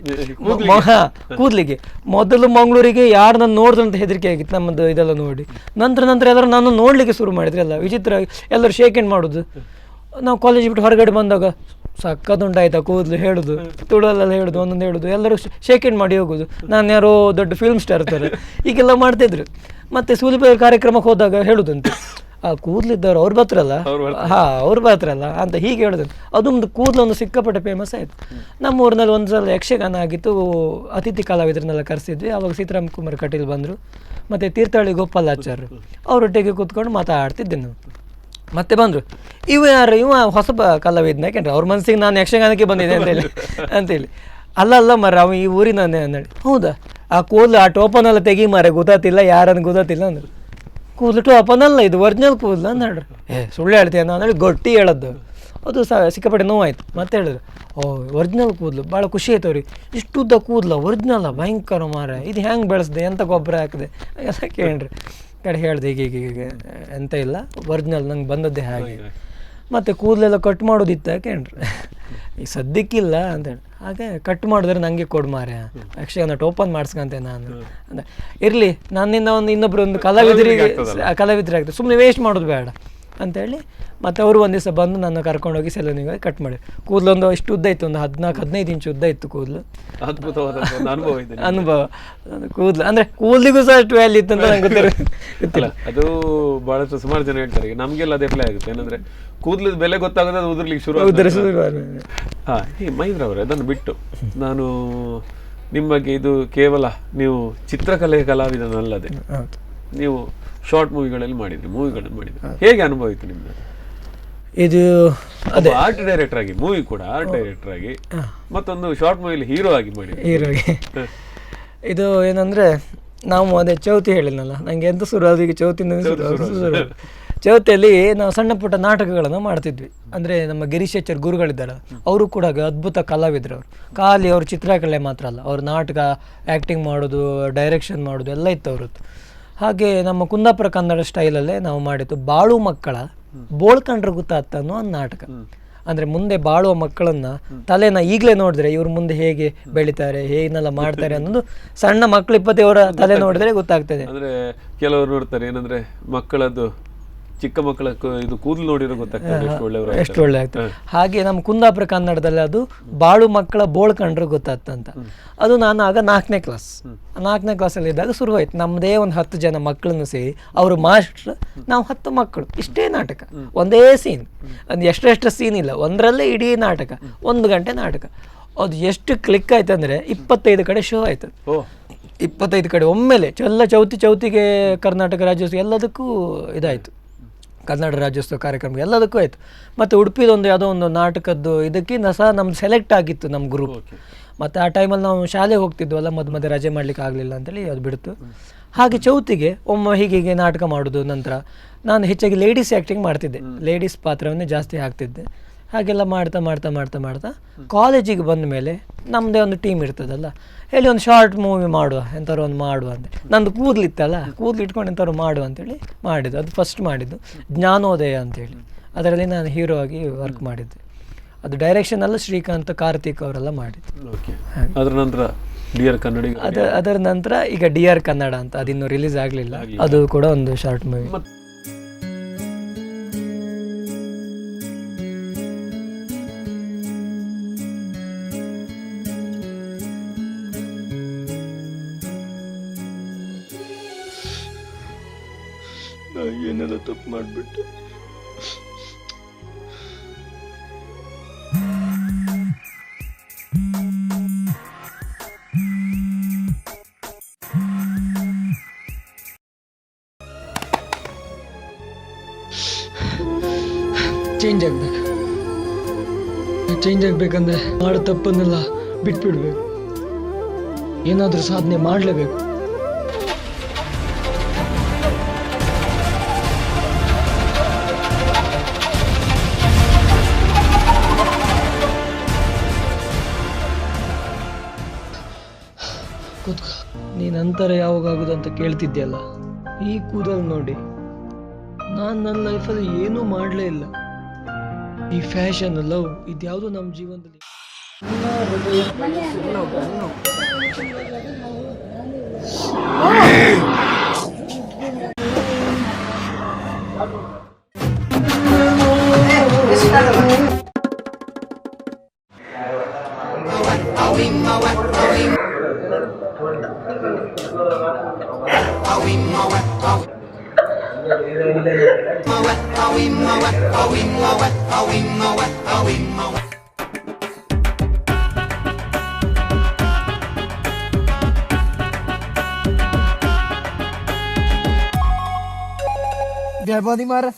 ಕೂದಲಿಗೆ. ಮೊದಲು ಮಂಗಳೂರಿಗೆ ಯಾರು ನನ್ನ ನೋಡಿದಂತ ಹೆದರಿಕೆ ಆಗಿತ್ತು ನಮ್ಮದು ಇದೆಲ್ಲ ನೋಡಿ. ನಂತರ ಎಲ್ಲರೂ ನಾನು ನೋಡಲಿಕ್ಕೆ ಶುರು ಮಾಡಿದ್ರು. ಎಲ್ಲ ವಿಚಿತ್ರ, ಎಲ್ಲರೂ ಶೇಕ್ ಹ್ಯಾಂಡ್ ಮಾಡೋದು. ನಾವು ಕಾಲೇಜ್ ಬಿಟ್ಟು ಹೊರಗಡೆ ಬಂದಾಗ ಸಕ್ಕತ್ತುಂಟಾಯ್ತಾ ಕೂದಲು ಹೇಳೋದು, ತುಳಲೆಲ್ಲ ಹೇಳೋದು, ಒಂದೊಂದು ಹೇಳೋದು, ಎಲ್ಲರೂ ಶೇಕ್ ಹ್ಯಾಂಡ್ ಮಾಡಿ ಹೋಗೋದು. ನಾನು ಯಾರೋ ದೊಡ್ಡ ಫಿಲ್ಮ್ ಸ್ಟಾರ್ ಇರ್ತಾರೆ ಈಗೆಲ್ಲ ಮಾಡ್ತಿದ್ರು. ಮತ್ತು ಸೂಲಿಬೆಲೆ ಕಾರ್ಯಕ್ರಮಕ್ಕೆ ಹೋದಾಗ ಹೇಳೋದಂತೆ, ಆ ಕೂದಲಿದ್ದವ್ರು ಅವ್ರು ಬರ್ತಾರಲ್ಲ, ಅವ್ರು ಬರ್ತಾರಲ್ಲ ಅಂತ ಹೀಗೆ ಹೇಳೋದಂತೆ. ಅದೊಂದು ಕೂದಲೊಂದು ಸಿಕ್ಕಾಪಟ್ಟೆ ಫೇಮಸ್ ಆಯಿತು. ನಮ್ಮ ಊರಿನಲ್ಲಿ ಒಂದು ಸಲ ಯಕ್ಷಗಾನ ಆಗಿತ್ತು, ಅತಿಥಿ ಕಲಾವಿದರನ್ನೆಲ್ಲ ಕರೆಸಿದ್ವಿ. ಆವಾಗ ಸೀತಾರಾಮ್ ಕುಮಾರ್ ಕಟೀಲ್ ಬಂದರು, ಮತ್ತು ತೀರ್ಥಹಳ್ಳಿ ಗೋಪಾಲಾಚಾರ್ಯರು, ಅವರೊಟ್ಟಿಗೆ ಕೂತ್ಕೊಂಡು ಮಾತಾಡ್ತಿದ್ದೆ ನಾವು. ಮತ್ತೆ ಬಂದರು, ಇವ ಹೊಸ ಕಲಾವಿದ್ನ, ಯಾಕೆಂದ್ರೆ ಅವ್ರ ಮನಸ್ಸಿಗೆ ನಾನು ಯಕ್ಷಗಾನಕ್ಕೆ ಬಂದಿದ್ದೆ ಅಂತೇಳಿ. ಅಲ್ಲ ಮರ, ಅವ ಈ ಊರಿನೇ ಅಂದೇಳಿ. ಹೌದಾ, ಆ ಕೂದಲು ಆ ಟೋಪನೆಲ್ಲ ತೆಗಿ ಮಾರೆ, ಗೊತ್ತಾತಿಲ್ಲ ಯಾರನ್ನು ಗೊತ್ತಾತಿಲ್ಲ ಅಂದರು. ಕೂದಲು ಟೋಪನಲ್ಲ, ಇದು ಒರಿಜಿನಲ್ ಕೂದಲು ಅಂತ ಹೇಳ್ರಿ. ಸುಳ್ಳು ಹೇಳ್ತೀಯ ಅಂದೇಳಿ ಗೊಟ್ಟಿ ಹೇಳೋದು. ಅದು ಸಿಕ್ಕಾಪಟ್ಟೆ ನೋವಾಯ್ತು. ಮತ್ತೆ ಹೇಳಿದ್ರು, ಒರಿಜಿನಲ್ ಕೂದಲು, ಭಾಳ ಖುಷಿ ಆಯ್ತು ಅವ್ರಿಗೆ. ಇಷ್ಟುದ್ದ ಕೂದಲ ಒರಿಜಿನಲ್ಲ, ಭಯಂಕರ ಮಾರ, ಇದು ಹೆಂಗೆ ಬೆಳೆಸ್ದೆ, ಎಂಥ ಗೊಬ್ಬರ ಹಾಕಿದೆ ಎಲ್ಲ ಕೇಳ್ರಿ. ಕಡೆ ಹೇಳ್ದೆ, ಹೀಗೆ ಎಂತ ಇಲ್ಲ, ಒರಿಜಿನಲ್ ನಂಗೆ ಬಂದದ್ದೇ ಹಾಗೆ. ಮತ್ತು ಕೂದಲೆಲ್ಲ ಕಟ್ ಮಾಡೋದಿತ್ತ ಕೇಳ್ರಿ ಈಗ ಸದ್ಯಕ್ಕಿಲ್ಲ ಅಂತೇಳಿ ಹಾಗೆ ಕಟ್ ಮಾಡಿದ್ರೆ ನನಗೆ ಕೊಡು ಮಾರ್ಯ ಯಕ್ಷಗಾನ ಓಪನ್ ಮಾಡಿಸ್ಕೊಂತೆ ನಾನು ಅಂತ ಇರಲಿ ನನ್ನಿಂದ ಇನ್ನೊಬ್ರು ಒಂದು ಕಲಾವಿದರಿಗೆ ಆಗ್ತದೆ ಸುಮ್ಮನೆ ವೇಸ್ಟ್ ಮಾಡೋದು ಬೇಡ ಅಂತೇಳಿ ಮತ್ತು ಅವರು ಒಂದು ದಿವಸ ಬಂದು ನನ್ನ ಕರ್ಕೊಂಡೋಗಿ ಸೆಲೂನಿಗೆ ಕಟ್ ಮಾಡಿ ಕೂದಲೊಂದು ಇಷ್ಟು ಉದ್ದ ಇತ್ತು, ಒಂದು 14-15 ಇಂಚು ಉದ್ದ ಇತ್ತು ಕೂದಲು. ಅದ್ಭುತವಾದ ಅನುಭವ ಕೂದಲು ಅಂದರೆ ಕೂದಲಿಗೂ ಸಹ ಅಷ್ಟು ವ್ಯಾಲ್ಯೂ ಇತ್ತು ಅಂತ ನಂಗೆ ಗೊತ್ತಿಲ್ಲ. ಅದು ಬಹಳಷ್ಟು ಸುಮಾರು ಜನ ಹೇಳ್ತಾರೆ, ನಮಗೆಲ್ಲ ಅದೇ ಅಪ್ಲೈ ಆಗುತ್ತೆ. ಏನಂದ್ರೆ ಕೂದಲದ ಬೆಲೆ ಗೊತ್ತಾಗೋದು ಅದು ಉದುರ್ಲಿಕ್ಕೆ ಶುರು. ಹಾಂ, ಈ ಮಹೇಂದ್ರ ಅದನ್ನು ಬಿಟ್ಟು ನಾನು ನಿಮ್ಮ ಬಗ್ಗೆ ಇದು ಕೇವಲ ನೀವು ಚಿತ್ರಕಲೆ ಕಲಾವಿದನಲ್ಲದೆ ನೀವು ಶಾರ್ಟ್ ಮೂವಿಗಳಲ್ಲಿ ಮಾಡಿದ್ರಿ. ಹೇಗೆ ಅನುಭವ ಇತ್ತು ನಿಮ್ದು? ಇದು ಅದೇ ಆರ್ಟ್ ಡೈರೆಕ್ಟರ್ ಆಗಿ, ಮೂವಿ ಕೂಡ ಆರ್ಟ್ ಡೈರೆಕ್ಟರ್ ಆಗಿ, ಮತ್ತೊಂದು ಶಾರ್ಟ್ ಮೂವಿಲಿ ಹೀರೋ ಆಗಿ ಹೀರೋಗೆ ಇದು ಏನಂದ್ರೆ ನಾವು ಅದೇ ಚೌತಿ ಹೇಳಿದ್ನಲ್ಲ, ನಂಗೆ ಎಂತ ಶುರು ಅದೀಗ ಚೌತಿಯಿಂದ ಶುರು. ಚೌತಿಯಲ್ಲಿ ನಾವು ಸಣ್ಣ ಪುಟ್ಟ ನಾಟಕಗಳನ್ನು ಮಾಡ್ತಿದ್ವಿ. ಅಂದರೆ ನಮ್ಮ ಗಿರೀಶಾಚಾರ್ಯ ಗುರುಗಳಿದ್ದಾರೆ, ಅವರು ಕೂಡ ಅದ್ಭುತ ಕಲಾವಿದರು. ಅವರು ಖಾಲಿ ಅವ್ರ ಚಿತ್ರಕಲೆ ಮಾತ್ರ ಅಲ್ಲ, ಅವ್ರ ನಾಟಕ ಆ್ಯಕ್ಟಿಂಗ್ ಮಾಡೋದು, ಡೈರೆಕ್ಷನ್ ಮಾಡೋದು ಎಲ್ಲ ಇತ್ತು ಅವ್ರದ್ದು. ಹಾಗೆ ನಮ್ಮ ಕುಂದಾಪುರ ಕನ್ನಡ ಸ್ಟೈಲಲ್ಲೇ ನಾವು ಮಾಡಿದ್ದು ಬಾಳು ಮಕ್ಕಳ ಬೋಳ್ಕಂಡ್ರೆ ಗೊತ್ತಾಗ್ತ ಅನ್ನೋ ಒಂದು ನಾಟಕ. ಅಂದರೆ ಮುಂದೆ ಬಾಳುವ ಮಕ್ಕಳನ್ನ ತಲೆನ ಈಗಲೇ ನೋಡಿದ್ರೆ ಇವ್ರು ಮುಂದೆ ಹೇಗೆ ಬೆಳಿತಾರೆ, ಹೇಗೆಲ್ಲ ಮಾಡ್ತಾರೆ ಅನ್ನೋದು ಸಣ್ಣ ಮಕ್ಕಳು 20 ತಲೆ ನೋಡಿದ್ರೆ ಗೊತ್ತಾಗ್ತದೆ. ಅಂದ್ರೆ ಕೆಲವರು ನೋಡ್ತಾರೆ ಏನಂದ್ರೆ ಮಕ್ಕಳದ್ದು ಚಿಕ್ಕ ಮಕ್ಕಳ ಇದು ಕೂದಲು ನೋಡಿರೋ ಗೊತ್ತಾಗ್ತದೆ ಎಷ್ಟು ಒಳ್ಳೆ ಆಗ್ತದೆ. ಹಾಗೆ ನಮ್ಮ ಕುಂದಾಪುರ ಕನ್ನಡದಲ್ಲಿ ಅದು ಬಾಳು ಮಕ್ಕಳ ಬೋಳ್ಕಂಡ್ರೆ ಗೊತ್ತಾಗ್ತಂತ. ಅದು ನಾನು ಆಗ 4ನೇ ಕ್ಲಾಸಲ್ಲಿ ಇದ್ದಾಗ ಶುರುವಾಯ್ತು. ನಮ್ಮದೇ ಒಂದು 10 ಜನ ಮಕ್ಕಳನ್ನು ಸೇರಿ ಅವರು ಮಾಸ್ಟ್ರ್, ನಾವು 10 ಮಕ್ಕಳು, ಇಷ್ಟೇ ನಾಟಕ, ಒಂದೇ ಸೀನ್, ಒಂದು ಎಷ್ಟು ಸೀನ್ ಇಲ್ಲ, ಒಂದರಲ್ಲೇ ಇಡೀ ನಾಟಕ, 1 ಗಂಟೆ ನಾಟಕ. ಅದು ಎಷ್ಟು ಕ್ಲಿಕ್ ಆಯ್ತು ಅಂದರೆ 25 ಕಡೆ ಶೋ ಆಯ್ತು. 25 ಕಡೆ ಒಮ್ಮೆಲೆ ಚೌತಿಗೆ ಕರ್ನಾಟಕ ರಾಜ್ಯೋತ್ಸವ ಎಲ್ಲದಕ್ಕೂ ಇದಾಯಿತು, ಕನ್ನಡ ರಾಜ್ಯೋತ್ಸವ ಕಾರ್ಯಕ್ರಮ ಎಲ್ಲದಕ್ಕೂ ಆಯಿತು. ಮತ್ತು ಉಡುಪಿದೊಂದು ಯಾವುದೋ ಒಂದು ನಾಟಕದ್ದು ಇದಕ್ಕಿಂತ ಸಹ ನಮ್ದು ಸೆಲೆಕ್ಟ್ ಆಗಿತ್ತು ನಮ್ಮ ಗ್ರೂಪ್. ಮತ್ತು ಆ ಟೈಮಲ್ಲಿ ನಾವು ಶಾಲೆಗೆ ಹೋಗ್ತಿದ್ವಲ್ಲ, ಮಧ್ಯೆ ರಜೆ ಮಾಡಲಿಕ್ಕೆ ಆಗಲಿಲ್ಲ ಅಂತೇಳಿ ಅದು ಬಿಡ್ತು. ಹಾಗೆ ಚೌತಿಗೆ ಒಮ್ಮೆ ಹೀಗೆ ನಾಟಕ ಮಾಡೋದು. ನಂತರ ನಾನು ಹೆಚ್ಚಾಗಿ ಲೇಡೀಸ್ ಆ್ಯಕ್ಟಿಂಗ್ ಮಾಡ್ತಿದ್ದೆ, ಲೇಡೀಸ್ ಪಾತ್ರವನ್ನೇ ಜಾಸ್ತಿ ಹಾಕ್ತಿದ್ದೆ. ಹಾಗೆಲ್ಲ ಮಾಡ್ತಾ ಕಾಲೇಜಿಗೆ ಬಂದ ಮೇಲೆ ನಮ್ಮದೇ ಒಂದು ಟೀಮ್ ಇರ್ತದಲ್ಲ, ಹೇಳಿ ಒಂದು ಶಾರ್ಟ್ ಮೂವಿ ಮಾಡುವ, ಎಂಥವ್ರು ಒಂದು ಮಾಡುವ ಅಂತ. ನಂದು ಕೂದಲಿತ್ತಲ್ಲ, ಕೂದಲು ಇಟ್ಕೊಂಡು ಎಂಥವ್ರು ಮಾಡುವ ಅಂತೇಳಿ ಮಾಡಿದ್ದು. ಅದು ಫಸ್ಟ್ ಮಾಡಿದ್ದು ಜ್ಞಾನೋದಯ ಅಂತೇಳಿ, ಅದರಲ್ಲಿ ನಾನು ಹೀರೋ ಆಗಿ ವರ್ಕ್ ಮಾಡಿದ್ದೆ. ಅದು ಡೈರೆಕ್ಷನ್ ಎಲ್ಲ ಶ್ರೀಕಾಂತ್, ಕಾರ್ತಿಕ್ ಅವರೆಲ್ಲ ಮಾಡಿದ್ದು. ಅದರ ನಂತರ ಈಗ ಡಿಯರ್ ಕನ್ನಡ ಅಂತ, ಅದಿನ್ನೂ ರಿಲೀಸ್ ಆಗಲಿಲ್ಲ, ಅದು ಕೂಡ ಒಂದು ಶಾರ್ಟ್ ಮೂವಿ. ಏನೆಲ್ಲ ತಪ್ಪು ಮಾಡಿಬಿಟ್ಟೆ. ಚೇಂಜ್ ಆಗ್ಬೇಕಂದ್ರೆ ಮಾಡೋ ತಪ್ಪನ್ನೆಲ್ಲ ಬಿಟ್ಬಿಡ್ಬೇಕು, ಏನಾದರೂ ಸಾಧನೆ ಮಾಡಲೇಬೇಕು. ನೀನಂತರ ಯಾವಾಗಾಗೋದು ಅಂತ ಕೇಳ್ತಿದ್ಯಲ್ಲ, ಈ ಕೂದಲು ನೋಡಿ, ನಾನು ನನ್ನ ಲೈಫಲ್ಲಿ ಏನೂ ಮಾಡಲೇ ಇಲ್ಲ. ಈ ಫ್ಯಾಷನ್, ಲವ್, ಇದ್ಯಾವುದು ನಮ್ಮ ಜೀವನದಲ್ಲಿ Biar marah.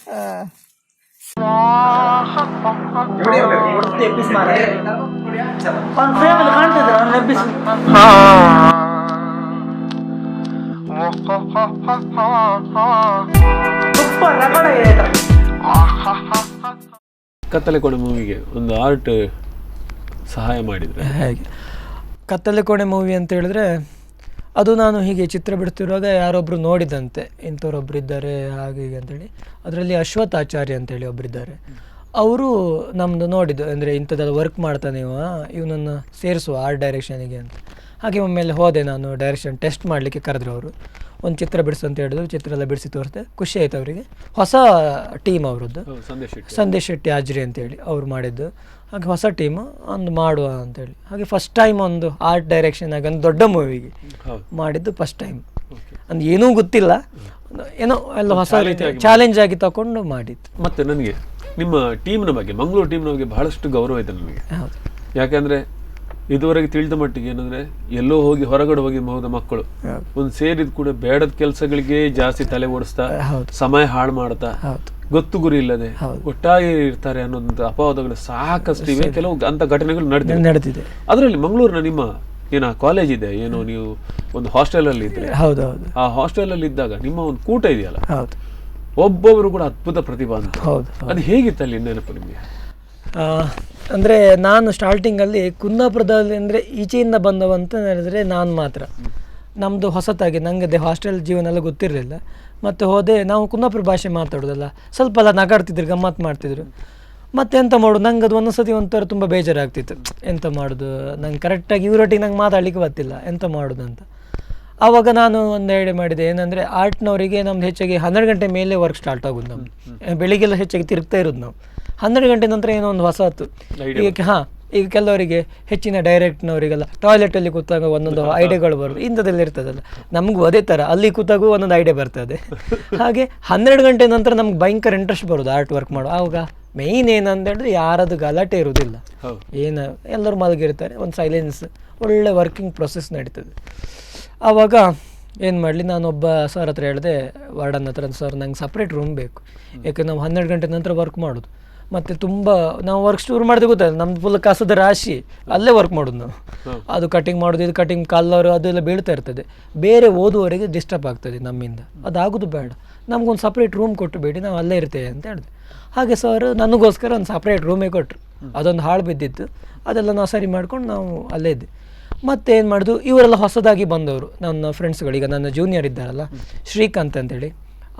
ಕತ್ತಲೆ ಕೋಣೆ ಮೂವಿಗೆ ಒಂದು ಆರ್ಟ್ ಸಹಾಯ ಮಾಡಿದರೆ ಹೇಗೆ? ಕತ್ತಲೆ ಕೋಣೆ ಮೂವಿ ಅಂತ ಹೇಳಿದ್ರೆ ಅದು ನಾನು ಹೀಗೆ ಚಿತ್ರ ಬಿಡ್ತಿರುವಾಗ ಯಾರೊಬ್ಬರು ನೋಡಿದಂತೆ, ಇಂಥವ್ರೊಬ್ರು ಇದ್ದಾರೆ ಹಾಗೆ ಹೀಗೆ ಅಂತೇಳಿ. ಅದರಲ್ಲಿ ಅಶ್ವಥ್ ಆಚಾರ್ಯ ಅಂತೇಳಿ ಒಬ್ಬರಿದ್ದಾರೆ. ಅವರು ನಮ್ಮದು ನೋಡಿದ್ದು, ಅಂದರೆ ಇಂಥದ್ದೆಲ್ಲ ವರ್ಕ್ ಮಾಡ್ತಾನೆ ಇವನನ್ನು ಸೇರಿಸುವ ಆರ್ಟ್ ಡೈರೆಕ್ಷನಿಗೆ ಅಂತ. ಹಾಗೆ ಒಮ್ಮೆಲೆ ಹೋದೆ ನಾನು, ಡೈರೆಕ್ಷನ್ ಟೆಸ್ಟ್ ಮಾಡಲಿಕ್ಕೆ ಕರೆದ್ರು ಅವರು. ಒಂದು ಚಿತ್ರ ಬಿಡಿಸು ಅಂತ ಹೇಳಿದ್ರು, ಚಿತ್ರ ಎಲ್ಲ ಬಿಡಿಸಿ ತೋರಿಸ್ದೆ, ಖುಷಿ ಆಯಿತು ಅವರಿಗೆ. ಹೊಸ ಟೀಮ್ ಅವರದ್ದು, ಸಂದೇಶ್ ಶೆಟ್ಟಿ ಹಾಜ್ರಿ ಅಂತೇಳಿ ಅವ್ರು ಮಾಡಿದ್ದು. ಹಾಗೆ ಹೊಸ ಟೀಮು ಒಂದು ಮಾಡುವ ಅಂತೇಳಿ, ಹಾಗೆ ಫಸ್ಟ್ ಟೈಮ್ ಒಂದು ಆರ್ಟ್ ಡೈರೆಕ್ಷನ್ ಆಗಿ ಒಂದು ದೊಡ್ಡ ಮೂವಿಗೆ ಮಾಡಿದ್ದು ಫಸ್ಟ್ ಟೈಮ್. ಅಂದ್ರೆ ಏನೂ ಗೊತ್ತಿಲ್ಲ, ಏನೋ ಎಲ್ಲ ಹೊಸ ರೀತಿ ಚಾಲೆಂಜ್ ಆಗಿ ತಗೊಂಡು ಮಾಡಿದ್ದು. ಮತ್ತು ನನಗೆ ನಿಮ್ಮ ಟೀಮ್ನ ಬಗ್ಗೆ, ಮಂಗಳೂರು ಟೀಮ್ನ ಬಗ್ಗೆ ಬಹಳಷ್ಟು ಗೌರವ ಇದೆ ನನಗೆ. ಹೌದು, ಯಾಕಂದರೆ ಇದುವರೆಗೆ ತಿಳಿದ ಮಟ್ಟಿಗೆ ಏನಂದರೆ ಎಲ್ಲೋ ಹೋಗಿ ಹೊರಗಡೆ ಹೋಗಿ ಹೋದ ಮಕ್ಕಳು ಒಂದು ಸೇರಿದ ಕೂಡ ಬೇಡದ ಕೆಲಸಗಳಿಗೆ ಜಾಸ್ತಿ ತಲೆ ಓಡಿಸ್ತಾ, ಸಮಯ ಹಾಳು ಮಾಡ್ತಾ, ಗೊತ್ತು ಗುರಿ ಇಲ್ಲದೆ ಒಟ್ಟಾಗಿ ಇರ್ತಾರೆ ಅನ್ನೋದು ಅಪವಾದಗಳು ಸಾಕಷ್ಟು ಇವೆ. ಕೆಲವು ಅಂತ ಘಟನೆಗಳು ನಡೆದಿದೆ. ಅದರಲ್ಲಿ ಮಂಗಳೂರಿನ ನಿಮ್ಮ ಕಾಲೇಜ್ ಇದೆ ಏನೋ, ನೀವು ಒಂದು ಹಾಸ್ಟೆಲ್ ಅಲ್ಲಿ ಇದ್ರೆ, ಆ ಹಾಸ್ಟೆಲ್ ಅಲ್ಲಿ ಇದ್ದಾಗ ನಿಮ್ಮ ಒಂದು ಕೂಟ ಇದೆಯಲ್ಲ, ಒಬ್ಬೊಬ್ರು ಕೂಡ ಅದ್ಭುತ ಪ್ರತಿಭಾ ಅಂತ. ಅದು ಹೇಗಿತ್ತು ಅಲ್ಲಿ ನೆನಪು ನಿಮಗೆ? ಅಂದರೆ ನಾನು ಸ್ಟಾರ್ಟಿಂಗಲ್ಲಿ ಕುಂದಾಪುರದಲ್ಲಿ ಅಂದರೆ ಈಚೆಯಿಂದ ಬಂದವಂತ ಹೇಳಿದ್ರೆ ನಾನು ಮಾತ್ರ. ನಮ್ಮದು ಹೊಸತಾಗಿ ನನಗೆ ಹಾಸ್ಟೆಲ್ ಜೀವನ ಎಲ್ಲ ಗೊತ್ತಿರಲಿಲ್ಲ. ಮತ್ತು ಹೋದೆ, ನಾವು ಕುಂದಾಪುರ ಭಾಷೆ ಮಾತಾಡೋದಲ್ಲ, ಸ್ವಲ್ಪ ಎಲ್ಲ ನಗಾಡ್ತಿದ್ರು, ಗಮ್ಮತ್ತು ಮಾಡ್ತಿದ್ರು. ಮತ್ತು ಎಂತ ಮಾಡೋದು, ನಂಗೆ ಅದು ಒಂದೊಂದ್ಸತಿ ಒಂಥರ ತುಂಬ ಬೇಜಾರಾಗ್ತಿತ್ತು. ಎಂತ ಮಾಡೋದು, ನಂಗೆ ಕರೆಕ್ಟಾಗಿ ಇವರೊಟ್ಟಿಗೆ ನಂಗೆ ಮಾತಾಡಲಿಕ್ಕೆ ಗೊತ್ತಿಲ್ಲ, ಎಂತ ಮಾಡೋದು ಅಂತ. ಆವಾಗ ನಾನು ಒಂದು ಐಡಿಯಾ ಮಾಡಿದೆ, ಏನಂದರೆ ಆರ್ಟ್ನವರಿಗೆ ನಮ್ದು ಹೆಚ್ಚಾಗಿ 12 ಗಂಟೆ ಮೇಲೆ ವರ್ಕ್ ಸ್ಟಾರ್ಟ್ ಆಗೋದು. ನಮ್ದು ಬೆಳಿಗ್ಗೆಲ್ಲ ಹೆಚ್ಚಾಗಿ ತಿರುಗ್ತಾ ಇರೋದು ನಾವು. 12 ಗಂಟೆ ನಂತರ ಏನೋ ಒಂದು ಹೊಸತು. ಈಗ ಕೆಲವರಿಗೆ ಹೆಚ್ಚಿನ ಡೈರೆಕ್ಟ್ನವರಿಗೆಲ್ಲ ಟಾಯ್ಲೆಟಲ್ಲಿ ಕೂತಾಗ ಒಂದೊಂದು ಐಡಿಯಾಗಳು ಬರೋದು, ಇಂಥದ್ದೆಲ್ಲ ಇರ್ತದಲ್ಲ. ನಮಗೂ ಅದೇ ಥರ ಅಲ್ಲಿ ಕೂತಾಗೂ ಒಂದೊಂದು ಐಡಿಯಾ ಬರ್ತದೆ. ಹಾಗೆ 12 ಗಂಟೆ ನಂತರ ನಮ್ಗೆ ಭಯಂಕರ ಇಂಟ್ರೆಸ್ಟ್ ಬರೋದು ಆರ್ಟ್ ವರ್ಕ್ ಮಾಡೋ. ಆವಾಗ ಮೇಯ್ನ್ ಏನಂತ ಹೇಳಿದ್ರೆ ಯಾರದು ಗಲಾಟೆ ಇರೋದಿಲ್ಲ, ಏನು ಎಲ್ಲರೂ ಮಲಗಿರ್ತಾರೆ, ಒಂದು ಸೈಲೆನ್ಸ್, ಒಳ್ಳೆ ವರ್ಕಿಂಗ್ ಪ್ರೊಸೆಸ್ ನಡೀತದೆ. ಆವಾಗ ಏನು ಮಾಡಲಿ, ನಾನೊಬ್ಬ ಸರ್ ಹತ್ರ ಹೇಳಿದೆ, ವಾರ್ಡನ್ ಹತ್ರ, ಸರ್ ನಂಗೆ ಸಪ್ರೇಟ್ ರೂಮ್ ಬೇಕು, ಯಾಕೆ ನಾವು 12 ಗಂಟೆ ನಂತರ ವರ್ಕ್ ಮಾಡೋದು. ಮತ್ತು ತುಂಬ ನಾವು ವರ್ಕ್ ಶುರು ಮಾಡಿದೆ ಗೊತ್ತಲ್ಲ, ನಮ್ದು ಫುಲ್ ಕಸದ ರಾಶಿ, ಅಲ್ಲೇ ವರ್ಕ್ ಮಾಡೋದು ನಾವು. ಅದು ಕಟಿಂಗ್ ಮಾಡೋದು, ಇದು ಕಟಿಂಗ್ ಕಲ್ಲರು ಅದೆಲ್ಲ ಬೀಳ್ತಾ ಇರ್ತದೆ, ಬೇರೆ ಓದುವವರೆಗೆ ಡಿಸ್ಟರ್ಬ್ ಆಗ್ತದೆ ನಮ್ಮಿಂದ, ಅದಾಗೋದು ಬೇಡ, ನಮಗೊಂದು ಸಪ್ರೇಟ್ ರೂಮ್ ಕೊಟ್ಟು ಬೇಡಿ, ನಾವು ಅಲ್ಲೇ ಇರ್ತೇವೆ ಅಂತ ಹೇಳಿದೆ. ಹಾಗೆ ಸರ್ ನನಗೋಸ್ಕರ ಒಂದು ಸಪ್ರೇಟ್ ರೂಮೇ ಕೊಟ್ಟರು. ಅದೊಂದು ಹಾಳು ಬಿದ್ದಿತ್ತು, ಅದೆಲ್ಲ ನಾವು ಸರಿ ಮಾಡ್ಕೊಂಡು ನಾವು ಅಲ್ಲೇ ಇದ್ದೆ. ಮತ್ತು ಏನು ಮಾಡೋದು, ಇವರೆಲ್ಲ ಹೊಸದಾಗಿ ಬಂದವರು ನನ್ನ ಫ್ರೆಂಡ್ಸ್ಗಳು. ಈಗ ನನ್ನ ಜೂನಿಯರ್ ಇದ್ದಾರಲ್ಲ, ಶ್ರೀಕಾಂತ್ ಅಂತೇಳಿ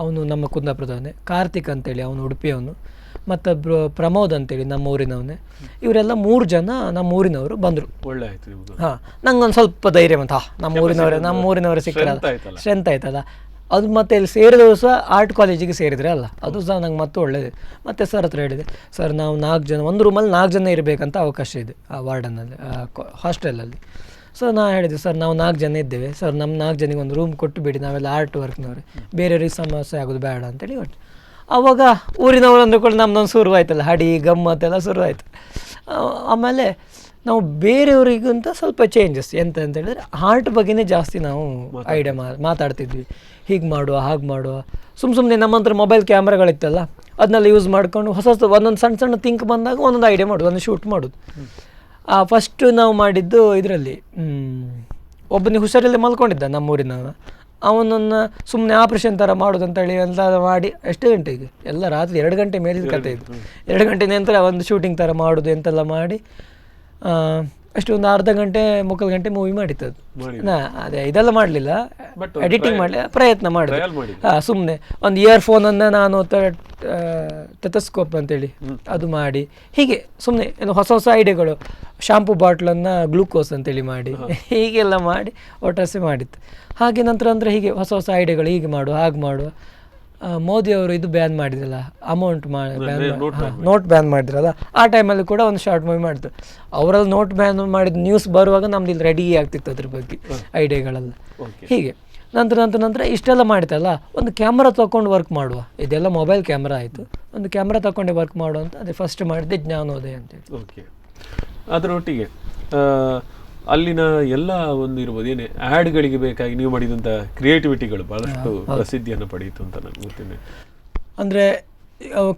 ಅವನು ನಮ್ಮ ಕುಂದಾಪುರದವನೇ, ಕಾರ್ತಿಕ್ ಅಂತೇಳಿ ಅವನು ಉಡುಪಿಯವನು, ಮತ್ತು ಪ್ರಮೋದ್ ಅಂತೇಳಿ ನಮ್ಮ ಊರಿನವನೇ. ಇವರೆಲ್ಲ 3 ಜನ ನಮ್ಮ ಊರಿನವರು ಬಂದರು. ಒಳ್ಳೆ ಆಯ್ತು ನಿಮ್ದು. ಹಾಂ, ನಂಗೊಂದು ಸ್ವಲ್ಪ ಧೈರ್ಯ ಬಂತು, ನಮ್ಮ ಊರಿನವರೇ ಸಿಕ್ಕರಲ್ಲ, ಸ್ಟ್ರೆಂತ್ ಆಯ್ತಲ್ಲ ಅದು. ಮತ್ತು ಇಲ್ಲಿ ಸೇರಿದವರು ಸಹ ಆರ್ಟ್ ಕಾಲೇಜಿಗೆ ಸೇರಿದರೆ ಅಲ್ಲ, ಅದು ಸಹ ನಂಗೆ ಮತ್ತೆ ಒಳ್ಳೆಯದು. ಮತ್ತು ಸರ್ ಹತ್ರ ಹೇಳಿದೆ, ಸರ್ ನಾವು 4 ಜನ, ಒಂದು ರೂಮಲ್ಲಿ 4 ಜನ ಇರಬೇಕಂತ ಅವಕಾಶ ಇದೆ ಆ ವಾರ್ಡನಲ್ಲಿ, ಹಾಸ್ಟೆಲಲ್ಲಿ. ಸೊ ನಾನು ಹೇಳಿದೆ, ಸರ್ ನಾವು 4 ಜನ ಇದ್ದೇವೆ ಸರ್, ನಮ್ಮ 4 ಜನಿಗೆ ಒಂದು ರೂಮ್ ಕೊಟ್ಟು ಬಿಡಿ, ನಾವೆಲ್ಲ ಆರ್ಟ್ ವರ್ಕ್ನವ್ರೆ, ಬೇರೆಯವ್ರಿಗೆ ಸಮಸ್ಯೆ ಆಗೋದು ಬೇಡ ಅಂತೇಳಿ ಕೊಟ್ಟು. ಆವಾಗ ಊರಿನವರು ಅಂದುಕೊಂಡು ನಮ್ಮದೊಂದು ಶುರುವಾಯ್ತಲ್ಲ, ಹಡಿ ಗಮ್ಮತ್ತೆಲ್ಲ ಶುರುವಾಯಿತು. ಆಮೇಲೆ ನಾವು ಬೇರೆಯವರಿಗಿಂತ ಸ್ವಲ್ಪ ಚೇಂಜಸ್ ಎಂತ ಅಂತ ಹೇಳಿದ್ರೆ, ಆರ್ಟ್ ಬಗ್ಗೆನೇ ಜಾಸ್ತಿ ನಾವು ಐಡಿಯಾ ಮಾತಾಡ್ತಿದ್ವಿ. ಹೀಗೆ ಮಾಡುವ, ಹಾಗೆ ಮಾಡುವ, ಸುಮ್ಮನೆ ನಮ್ಮಂತ್ರ ಮೊಬೈಲ್ ಕ್ಯಾಮ್ರಾಗಳಿತ್ತಲ್ಲ, ಅದನ್ನೆಲ್ಲ ಯೂಸ್ ಮಾಡ್ಕೊಂಡು ಹೊಸ ಒಂದೊಂದು ಸಣ್ಣ ಸಣ್ಣ ಥಿಂಕ್ ಬಂದಾಗ ಒಂದೊಂದು ಐಡಿಯಾ ಮಾಡೋದು, ಒಂದು ಶೂಟ್ ಮಾಡೋದು. ಫಸ್ಟು ನಾವು ಮಾಡಿದ್ದು ಇದರಲ್ಲಿ, ಒಬ್ಬನಿಗೆ ಹುಷಾರಲ್ಲಿ ಮಲ್ಕೊಂಡಿದ್ದ ನಮ್ಮೂರಿನವ, ಅವನನ್ನು ಸುಮ್ಮನೆ ಆಪ್ರೇಷನ್ ಥರ ಮಾಡೋದು ಅಂತೇಳಿ ಎಲ್ಲ ಮಾಡಿ, ಎಷ್ಟು ಗಂಟೆಗೆ ಎಲ್ಲ ರಾತ್ರಿ 2 ಗಂಟೆ ಮೇಲಿದ ಕತೆ ಇದು. 2 ಗಂಟೆ ನಂತರ ಒಂದು ಶೂಟಿಂಗ್ ಥರ ಮಾಡೋದು ಎಂತೆಲ್ಲ ಮಾಡಿ, ಅಷ್ಟು ಒಂದು ಅರ್ಧ ಗಂಟೆ 3 ಗಂಟೆ ಮೂವಿ ಮಾಡಿತ್ತು. ಅದೇ ಇದೆಲ್ಲ ಮಾಡಲಿಲ್ಲ, ಎಡಿಟಿಂಗ್ ಮಾಡಲಿ, ಪ್ರಯತ್ನ ಮಾಡಿದೆ. ಸುಮ್ಮನೆ ಒಂದು ಇಯರ್ಫೋನನ್ನು ನಾನು ಟೆತಸ್ಕೋಪ್ ಅಂತೇಳಿ ಅದು ಮಾಡಿ, ಹೀಗೆ ಸುಮ್ಮನೆ ಏನು ಹೊಸ ಹೊಸ ಐಡಿಯಾಗಳು, ಶಾಂಪೂ ಬಾಟ್ಲನ್ನು ಗ್ಲೂಕೋಸ್ ಅಂತೇಳಿ ಮಾಡಿ, ಹೀಗೆಲ್ಲ ಮಾಡಿ ಒಟ್ಟಾಸೆ ಮಾಡಿತ್ತು. ಹಾಗೆ ನಂತರ ಅಂದರೆ ಹೀಗೆ ಹೊಸ ಹೊಸ ಐಡಿಯಾಗಳು, ಹೀಗೆ ಮಾಡುವ, ಹಾಗೆ ಮಾಡುವ. ಮೋದಿಯವರು ಇದು ಬ್ಯಾನ್ ಮಾಡಿದ್ರಲ್ಲ, ಅಮೌಂಟ್ ನೋಟ್ ಬ್ಯಾನ್ ಮಾಡಿದ್ರಲ್ಲ, ಆ ಟೈಮಲ್ಲಿ ಕೂಡ ಒಂದು ಶಾರ್ಟ್ ಮೂವಿ ಮಾಡಿದ್ರು. ಅವರಲ್ಲಿ ನೋಟ್ ಬ್ಯಾನ್ ಮಾಡಿದ ನ್ಯೂಸ್ ಬರುವಾಗ ನಮ್ದು ಇಲ್ಲಿ ರೆಡಿ ಆಗ್ತಿತ್ತು ಅದ್ರ ಬಗ್ಗೆ ಐಡಿಯಾಗಳೆಲ್ಲ. ಹೀಗೆ ನಂತರ ಇಷ್ಟೆಲ್ಲ ಮಾಡ್ತಲ್ಲ, ಒಂದು ಕ್ಯಾಮ್ರಾ ತೊಗೊಂಡು ವರ್ಕ್ ಮಾಡುವ, ಇದೆಲ್ಲ ಮೊಬೈಲ್ ಕ್ಯಾಮ್ರಾ ಆಯಿತು, ಒಂದು ಕ್ಯಾಮ್ರಾ ತೊಗೊಂಡೆ ವರ್ಕ್ ಮಾಡುವ ಅಂತ ಅದೇ ಫಸ್ಟ್ ಮಾಡಿದ್ದೆ ಜ್ಞಾನೋದಯ ಅಂತೇಳಿ. ಓಕೆ, ಅದರೊಟ್ಟಿಗೆ ಅಲ್ಲಿನ ಎಲ್ಲ ಒಂದು ಇರ್ಬೋದು, ಏನೇ ಆ್ಯಡ್ಗಳಿಗೆ ಬೇಕಾಗಿ ನೀವು ಮಾಡಿದಂಥ ಕ್ರಿಯೇಟಿವಿಟಿಗಳು ಭಾಳಷ್ಟು ಪ್ರಸಿದ್ಧಿಯನ್ನು ಪಡೆಯಿತು ಅಂತ ನನಗೆ ಗೊತ್ತಿದೆ. ಅಂದರೆ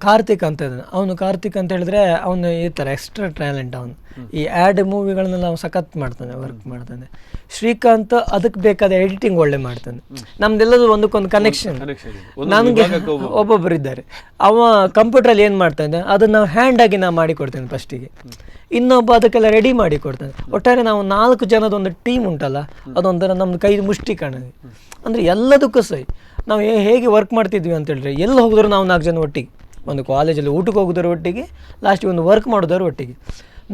ಕಾರ್ತಿಕ್ ಅಂತ ಇದ್ದಾನೆ, ಅವನು ಕಾರ್ತಿಕ್ ಅಂತ ಹೇಳಿದ್ರೆ ಅವನು ಈ ಥರ ಎಕ್ಸ್ಟ್ರಾ ಟ್ಯಾಲೆಂಟ್. ಅವನು ಈ ಆ್ಯಡ್ ಮೂವಿಗಳನ್ನೆಲ್ಲ ಅವನು ಸಖತ್ ಮಾಡ್ತಾನೆ, ವರ್ಕ್ ಮಾಡ್ತಾನೆ. ಶ್ರೀಕಾಂತ್ ಅದಕ್ಕೆ ಬೇಕಾದ ಎಡಿಟಿಂಗ್ ಒಳ್ಳೆ ಮಾಡ್ತಾನೆ. ನಮ್ದೆಲ್ಲದು ಒಂದಕ್ಕೊಂದು ಕನೆಕ್ಷನ್. ನನಗೆ ಒಬ್ಬೊಬ್ಬರು ಇದ್ದಾರೆ, ಅವ ಕಂಪ್ಯೂಟ್ರಲ್ಲಿ ಏನು ಮಾಡ್ತಾನೆ ಅದನ್ನು ನಾವು ಹ್ಯಾಂಡಾಗಿ ನಾವು ಮಾಡಿಕೊಡ್ತೇನೆ ಫಸ್ಟಿಗೆ, ಇನ್ನೊಬ್ಬ ಅದಕ್ಕೆಲ್ಲ ರೆಡಿ ಮಾಡಿ ಕೊಡ್ತಾನೆ. ಒಟ್ಟಾರೆ ನಾವು 4 ಜನದೊಂದು ಟೀಮ್ ಉಂಟಲ್ಲ, ಅದೊಂಥರ ನಮ್ಮದು ಕೈ ಮುಷ್ಟಿ ಕಾಣೋದು. ಅಂದರೆ ಎಲ್ಲದಕ್ಕೂ ಸೈ ನಾವು ಹೇಗೆ ವರ್ಕ್ ಮಾಡ್ತಿದ್ವಿ ಅಂತ ಹೇಳಿದ್ರೆ, ಎಲ್ಲಿ ಹೋಗಿದ್ರು ನಾವು 4 ಜನ ಒಟ್ಟಿಗೆ ಒಂದು ಕಾಲೇಜಲ್ಲಿ ಊಟಕ್ಕೆ ಹೋಗೋದರ ಒಟ್ಟಿಗೆ ಲಾಸ್ಟಿಗೆ ಒಂದು ವರ್ಕ್ ಮಾಡೋದರ ಒಟ್ಟಿಗೆ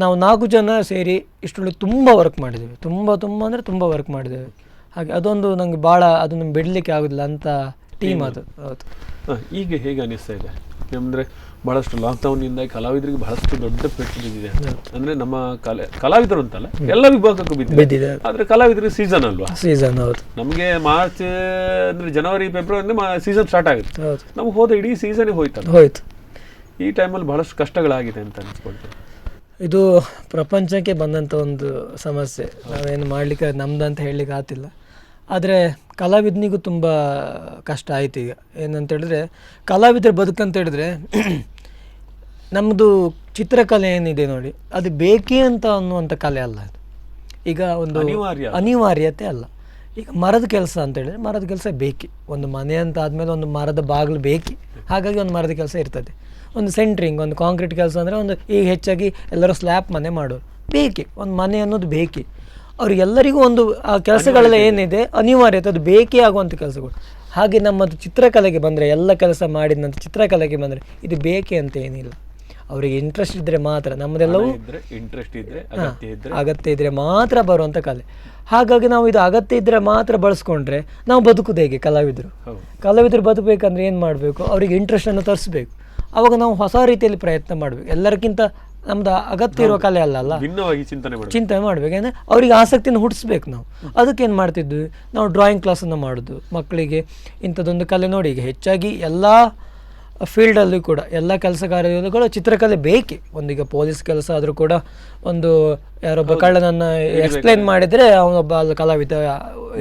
ನಾವು 4 ಜನ ಸೇರಿ ಇಷ್ಟೊಳಗೆ ತುಂಬ ವರ್ಕ್ ಮಾಡಿದ್ದೇವೆ, ತುಂಬ ಅಂದರೆ ತುಂಬ ವರ್ಕ್ ಮಾಡಿದ್ದೇವೆ. ಹಾಗೆ ಅದೊಂದು ನನಗೆ ಭಾಳ ಅದನ್ನು ಬಿಡಲಿಕ್ಕೆ ಆಗೋದಿಲ್ಲ ಅಂತ ಟೀಮ್ ಅದು. ಹೌದು. ಈಗ ಹೇಗೆ ಅನಿಸ್ತಾ ಇದೆ ಅಂದರೆ ಬಹಳಷ್ಟು ಲಾಕ್ಡೌನ್ನಿಂದ ಕಲಾವಿದರಿಗೆ ಬಹಳಷ್ಟು ದೊಡ್ಡ ಪೆಟ್ಟು ಬಿದ್ದಿದೆ. ಅಂದರೆ ನಮ್ಮ ಕಲಾವಿದರು ಅಂತಲ್ಲ ಎಲ್ಲ ವಿಭಾಗಕ್ಕೂ ಬಿದ್ದಿದೆ. ಆದರೆ ಕಲಾವಿದರಿಗೆ ಸೀಸನ್ ಅಲ್ವಾ, ಸೀಸನ್. ಹೌದು. ನಮಗೆ ಮಾರ್ಚ್ ಅಂದರೆ ಜನವರಿ ಫೆಬ್ರವರಿ ಸೀಸನ್ ಸ್ಟಾರ್ಟ್ ಆಗುತ್ತೆ. ಹೌದು. ನಮ್ಗೆ ಹೋದ ಇಡೀ ಸೀಸನೇ ಹೋಯ್ತು. ಈ ಟೈಮಲ್ಲಿ ಬಹಳಷ್ಟು ಕಷ್ಟಗಳಾಗಿದೆ ಅಂತ ಅನಿಸ್ಕೊಳ್ತೇವೆ. ಇದು ಪ್ರಪಂಚಕ್ಕೆ ಬಂದಂಥ ಒಂದು ಸಮಸ್ಯೆ, ನಾವೇನು ಮಾಡಲಿಕ್ಕೆ ನಮ್ದಂತ ಹೇಳಲಿಕ್ಕೆ ಆಗ್ತಿಲ್ಲ. ಆದರೆ ಕಲಾವಿದನಿಗೂ ತುಂಬ ಕಷ್ಟ ಆಯಿತು. ಈಗ ಏನಂತ ಹೇಳಿದ್ರೆ ಕಲಾವಿದರ ಬದುಕಂತ ಹೇಳಿದ್ರೆ ನಮ್ಮದು ಚಿತ್ರಕಲೆ ಏನಿದೆ ನೋಡಿ, ಅದು ಬೇಕೇ ಅಂತ ಅನ್ನುವಂಥ ಕಲೆ ಅಲ್ಲ. ಅದು ಈಗ ಒಂದು ಅನಿವಾರ್ಯತೆ ಅಲ್ಲ. ಈಗ ಮರದ ಕೆಲಸ ಅಂತ ಹೇಳಿದ್ರೆ ಮರದ ಕೆಲಸ ಬೇಕಿ, ಒಂದು ಮನೆ ಅಂತ ಆದಮೇಲೆ ಒಂದು ಮರದ ಬಾಗಿಲು ಬೇಕಿ, ಹಾಗಾಗಿ ಒಂದು ಮರದ ಕೆಲಸ ಇರ್ತದೆ. ಒಂದು ಸೆಂಟ್ರಿಂಗ್, ಒಂದು ಕಾಂಕ್ರೀಟ್ ಕೆಲಸ ಅಂದರೆ ಒಂದು ಈಗ ಹೆಚ್ಚಾಗಿ ಎಲ್ಲರೂ ಸ್ಲ್ಯಾಬ್ ಮನೆ ಮಾಡೋರು, ಬೇಕಿ ಒಂದು ಮನೆ ಅನ್ನೋದು ಬೇಕಿ. ಅವ್ರಿಗೆಲ್ಲರಿಗೂ ಒಂದು ಆ ಕೆಲಸಗಳೆಲ್ಲ ಏನಿದೆ ಅನಿವಾರ್ಯತೆ, ಅದು ಬೇಕೇ ಆಗುವಂಥ ಕೆಲಸಗಳು. ಹಾಗೆ ನಮ್ಮದು ಚಿತ್ರಕಲೆಗೆ ಬಂದರೆ, ಎಲ್ಲ ಕೆಲಸ ಮಾಡಿದಂಥ ಚಿತ್ರಕಲೆಗೆ ಬಂದರೆ ಇದು ಬೇಕೇ ಅಂತ ಏನಿಲ್ಲ. ಅವರಿಗೆ ಇಂಟ್ರೆಸ್ಟ್ ಇದ್ದರೆ ಮಾತ್ರ, ನಮ್ಮದೆಲ್ಲವೂ ಅಗತ್ಯ ಇದ್ದರೆ ಮಾತ್ರ ಬರುವಂಥ ಕಲೆ. ಹಾಗಾಗಿ ನಾವು ಇದು ಅಗತ್ಯ ಇದ್ದರೆ ಮಾತ್ರ ಬಳಸ್ಕೊಂಡ್ರೆ ನಾವು ಬದುಕುದು ಹೇಗೆ? ಕಲಾವಿದರು ಬದುಕಬೇಕಂದ್ರೆ ಏನು ಮಾಡಬೇಕು? ಅವರಿಗೆ ಇಂಟ್ರೆಸ್ಟನ್ನು ತರಿಸ್ಬೇಕು. ಆವಾಗ ನಾವು ಹೊಸ ರೀತಿಯಲ್ಲಿ ಪ್ರಯತ್ನ ಮಾಡಬೇಕು. ಎಲ್ಲರಿಗಿಂತ ನಮ್ದು ಅಗತ್ಯ ಇರುವ ಕಲೆ ಅಲ್ಲ, ಚಿಂತನೆ ಮಾಡಬೇಕು. ಅಂದರೆ ಅವರಿಗೆ ಆಸಕ್ತಿಯನ್ನು ಹುಟ್ಟಿಸ್ಬೇಕು. ನಾವು ಅದಕ್ಕೇನು ಮಾಡ್ತಿದ್ವಿ, ನಾವು ಡ್ರಾಯಿಂಗ್ ಕ್ಲಾಸನ್ನು ಮಾಡೋದು ಮಕ್ಕಳಿಗೆ. ಇಂಥದ್ದೊಂದು ಕಲೆ ನೋಡಿ, ಈಗ ಹೆಚ್ಚಾಗಿ ಎಲ್ಲ ಫೀಲ್ಡಲ್ಲೂ ಕೂಡ ಎಲ್ಲ ಕೆಲಸ ಕಾರ್ಯದಲ್ಲೂ ಕೂಡ ಚಿತ್ರಕಲೆ ಬೇಕೇ. ಒಂದೀಗ ಪೊಲೀಸ್ ಕೆಲಸ ಆದರೂ ಕೂಡ ಒಂದು ಯಾರೊಬ್ಬ ಕಳ್ಳನನ್ನು ಎಕ್ಸ್ಪ್ಲೈನ್ ಮಾಡಿದರೆ ಅವನೊಬ್ಬ ಕಲಾವಿದ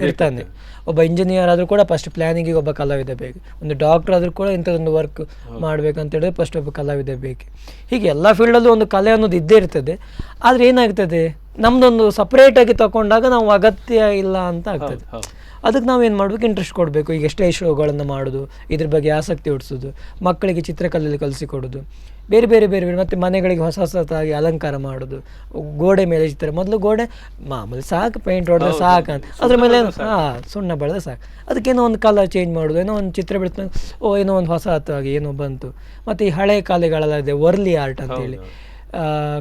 ಇರ್ತಾನೆ. ಒಬ್ಬ ಇಂಜಿನಿಯರ್ ಆದರೂ ಕೂಡ ಫಸ್ಟ್ ಪ್ಲ್ಯಾನಿಂಗಿಗೆ ಒಬ್ಬ ಕಲಾವಿದ ಬೇಕು. ಒಂದು ಡಾಕ್ಟರ್ ಆದರೂ ಕೂಡ ಇಂಥದ್ದೊಂದು ವರ್ಕ್ ಮಾಡಬೇಕಂತ ಹೇಳಿದ್ರೆ ಫಸ್ಟ್ ಒಬ್ಬ ಕಲಾವಿದ ಬೇಕು. ಹೀಗೆ ಎಲ್ಲ ಫೀಲ್ಡಲ್ಲೂ ಒಂದು ಕಲೆ ಅನ್ನೋದು ಇದ್ದೇ ಇರ್ತದೆ. ಆದರೆ ಏನಾಗ್ತದೆ, ನಮ್ಮದೊಂದು ಸಪ್ರೇಟಾಗಿ ತಗೊಂಡಾಗ ನಾವು ಅಗತ್ಯ ಇಲ್ಲ ಅಂತ ಆಗ್ತದೆ. ಅದಕ್ಕೆ ನಾವೇನು ಮಾಡಬೇಕು, ಇಂಟ್ರೆಸ್ಟ್ ಕೊಡಬೇಕು. ಈಗ ಸ್ಟೇಜ್ ಶೋಗಳನ್ನು ಮಾಡೋದು, ಇದ್ರ ಬಗ್ಗೆ ಆಸಕ್ತಿ ಹುಟ್ಟಿಸೋದು, ಮಕ್ಕಳಿಗೆ ಚಿತ್ರಕಲೆಯಲ್ಲಿ ಕಲಿಸಿಕೊಡೋದು, ಬೇರೆ ಬೇರೆ ಬೇರೆ ಬೇರೆ ಮತ್ತು ಮನೆಗಳಿಗೆ ಹೊಸದಾಗಿ ಅಲಂಕಾರ ಮಾಡೋದು, ಗೋಡೆ ಮೇಲೆ ಚಿತ್ರ. ಮೊದಲು ಗೋಡೆ ಮಾಮೂಲಿ ಸಾಕು, ಪೇಂಟ್ ಹೊಡೆದ್ರೆ ಸಾಕು ಅಂತ, ಅದ್ರ ಮೇಲೆ ಸುಣ್ಣ ಬಳೆದ ಸಾಕು. ಅದಕ್ಕೇನೋ ಒಂದು ಕಲರ್ ಚೇಂಜ್ ಮಾಡೋದು, ಏನೋ ಒಂದು ಚಿತ್ರ ಬಿಡ್ತಾನೆ, ಏನೋ ಒಂದು ಹೊಸದಾಗಿ ಏನೋ ಬಂತು. ಮತ್ತು ಈ ಹಳೆ ಕಾಲೆಗಳೆಲ್ಲ ಇದೆ, ವರ್ಲಿ ಆರ್ಟ್ ಅಂತೇಳಿ,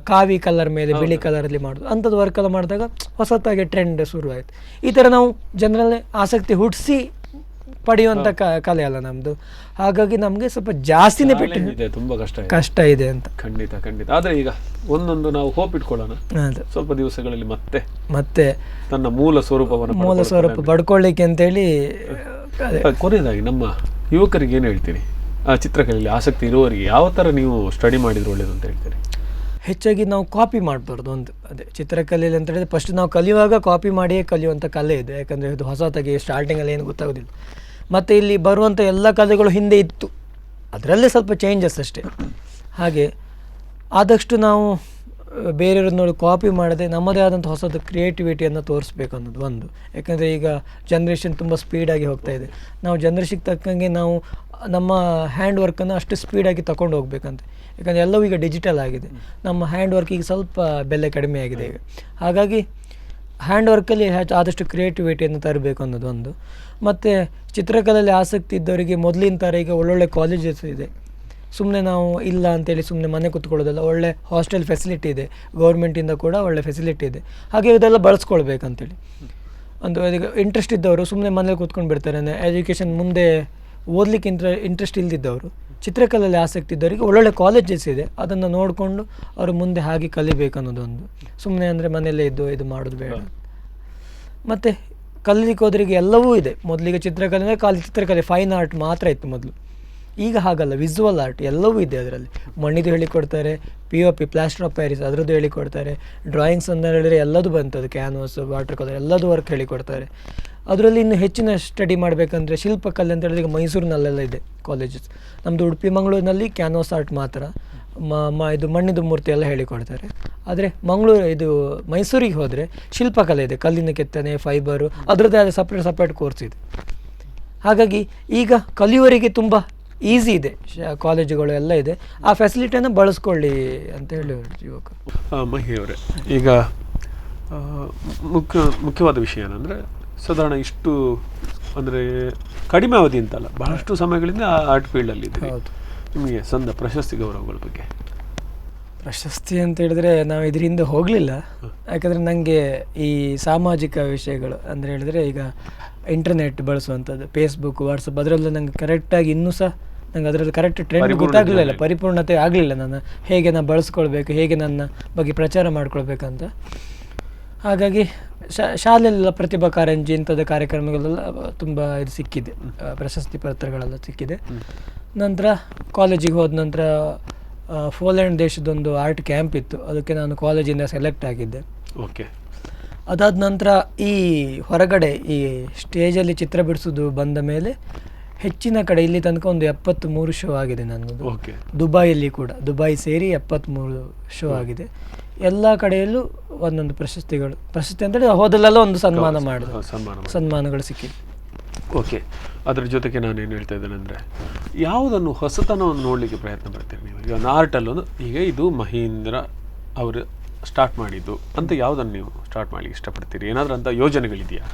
ಕಾವಿ ಕಲರ್ ಮೇಲೆ ಬಿಳಿ ಕಲರಲ್ಲಿ ಮಾಡೋದು, ಅಂಥದ್ದು ವರ್ಕೆಲ್ಲ ಮಾಡಿದಾಗ ಹೊಸತಾಗಿ ಟ್ರೆಂಡ್ ಶುರುವಾಯಿತು. ಈ ಥರ ನಾವು ಜನರಲ್ಲಿ ಆಸಕ್ತಿ ಹುಟ್ಟಿಸಿ ಪಡೆಯುವಂಥ ಕಲೆ ಅಲ್ಲ ನಮ್ಮದು. ಹಾಗಾಗಿ ನಮಗೆ ಸ್ವಲ್ಪ ಜಾಸ್ತಿನೇ ಬಿಟ್ಟು ತುಂಬ ಕಷ್ಟ ಇದೆ ಅಂತ. ಖಂಡಿತ. ಆದರೆ ಈಗ ಒಂದೊಂದು ನಾವು ಹೋಪ್ ಇಟ್ಕೊಳ್ಳೋಣ, ಸ್ವಲ್ಪ ದಿವಸಗಳಲ್ಲಿ ಮತ್ತೆ ತನ್ನ ಮೂಲ ಸ್ವರೂಪ ಪಡ್ಕೊಳ್ಳಿಕ್ಕೆ ಅಂತೇಳಿ. ಕೊನೆಯದಾಗಿ ನಮ್ಮ ಯುವಕರಿಗೆ ಏನು ಹೇಳ್ತೀರಿ? ಆ ಚಿತ್ರಕಲೆಯಲ್ಲಿ ಆಸಕ್ತಿ ಇರುವವರಿಗೆ ಯಾವ ಥರ ನೀವು ಸ್ಟಡಿ ಮಾಡಿದ್ರೆ ಒಳ್ಳೇದು ಅಂತ ಹೇಳ್ತೀರಿ? ಹೆಚ್ಚಾಗಿ ನಾವು ಕಾಪಿ ಮಾಡಬಾರ್ದು. ಒಂದು ಅದೇ ಚಿತ್ರಕಲೆಯಲ್ಲಿ ಅಂತ ಹೇಳಿದ್ರೆ ಫಸ್ಟ್ ನಾವು ಕಲಿಯುವಾಗ ಕಾಪಿ ಮಾಡಿಯೇ ಕಲಿಯುವಂಥ ಕಲೆ ಇದೆ. ಯಾಕಂದರೆ ಇದು ಹೊಸತಾಗಿ ಸ್ಟಾರ್ಟಿಂಗಲ್ಲಿ ಏನು ಗೊತ್ತಾಗೋದಿಲ್ಲ. ಮತ್ತು ಇಲ್ಲಿ ಬರುವಂಥ ಎಲ್ಲ ಕಲೆಗಳು ಹಿಂದೆ ಇತ್ತು, ಅದರಲ್ಲೇ ಸ್ವಲ್ಪ ಚೇಂಜಸ್ ಅಷ್ಟೇ. ಹಾಗೆ ಆದಷ್ಟು ನಾವು ಬೇರೆಯವ್ರನ್ನ ನೋಡಿ ಕಾಪಿ ಮಾಡದೆ ನಮ್ಮದೇ ಆದಂಥ ಹೊಸದು ಕ್ರಿಯೇಟಿವಿಟಿಯನ್ನು ತೋರಿಸ್ಬೇಕು ಅನ್ನೋದು ಒಂದು. ಯಾಕಂದರೆ ಈಗ ಜನ್ರೇಷನ್ ತುಂಬ ಸ್ಪೀಡಾಗಿ ಹೋಗ್ತಾ ಇದೆ. ನಾವು ಜನ್ರೇಷನ್ಗೆ ತಕ್ಕಂಗೆ ನಾವು ನಮ್ಮ ಹ್ಯಾಂಡ್ ವರ್ಕನ್ನು ಅಷ್ಟು ಸ್ಪೀಡಾಗಿ ತಗೊಂಡು ಹೋಗ್ಬೇಕಂತ. ಯಾಕಂದರೆ ಎಲ್ಲವೂ ಈಗ ಡಿಜಿಟಲ್ ಆಗಿದೆ, ನಮ್ಮ ಹ್ಯಾಂಡ್ ವರ್ಕಿಗೆ ಸ್ವಲ್ಪ ಬೆಲೆ ಕಡಿಮೆ ಆಗಿದೆ ಈಗ. ಹಾಗಾಗಿ ಹ್ಯಾಂಡ್ ವರ್ಕಲ್ಲಿ ಆದಷ್ಟು ಕ್ರಿಯೇಟಿವಿಟಿಯನ್ನು ತರಬೇಕು ಅನ್ನೋದು ಒಂದು. ಮತ್ತು ಚಿತ್ರಕಲೆಯಲ್ಲಿ ಆಸಕ್ತಿ ಇದ್ದವರಿಗೆ ಮೊದಲಿನ ಥರ ಈಗ ಒಳ್ಳೊಳ್ಳೆ ಕಾಲೇಜಸ್ ಇದೆ. ಸುಮ್ಮನೆ ನಾವು ಇಲ್ಲ ಅಂತೇಳಿ ಸುಮ್ಮನೆ ಮನೆ ಕೂತ್ಕೊಳ್ಳೋದಲ್ಲ, ಒಳ್ಳೆ ಹಾಸ್ಟೆಲ್ ಫೆಸಿಲಿಟಿ ಇದೆ, ಗೌರ್ಮೆಂಟಿಂದ ಕೂಡ ಒಳ್ಳೆ ಫೆಸಿಲಿಟಿ ಇದೆ. ಹಾಗೆ ಇದೆಲ್ಲ ಬಳಸ್ಕೊಳ್ಬೇಕಂತೇಳಿ ಒಂದು ಈಗ ಇಂಟ್ರೆಸ್ಟ್ ಇದ್ದವರು ಸುಮ್ಮನೆ ಮನೇಲಿ ಕೂತ್ಕೊಂಡು ಬಿಡ್ತಾರೆ. ಎಜುಕೇಷನ್ ಮುಂದೆ ಓದಲಿಕ್ಕೆ ಇಂಟ್ರೆಸ್ಟ್ ಇಲ್ದಿದ್ದವರು, ಚಿತ್ರಕಲೆಯಲ್ಲಿ ಆಸಕ್ತಿ ಇದ್ದವರಿಗೆ ಒಳ್ಳೊಳ್ಳೆ ಕಾಲೇಜಸ್ ಇದೆ, ಅದನ್ನು ನೋಡಿಕೊಂಡು ಅವರು ಮುಂದೆ ಹಾಗೆ ಕಲಿಬೇಕು ಅನ್ನೋದೊಂದು. ಸುಮ್ಮನೆ ಅಂದರೆ ಮನೆಯಲ್ಲೇ ಇದ್ದು ಇದು ಮಾಡೋದು ಬೇಡ. ಮತ್ತು ಕಲೀಲಿಕ್ಕೆ ಹೋದ್ರಿಗೆ ಎಲ್ಲವೂ ಇದೆ. ಮೊದಲಿಗೆ ಚಿತ್ರಕಲೆ ಅಂದರೆ ಖಾಲಿ ಚಿತ್ರಕಲೆ ಫೈನ್ ಆರ್ಟ್ ಮಾತ್ರ ಇತ್ತು ಮೊದಲು. ಈಗ ಹಾಗಲ್ಲ, ವಿಸುವಲ್ ಆರ್ಟ್ ಎಲ್ಲವೂ ಇದೆ ಅದರಲ್ಲಿ. ಮಣ್ಣಿದು ಹೇಳಿಕೊಡ್ತಾರೆ, POP ಪ್ಲಾಸ್ಟರ್ ಆಫ್ ಪ್ಯಾರಿಸ್ ಅದರದ್ದು ಹೇಳಿಕೊಡ್ತಾರೆ. ಡ್ರಾಯಿಂಗ್ಸ್ ಅಂತ ಹೇಳಿದ್ರೆ ಎಲ್ಲದು ಬಂತದ್ದು, ಕ್ಯಾನ್ವಾಸ್, ವಾಟರ್ ಕಲರ್ ಎಲ್ಲದು ವರ್ಕ್ ಹೇಳಿಕೊಡ್ತಾರೆ. ಅದರಲ್ಲಿ ಇನ್ನು ಹೆಚ್ಚಿನ ಸ್ಟಡಿ ಮಾಡಬೇಕಂದ್ರೆ ಶಿಲ್ಪಕಲೆ ಅಂತ ಹೇಳಿದ್ರೆ ಈಗ ಮೈಸೂರಿನಲ್ಲೆಲ್ಲ ಇದೆ ಕಾಲೇಜಸ್. ನಮ್ಮದು ಉಡುಪಿ ಮಂಗಳೂರಿನಲ್ಲಿ ಕ್ಯಾನ್ವಾಸ್ ಆರ್ಟ್ ಮಾತ್ರ, ಇದು ಮಣ್ಣಿದು ಮೂರ್ತಿ ಎಲ್ಲ ಹೇಳಿಕೊಡ್ತಾರೆ. ಆದರೆ ಇದು ಮೈಸೂರಿಗೆ ಹೋದರೆ ಶಿಲ್ಪಕಲೆ ಇದೆ, ಕಲ್ಲಿನ ಕೆತ್ತನೆ, ಫೈಬರು, ಅದರದ್ದೇ ಆದ ಸಪ್ರೇಟ್ ಕೋರ್ಸ್ ಇದೆ. ಹಾಗಾಗಿ ಈಗ ಕಲಿಯುವವರಿಗೆ ತುಂಬ ಈಸಿ ಇದೆ, ಕಾಲೇಜುಗಳು ಎಲ್ಲ ಇದೆ. ಆ ಫೆಸಿಲಿಟಿಯನ್ನು ಬಳಸ್ಕೊಳ್ಳಿ ಅಂತ ಹೇಳಿ ಯುವಕರು. ಮಹಿಯವರೇ, ಈಗ ಮುಖ್ಯವಾದ ವಿಷಯ ಏನಂದರೆ ಸಾಧಾರಣ ಇಷ್ಟು ಅಂದರೆ ಕಡಿಮೆ ಅವಧಿ ಅಂತಲ್ಲ, ಬಹಳಷ್ಟು ಸಮಯಗಳಿಂದ ಆರ್ಟ್ ಫೀಲ್ಡಲ್ಲಿ ಇದೆ. ನಿಮಗೆ ಸಂದ ಪ್ರಶಸ್ತಿ ಗೌರವಗಳ ಬಗ್ಗೆ? ಪ್ರಶಸ್ತಿ ಅಂತ ಹೇಳಿದ್ರೆ ನಾವು ಇದರಿಂದ ಹೋಗಲಿಲ್ಲ, ಯಾಕಂದರೆ ನನಗೆ ಈ ಸಾಮಾಜಿಕ ವಿಷಯಗಳು ಅಂದರೆ ಹೇಳಿದ್ರೆ ಈಗ ಇಂಟರ್ನೆಟ್ ಬಳಸುವಂಥದ್ದು, ಫೇಸ್ಬುಕ್, ವಾಟ್ಸಪ್, ಅದರಲ್ಲ ನಂಗೆ ಕರೆಕ್ಟಾಗಿ ಇನ್ನೂ ಸಹ ನಂಗೆ ಅದರಲ್ಲಿ ಕರೆಕ್ಟ್ ಟ್ರೆಂಡ್ ಗೊತ್ತಾಗಲಿಲ್ಲ, ಪರಿಪೂರ್ಣತೆ ಆಗಲಿಲ್ಲ. ನಾನು ಹೇಗೆ ನಾನು ಬಳಸ್ಕೊಳ್ಬೇಕು, ಹೇಗೆ ನನ್ನ ಬಗ್ಗೆ ಪ್ರಚಾರ ಮಾಡ್ಕೊಳ್ಬೇಕಂತ. ಹಾಗಾಗಿ ಶಾಲೆಯಲ್ಲ ಪ್ರತಿಭಾ ಕಾರಂಜಿ ಇಂಥದ್ದು ಕಾರ್ಯಕ್ರಮಗಳೆಲ್ಲ ತುಂಬ ಇದು ಸಿಕ್ಕಿದೆ, ಪ್ರಶಸ್ತಿ ಪತ್ರಗಳೆಲ್ಲ ಸಿಕ್ಕಿದೆ. ನಂತರ ಕಾಲೇಜಿಗೆ ಹೋದ ನಂತರ ಪೋಲೆಂಡ್ ದೇಶದೊಂದು ಆರ್ಟ್ ಕ್ಯಾಂಪ್ ಇತ್ತು, ಅದಕ್ಕೆ ನಾನು ಕಾಲೇಜಿಂದ ಸೆಲೆಕ್ಟ್ ಆಗಿದ್ದೆ. ಓಕೆ. ಅದಾದ ನಂತರ ಈ ಹೊರಗಡೆ ಈ ಸ್ಟೇಜಲ್ಲಿ ಚಿತ್ರ ಬಿಡಿಸೋದು ಬಂದ ಮೇಲೆ ಹೆಚ್ಚಿನ ಕಡೆ ಇಲ್ಲಿ ತನಕ ಒಂದು 73 ಶೋ ಆಗಿದೆ ನನ್ನದು. ಓಕೆ. ದುಬೈಯಲ್ಲಿ ಕೂಡ, ದುಬೈ ಸೇರಿ 73 ಶೋ ಆಗಿದೆ. ಎಲ್ಲ ಕಡೆಯಲ್ಲೂ ಒಂದೊಂದು ಪ್ರಶಸ್ತಿ ಅಂತೇಳಿ ಹೋದಲ್ಲೆಲ್ಲ ಒಂದು ಸನ್ಮಾನ ಮಾಡಿದೆ, ಸನ್ಮಾನಗಳು ಸಿಕ್ಕಿದೆ. ಓಕೆ. ಅದರ ಜೊತೆಗೆ ನಾನು ಏನು ಹೇಳ್ತಾ ಇದ್ದೇನೆ ಅಂದರೆ, ಯಾವುದನ್ನು ಹೊಸತನವನ್ನು ನೋಡಲಿಕ್ಕೆ ಪ್ರಯತ್ನ ಪಡ್ತೀರಿ ನೀವು? ಈಗ ಒಂದು ಆರ್ಟಲ್ಲೊಂದು ಈಗ ಇದು ಮಹೀಂದ್ರ ಅವರು ಸ್ಟಾರ್ಟ್ ಮಾಡಿದ್ದು ಅಂತ ಯಾವುದನ್ನು ನೀವು ಸ್ಟಾರ್ಟ್ ಮಾಡಲಿಕ್ಕೆ ಇಷ್ಟಪಡ್ತೀರಿ? ಏನಾದರೂ ಅಂಥ ಯೋಜನೆಗಳಿದೆಯಾ?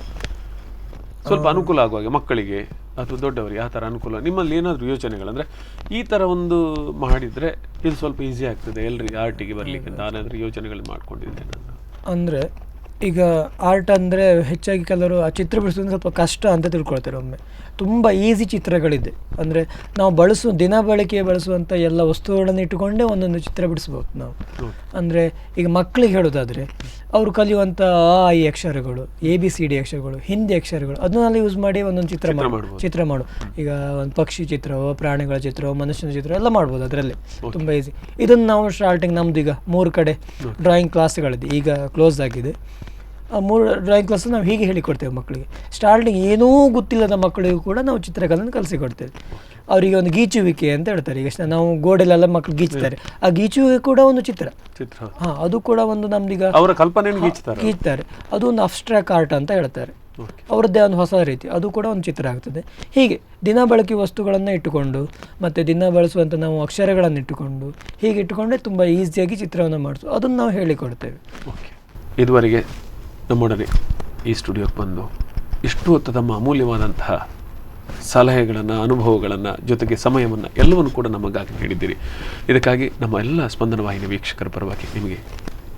ಸ್ವಲ್ಪ ಅನುಕೂಲ ಆಗುವಾಗೆ ಮಕ್ಕಳಿಗೆ ಅಥವಾ ದೊಡ್ಡವರಿಗೆ ಯಾವ ಥರ ಅನುಕೂಲ, ನಿಮ್ಮಲ್ಲಿ ಏನಾದರೂ ಯೋಚನೆಗಳಂದರೆ ಈ ಥರ ಒಂದು ಮಾಡಿದರೆ ಇದು ಸ್ವಲ್ಪ ಈಸಿ ಆಗ್ತದೆ ಎಲ್ಲರಿಗೆ ಆರ್ಟಿಗೆ ಬರಲಿಕ್ಕೆ ಅಂತ ಏನಾದರೂ ಯೋಚನೆಗಳು ಮಾಡ್ಕೊಂಡಿದ್ದೆ ನಾನು? ಅಂದರೆ ಈಗ ಆರ್ಟ್ ಅಂದರೆ ಹೆಚ್ಚಾಗಿ ಕೆಲವರು ಆ ಚಿತ್ರ ಬಿಡಿಸೋದು ಸ್ವಲ್ಪ ಕಷ್ಟ ಅಂತ ತಿಳ್ಕೊಳ್ತಾರೆ. ಒಮ್ಮೆ ತುಂಬ ಈಸಿ ಚಿತ್ರಗಳಿದೆ, ಅಂದರೆ ನಾವು ದಿನ ಬಳಕೆಗೆ ಬಳಸುವಂಥ ಎಲ್ಲ ವಸ್ತುಗಳನ್ನು ಇಟ್ಟುಕೊಂಡೇ ಒಂದೊಂದು ಚಿತ್ರ ಬಿಡಿಸ್ಬೋದು ನಾವು. ಅಂದರೆ ಈಗ ಮಕ್ಕಳಿಗೆ ಹೇಳೋದಾದರೆ ಅವರು ಕಲಿಯುವಂಥ ಈ ಅಕ್ಷರಗಳು, ABCD ಅಕ್ಷರಗಳು, ಹಿಂದಿ ಅಕ್ಷರಗಳು, ಅದನ್ನೆಲ್ಲ ಯೂಸ್ ಮಾಡಿ ಒಂದೊಂದು ಚಿತ್ರ ಮಾಡು. ಈಗ ಒಂದು ಪಕ್ಷಿ ಚಿತ್ರವೋ, ಪ್ರಾಣಿಗಳ ಚಿತ್ರವೋ, ಮನುಷ್ಯನ ಚಿತ್ರ ಎಲ್ಲ ಮಾಡ್ಬೋದು ಅದರಲ್ಲಿ, ತುಂಬ ಈಸಿ. ಇದನ್ನು ನಾವು ಸ್ಟಾರ್ಟಿಂಗ್ ನಮ್ಮದು ಈಗ 3 ಕಡೆ ಡ್ರಾಯಿಂಗ್ ಕ್ಲಾಸ್ಗಳಿದೆ, ಈಗ ಕ್ಲೋಸ್ ಆಗಿದೆ. ಆ 3 ಡ್ರಾಯಿಂಗ್ ಕ್ಲಾಸ್ ನಾವು ಹೀಗೆ ಹೇಳಿಕೊಡ್ತೇವೆ ಮಕ್ಕಳಿಗೆ. ಸ್ಟಾರ್ಟಿಂಗ್ ಏನೂ ಗೊತ್ತಿಲ್ಲದ ಮಕ್ಕಳಿಗೂ ಕೂಡ ನಾವು ಚಿತ್ರಕಲೆಯನ್ನು ಕಲಿಸಿಕೊಡ್ತೇವೆ. ಅವರಿಗೆ ಒಂದು ಗೀಚುವಿಕೆ ಅಂತ ಹೇಳ್ತಾರೆ. ಈಗ ನಾವು ಗೋಡೆಲೆಲ್ಲ ಮಕ್ಕಳು ಗೀಚ್ತಾರೆ, ಆ ಗೀಚುವಿಕೆ ಕೂಡ ಒಂದು ಚಿತ್ರ. ಹಾಂ, ಅದು ಕೂಡ ಒಂದು ನಮ್ದೀಗ ಅವರ ಕಲ್ಪನೆ ಗೀಚ್ತಾರೆ, ಅದು ಒಂದು ಅಬ್ಸ್ಟ್ರಾಕ್ಟ್ ಆರ್ಟ್ ಅಂತ ಹೇಳ್ತಾರೆ. ಅವರದ್ದೇ ಒಂದು ಹೊಸ ರೀತಿ, ಅದು ಕೂಡ ಒಂದು ಚಿತ್ರ ಆಗ್ತದೆ. ಹೀಗೆ ದಿನ ಬಳಕೆ ವಸ್ತುಗಳನ್ನು ಇಟ್ಟುಕೊಂಡು ಮತ್ತು ದಿನ ಬಳಸುವಂಥ ನಾವು ಅಕ್ಷರಗಳನ್ನು ಇಟ್ಟುಕೊಂಡು ಹೀಗೆ ಇಟ್ಟುಕೊಂಡೇ ತುಂಬ ಈಸಿಯಾಗಿ ಚಿತ್ರವನ್ನು ಮಾಡಿಸೋದು, ಅದನ್ನು ನಾವು ಹೇಳಿಕೊಡ್ತೇವೆ. ಇದುವರೆಗೆ ನಮ್ಮೊಡನೆ ಈ ಸ್ಟುಡಿಯೋಕ್ಕೆ ಬಂದು ಇಷ್ಟು ಹೊತ್ತು ತಮ್ಮ ಅಮೂಲ್ಯವಾದಂತಹ ಸಲಹೆಗಳನ್ನು, ಅನುಭವಗಳನ್ನು, ಜೊತೆಗೆ ಸಮಯವನ್ನು ಎಲ್ಲವನ್ನು ಕೂಡ ನಮಗಾಗಿ ನೀಡಿದ್ದೀರಿ. ಇದಕ್ಕಾಗಿ ನಮ್ಮ ಎಲ್ಲ ಸ್ಪಂದನ ವಾಹಿನಿ ವೀಕ್ಷಕರ ಪರವಾಗಿ ನಿಮಗೆ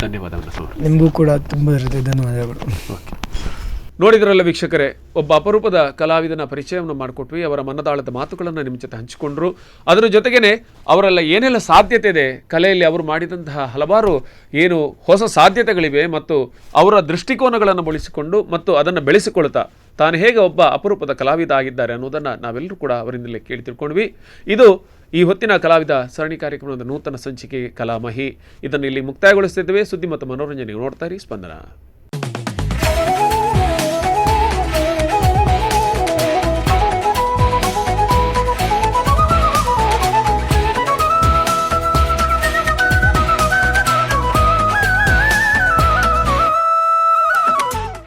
ಧನ್ಯವಾದವನ್ನು. ನಿಮಗೂ ಕೂಡ ತುಂಬ ಧನ್ಯವಾದಗಳು. ಓಕೆ. ನೋಡಿದ್ರಲ್ಲ ವೀಕ್ಷಕರೇ, ಒಬ್ಬ ಅಪರೂಪದ ಕಲಾವಿದನ ಪರಿಚಯವನ್ನು ಮಾಡಿಕೊಟ್ವಿ. ಅವರ ಮನದಾಳದ ಮಾತುಗಳನ್ನು ನಿಮ್ಮ ಜೊತೆ ಹಂಚಿಕೊಂಡ್ರು. ಅದರ ಜೊತೆಗೇ ಅವರೆಲ್ಲ ಏನೆಲ್ಲ ಸಾಧ್ಯತೆ ಇದೆ ಕಲೆಯಲ್ಲಿ, ಅವರು ಮಾಡಿದಂತಹ ಹಲವಾರು ಏನು ಹೊಸ ಸಾಧ್ಯತೆಗಳಿವೆ ಮತ್ತು ಅವರ ದೃಷ್ಟಿಕೋನಗಳನ್ನು ಬಳಸಿಕೊಂಡು ಮತ್ತು ಅದನ್ನು ಬೆಳೆಸಿಕೊಳ್ತಾ ತಾನು ಹೇಗೆ ಒಬ್ಬ ಅಪರೂಪದ ಕಲಾವಿದ ಆಗಿದ್ದಾರೆ ಅನ್ನೋದನ್ನು ನಾವೆಲ್ಲರೂ ಕೂಡ ಅವರಿಂದಲೇ ಕೇಳಿ ತಿಳ್ಕೊಂಡ್ವಿ. ಇದು ಈ ಹೊತ್ತಿನ ಕಲಾವಿದ ಸರಣಿ ಕಾರ್ಯಕ್ರಮದ ನೂತನ ಸಂಚಿಕೆ ಕಲಾಮಹಿ. ಇದನ್ನು ಇಲ್ಲಿ ಮುಕ್ತಾಯಗೊಳಿಸ್ತಿದ್ದೇವೆ. ಸುದ್ದಿ ಮತ್ತು ಮನೋರಂಜನೆ ನೋಡ್ತಾ ಇರಿ ಸ್ಪಂದನ.